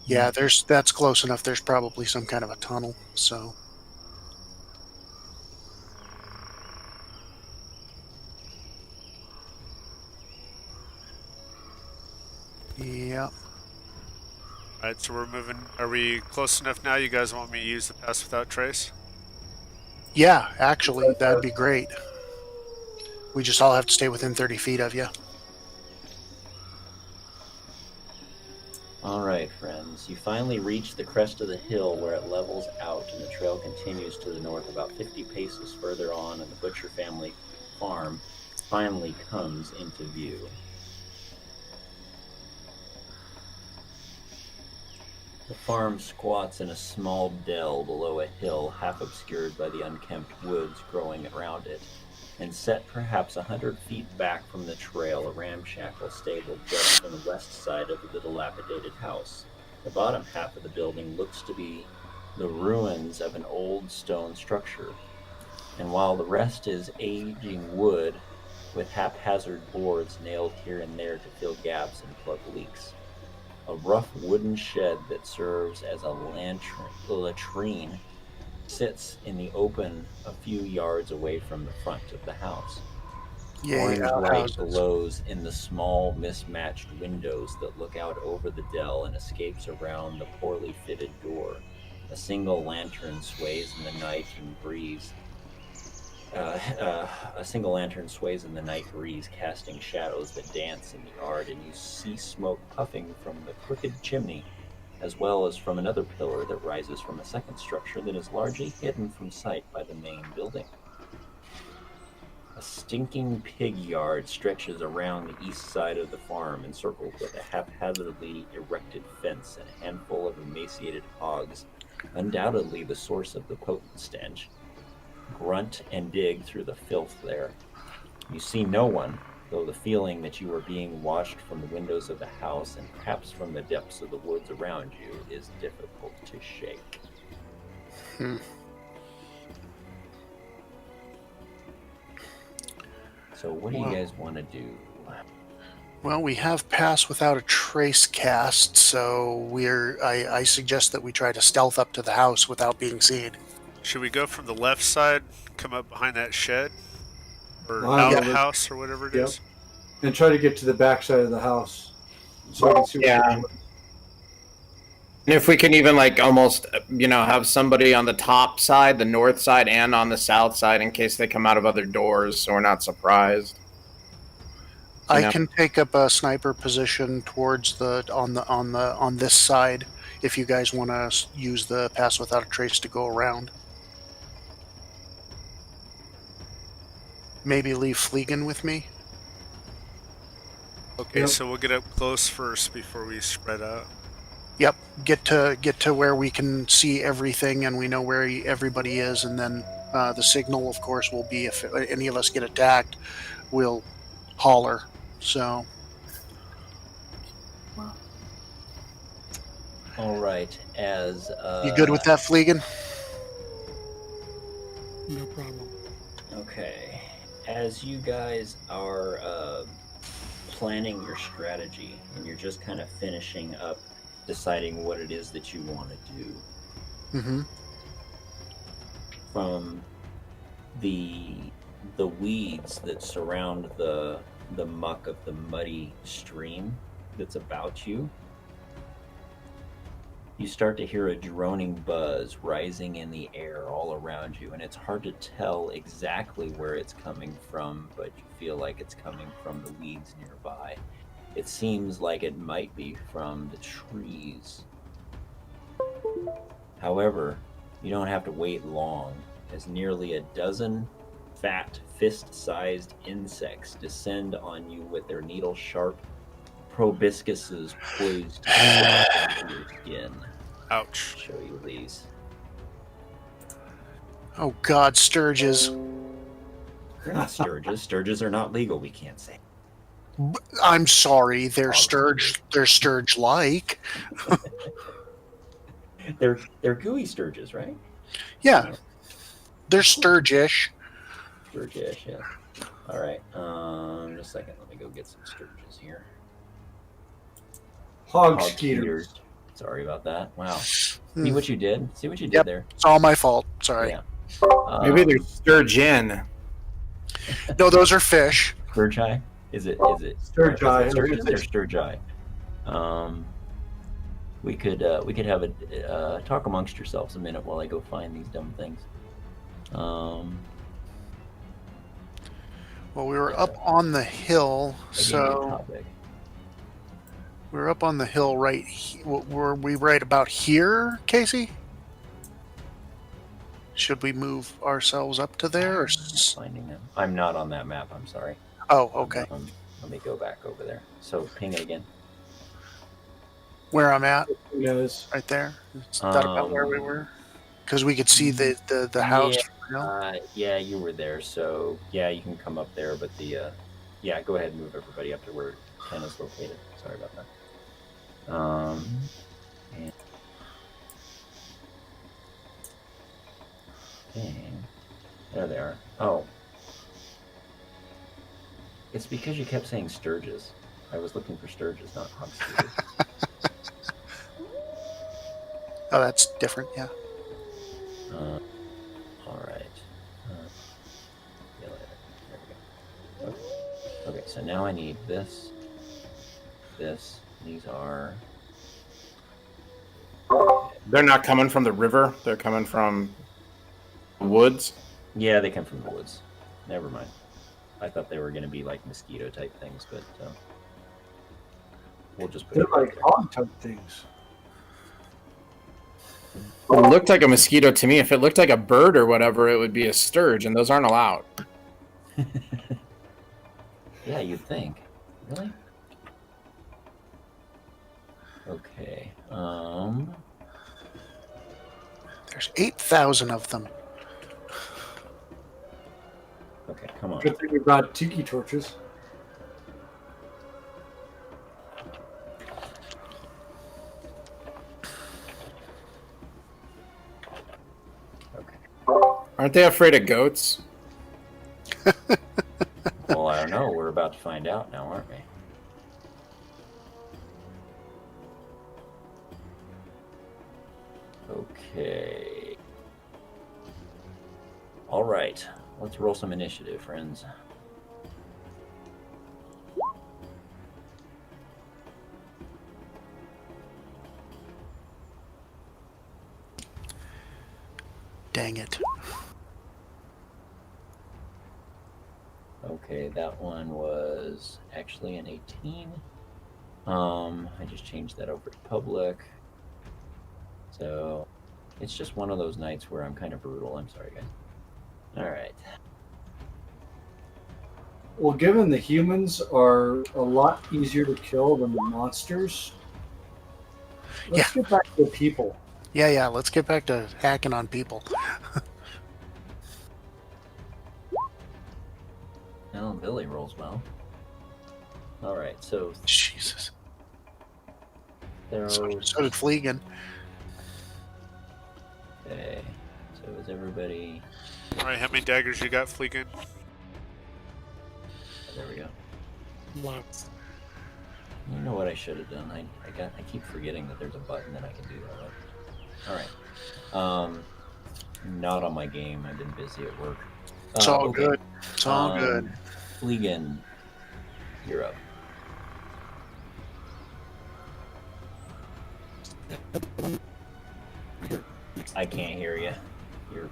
Yeah, that's close enough. There's probably some kind of a tunnel, so. Yeah. Alright, so we're moving. Are we close enough now? You guys want me to use the pass without trace? Yeah, actually, that'd be great. We just all have to stay within 30 feet of you. All right, friends. You finally reach the crest of the hill where it levels out and the trail continues to the north about 50 paces further on, and the Butcher family farm finally comes into view. The farm squats in a small dell below a hill, half obscured by the unkempt woods growing around it, and set perhaps 100 feet back from the trail, a ramshackle stable just on the west side of the dilapidated house. The bottom half of the building looks to be the ruins of an old stone structure, and while the rest is aging wood with haphazard boards nailed here and there to fill gaps and plug leaks. A rough wooden shed that serves as a latrine sits in the open a few yards away from the front of the house. Orange light glows in the small, mismatched windows that look out over the dell and escapes around the poorly fitted door. A single lantern sways in the night and breeze. A single lantern sways in the night breeze, casting shadows that dance in the yard, and you see smoke puffing from the crooked chimney, as well as from another pillar that rises from a second structure that is largely hidden from sight by the main building. A stinking pig yard stretches around the east side of the farm, encircled with a haphazardly erected fence and a handful of emaciated hogs, undoubtedly the source of the potent stench. Grunt and dig through the filth there. You see no one, though the feeling that you are being watched from the windows of the house and perhaps from the depths of the woods around you is difficult to shake. So what do you guys want to do? Well, we have Pass Without a Trace cast, so I suggest that we try to stealth up to the house without being seen. Should we go from the left side, come up behind that shed? Or Wow. outhouse or whatever it is? And try to get to the back side of the house so I can see what Yeah. they're doing. And if we can even like almost, have somebody on the top side, the north side, and on the south side in case they come out of other doors, so we're not surprised. I can take up a sniper position towards on this side if you guys want to use the Pass Without a Trace to go around. Maybe leave Fleegan with me. Okay, Yep. so we'll get up close first before we spread out. Yep, get to where we can see everything and we know where everybody is, and then the signal, of course, will be if any of us get attacked, we'll holler. So, All right, as you good with that, Fleegan? No problem. Okay, as you guys are planning your strategy and you're just kind of finishing up deciding what it is that you want to do, Mm-hmm. from the weeds that surround the muck of the muddy stream that's about you, you start to hear a droning buzz rising in the air all around you, and it's hard to tell exactly where it's coming from, but you feel like it's coming from the weeds nearby. It seems like it might be from the trees. However, you don't have to wait long, as nearly a dozen fat, fist-sized insects descend on you with their needle-sharp proboscises poised to slip into your skin. Ouch. I'll show you these. Oh God, Sturges. They're not sturges. Sturges are not legal, we can't say. I'm sorry, they're Sturge-like. They're gooey sturges, right? Yeah, they're Sturgish. Sturgish, yeah. All right. Just a second. Let me go get some sturges here. Hog Hog skeeters. skeeters. Sorry about that. Wow. Hmm. See what you did? See what you did Yep. there? It's all my fault. Sorry. Yeah. Maybe they're sturgeon. No, those are fish. Sturgi? Is it Sturgi. Sturges or sturgi? We could have a talk amongst yourselves a minute while I go find these dumb things. Well, we were up on the hill, so Topic. we were up on the hill right. Were we right about here, Casey? Should we move ourselves up to there? Or Finding them. I'm not on that map. I'm sorry. oh, okay. Let me go back over there. So ping it again. Where I'm at, Yes. right there. Is that about where we were? Because we could see the house. Yeah. from the hill. Yeah, you were there. So yeah, you can come up there. But yeah, go ahead and move everybody up to where Ken is located. Sorry about that. And dang, there they are. Oh, it's because you kept saying sturges. I was looking for sturges, not hog skeeters. Oh, that's different. Yeah. All right. Yeah, there we go. Okay, so now I need this. These are. They're not coming from the river. They're coming from the woods. Yeah, they come from the woods. Never mind. I thought they were going to be like mosquito type things, but we'll just put They're it right like there. hog type things. It looked like a mosquito to me. If it looked like a bird or whatever, it would be a sturge, and those aren't allowed. Yeah, you'd think. Really? Okay. There's 8,000 of them. Okay, come on. Good thing we brought tiki torches. Aren't they afraid of goats? Well, I don't know. We're about to find out now, aren't we? Okay. All right. Let's roll some initiative, friends. Dang it. Okay, that one was actually an 18. I just changed that over to public. So it's just one of those nights where I'm kind of brutal. I'm sorry, guys. All right. Well, given the humans are a lot easier to kill than the monsters, let's get back to the people. Yeah, let's get back to hacking on people. Well, Billy rolls well. All right, so Jesus. there. So did Fleegan. Okay, so is everybody? All right, how many daggers you got, Fleegan? There we go. Lots. You know what I should have done? I keep forgetting that there's a button that I can do that with. All right. Not on my game. I've been busy at work. It's all okay. good. It's all good. Fleegan, you're up. I can't hear you. You're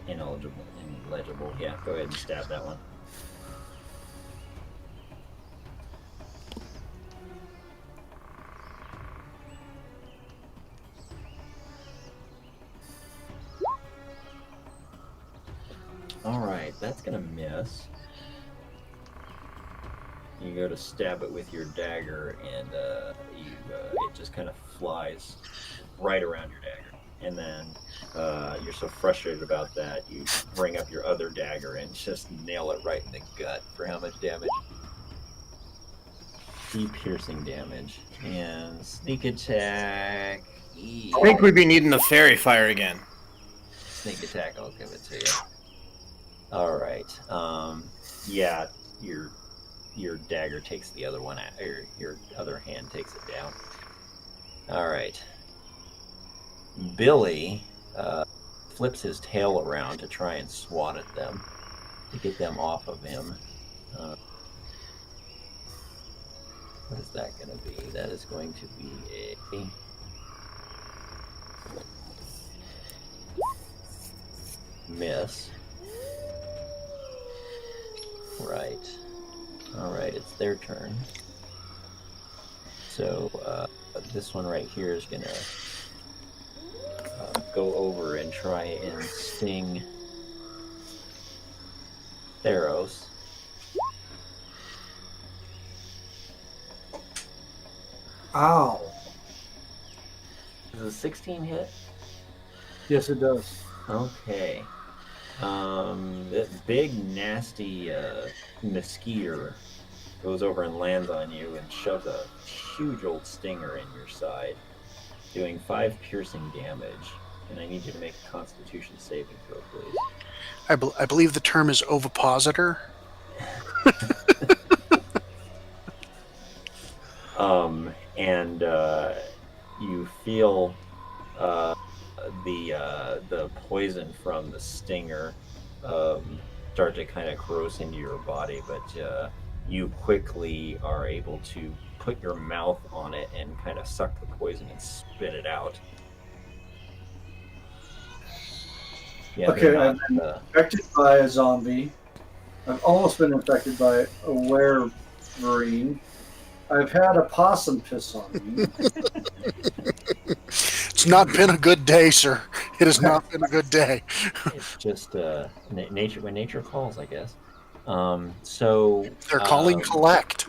illegible. Yeah, go ahead and stab that one. All right, that's gonna miss. You go to stab it with your dagger, and it just kind of flies right around your dagger. And then you're so frustrated about that, you bring up your other dagger and just nail it right in the gut for how much damage? 3 piercing damage. And sneak attack. I think we'd be needing the fairy fire again. Sneak attack, I'll give it to you. All right. Yeah, your dagger takes the other one, or your other hand takes it down. All right. Billy flips his tail around to try and swat at them, to get them off of him. What is that going to be? That is going to be a... miss. Right. Alright, it's their turn. So, this one right here is gonna go over and try and sting Theros. Ow. Does a 16 hit? Yes, it does. Okay. That big, nasty mosquito goes over and lands on you and shoves a huge old stinger in your side, doing 5 piercing damage. And I need you to make a Constitution saving throw, please. I believe the term is ovipositor. And you feel the poison from the stinger start to kind of corrode into your body, but you quickly are able to put your mouth on it and kind of suck the poison and spit it out. Yeah, Okay, I've been infected by a zombie. I've almost been infected by a werewolverine. I've had a possum piss on me. It's not been a good day, sir. It has not been a good day. It's just nature when nature calls, I guess. So They're calling collect.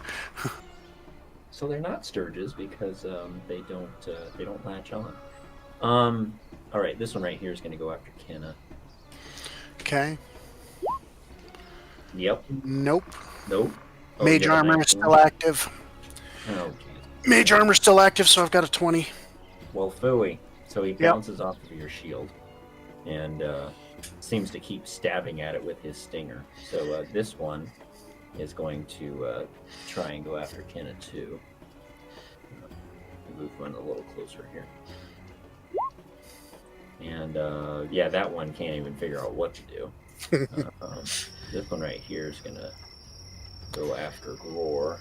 So they're not sturges because they don't latch on. All right, this one right here is going to go after Kenna. Okay. Yep. Nope. Nope. Oh, Mage you got a armor is 19? still active. Oh, jeez. Mage armor is still active, so I've got a 20. Well, phooey. So he bounces off of your shield and seems to keep stabbing at it with his stinger. So this one is going to try and go after Kenna too. Move one a little closer here. And yeah, that one can't even figure out what to do. This one right here is going to go after Gror.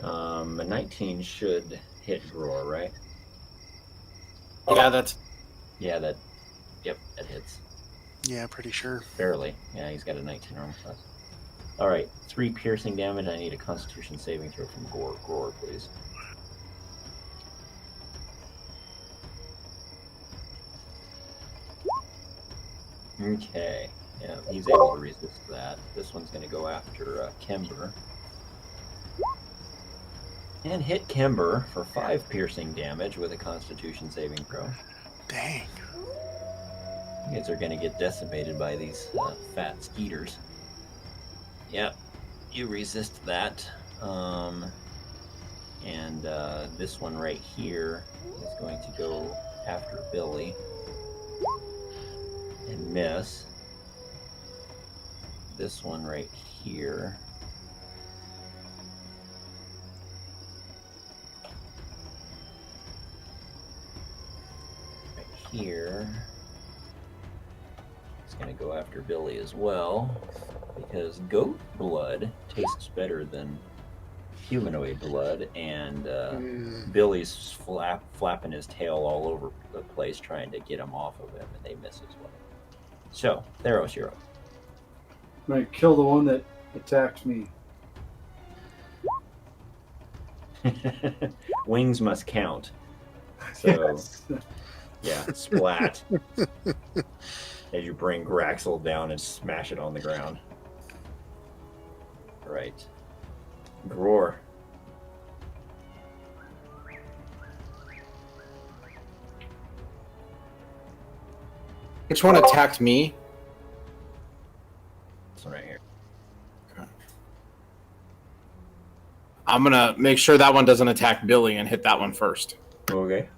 A 19 should hit Gror, right? Yeah, that's. Yeah, that hits. Yeah, pretty sure. Barely. Yeah, he's got a 19 armor class. All right, 3 piercing damage. I need a Constitution saving throw from Gror, please. Okay. Yeah, he's able to resist that. This one's going to go after Kember. And hit Kember for 5 piercing damage with a Constitution saving throw. Dang. You guys are going to get decimated by these fat skeeters. Yep, you resist that. And this one right here is going to go after Billy and miss. This one right here. Right here. It's going to go after Billy as well, because goat blood tastes better than humanoid blood, and Billy's flapping his tail all over the place trying to get him off of him, and they miss as well. So, Theros, you're up. I'm going to kill the one that attacked me. Wings must count. So, Yes. yeah, splat. As you bring Graxel down and smash it on the ground. Right. Gror. Which one attacked me? This one right here. I'm gonna make sure that one doesn't attack Billy and hit that one first. Okay.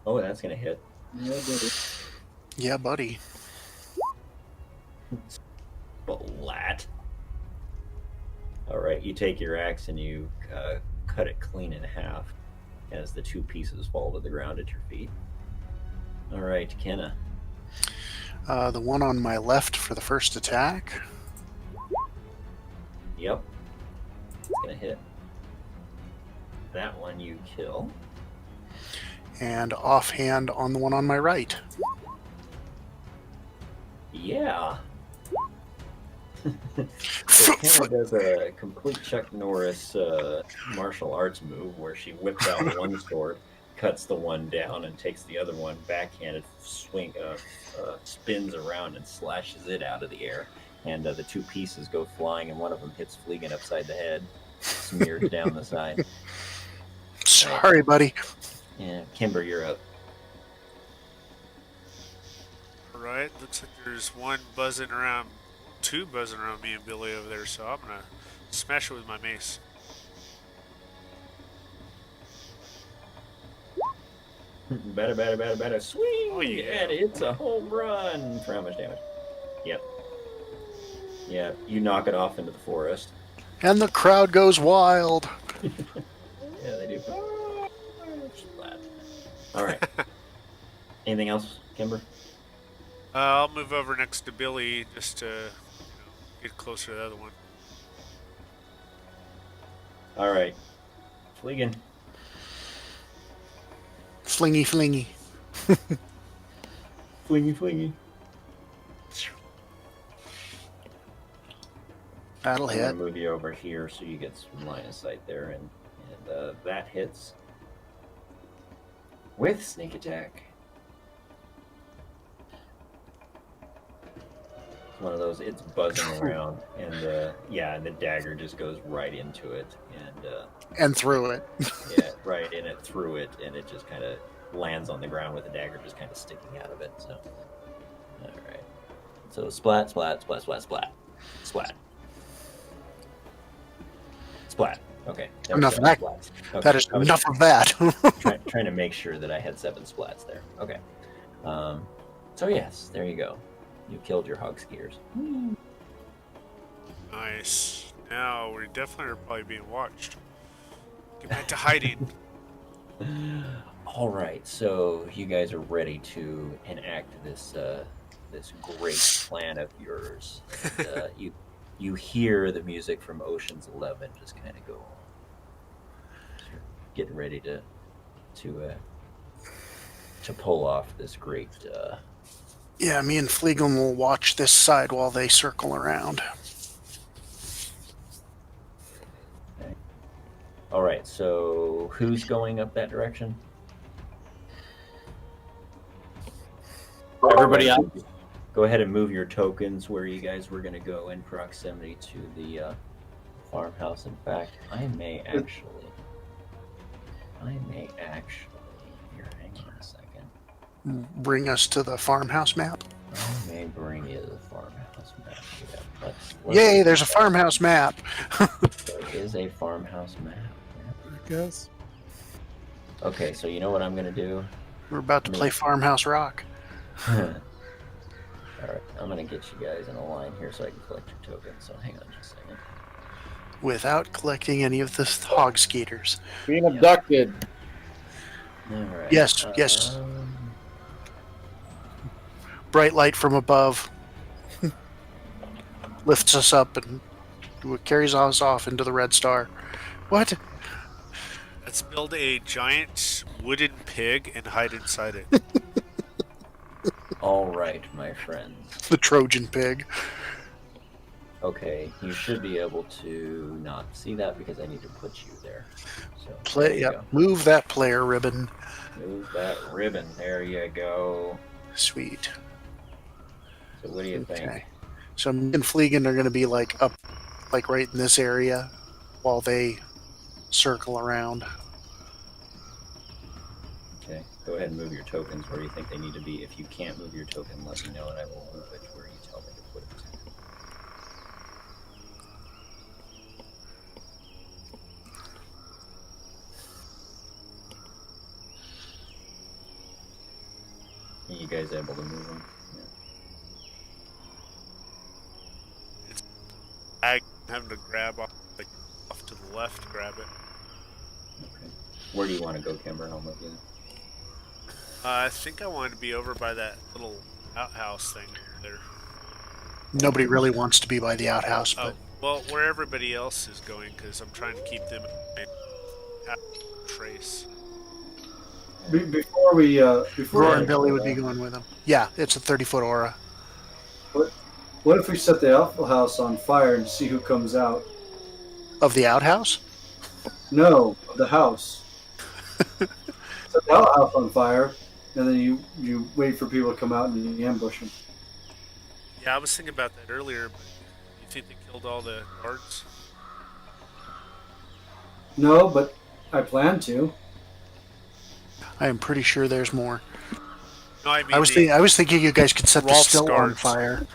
Oh, that's gonna hit. Yeah, buddy. Yeah, buddy. Splat. All right, you take your axe and you cut it clean in half as the 2 pieces fall to the ground at your feet. All right, Kenna. The one on my left for the first attack. Yep. It's gonna hit. That one you kill. And offhand on the one on my right. Yeah. So Kenna does a complete Chuck Norris martial arts move where she whips out one sword, cuts the one down, and takes the other one backhanded, spins around and slashes it out of the air. And the 2 pieces go flying, and one of them hits Fleegan upside the head, smears down the side. Sorry, buddy. Yeah, Kimber, you're up. Alright, looks like there's 2 buzzing around me and Billy over there, so I'm gonna smash it with my mace. Better. Swing! Oh, yeah. And it's a home run! For how much damage? Yep. Yeah, you knock it off into the forest. And the crowd goes wild. Yeah, they do. Splat. All right. Anything else, Kimber? I'll move over next to Billy just to get closer to the other one. All right. Fleegan. Flingy. Flingy. That'll I'm gonna hit. move you over here so you get some line of sight there, and That hits with sneak attack. It's one of those. It's buzzing around, and the dagger just goes right into it, And through it. yeah, right in it, through it, and it just kind of lands on the ground with the dagger just kind of sticking out of it. So, all right. So splat, splat, splat, splat, splat, splat, splat. Okay. That was Enough of 7 that. splats. Okay. That is I was enough of that. trying to make sure that I had 7 splats there. Okay. So yes, there you go. You killed your hog skiers. Nice. Now we definitely are probably being watched. Get back to hiding. All right, so you guys are ready to enact this this great plan of yours. And, you hear the music from Ocean's 11 just kind of go on. You're getting ready to pull off this great. Yeah, me and Fleegan will watch this side while they circle around. Okay. All right, so who's going up that direction? Everybody else. Go ahead and move your tokens where you guys were going to go in proximity to the farmhouse. In fact, I may actually. Here, hang on a second. Bring us to the farmhouse map. I may bring you the farmhouse map. Yeah, let's Yay, there's a farmhouse map. There is a farmhouse map. Yeah. I guess. Okay, so you know what I'm going to do? We're about to play Farmhouse Rock. Alright, I'm going to get you guys in a line here so I can collect your tokens. So hang on just a second. Without collecting any of the hog skaters. Being abducted. Alright. Yes, yes. Bright light from above lifts us up and carries us off into the red star. What? Let's build a giant wooden pig and hide inside it. All right, my friends. The Trojan pig. Okay, you should be able to not see that because I need to put you there. So there Play. you Yep. go. Move that player ribbon. Move that ribbon. There you go. Sweet. So what do you think? Okay. So me and Fleegan are going to be like up, like right in this area, while they circle around. Okay, go ahead and move your tokens where you think they need to be. If you can't move your token, let me know and I will move it where you tell me to put it. Are you guys able to move them? I'm having to grab off to the left, grab it. Okay. Where do you want to go, Kimber? I'll move you. I think I wanted to be over by that little outhouse thing there. Nobody really wants to be by the outhouse, Oh, but well, where everybody else is going, because I'm trying to keep them in trace. Before we Roar and Billy would be going with them. Yeah, it's a 30-foot aura. What if we set the Alpha House on fire and see who comes out? Of the outhouse? No, the house. Set the outhouse on fire, and then you wait for people to come out and you ambush them. Yeah, I was thinking about that earlier, but you think they killed all the guards? No, but I plan to. I am pretty sure there's more. No, I mean I was thinking you guys could set the Rolf's still on guards. fire.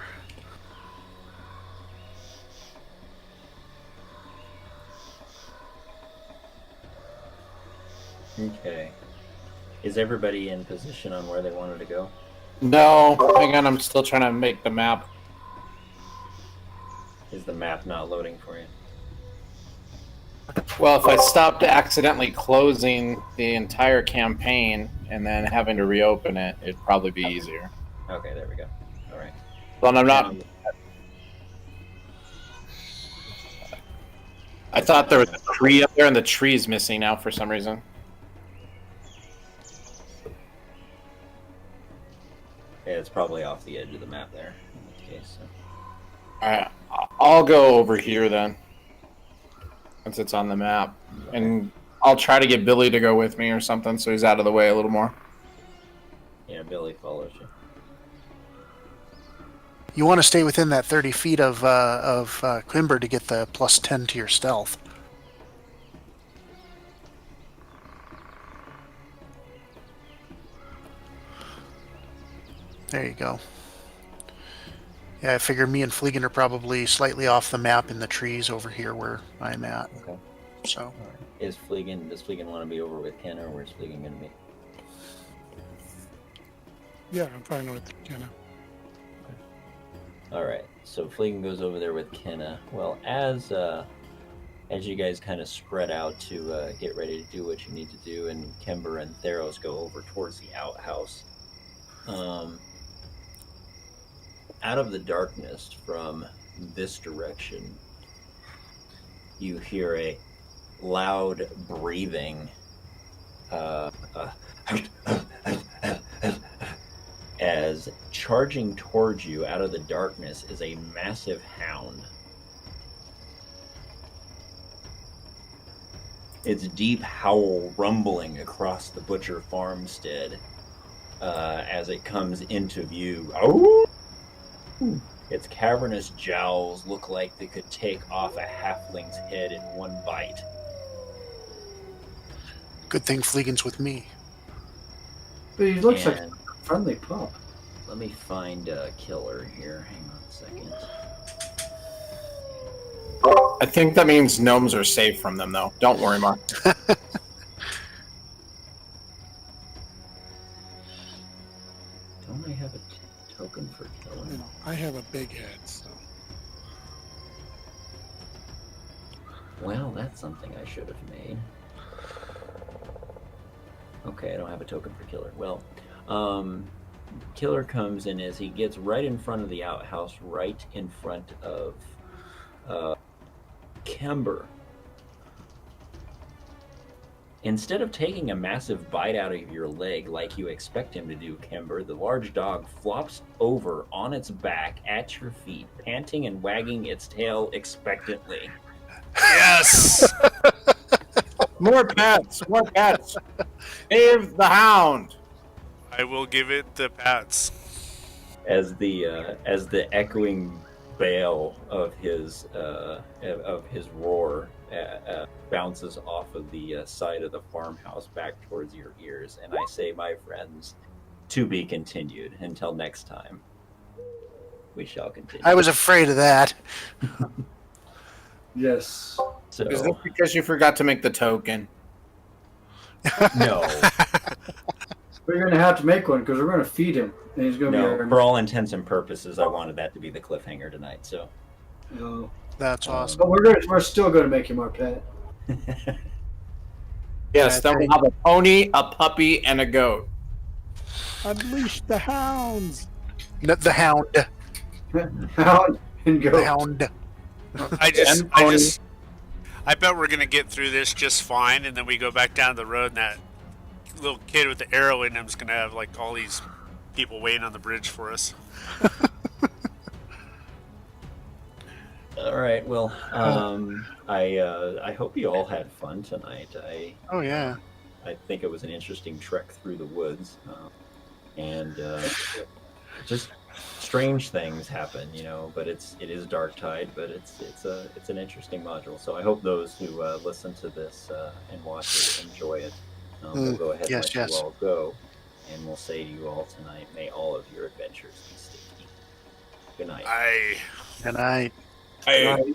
Okay. Is everybody in position on where they wanted to go? No, hang on. I'm still trying to make the map. Is the map not loading for you? Well, if I stopped accidentally closing the entire campaign and then having to reopen it, it'd probably be easier. Okay, there we go. All right. But I'm not. I thought there was a tree up there, and the tree's missing now for some reason. Yeah, it's probably off the edge of the map there in this case. So. All right, I'll go over here then, since it's on the map, and I'll try to get Billy to go with me or something, so he's out of the way a little more. Yeah, Billy follows you. You want to stay within that 30 feet of Quimber to get the plus 10 to your stealth. There you go. Yeah, I figure me and Fleegan are probably slightly off the map in the trees over here where I'm at. Okay. So, All right. Does Fleegan want to be over with Ken, or where's Fleegan going to be? Yeah, I'm fine with Kenna. All right. So Fleegan goes over there with Kenna. Well, as you guys kind of spread out to get ready to do what you need to do, and Kimber and Theros go over towards the outhouse. Out of the darkness from this direction, you hear a loud breathing as charging towards you out of the darkness is a massive hound. Its deep howl rumbling across the butcher farmstead as it comes into view. Oh! Its cavernous jowls look like they could take off a halfling's head in one bite. good thing Fleegan's with me. But he looks like And a friendly pup. let me find a killer here. Hang on a second. I think that means gnomes are safe from them, though. Don't worry, Mark. Don't I have a token for killing? You know, I have a big head, so Well, that's something I should have made. Okay, I don't have a token for killer. Well, killer comes in as he gets right in front of the outhouse, right in front of Kimber. Instead of taking a massive bite out of your leg like you expect him to do, Kimber, the large dog flops over on its back at your feet, panting and wagging its tail expectantly. Yes! More pets! More pets! Save the hound! I will give it the pats. As the echoing bail of his roar bounces off of the side of the farmhouse back towards your ears, and I say, my friends, to be continued. Until next time, we shall continue. I was afraid of that. Yes. So Is this because you forgot to make the token? no, We're going to have to make one because we're going to feed him. And he's going to no. be For all intents and purposes, I wanted that to be the cliffhanger tonight. So No. That's awesome. But we're still going to make him our pet. Yes, then we'll have a pony, a puppy, and a goat. unleash the hounds. The hound. Hound and goat. The hound. I bet we're gonna get through this just fine, and then we go back down the road, and that little kid with the arrow in him's gonna have like all these people waiting on the bridge for us. all right. Well, I hope you all had fun tonight. Oh, yeah. I think it was an interesting trek through the woods, and just strange things happen, But it is Darktide, but it's an interesting module. So I hope those who listen to this and watch it enjoy it. We'll go ahead and let you all go, and we'll say to you all tonight, may all of your adventures be sticky. Good night. I Good night. Hey.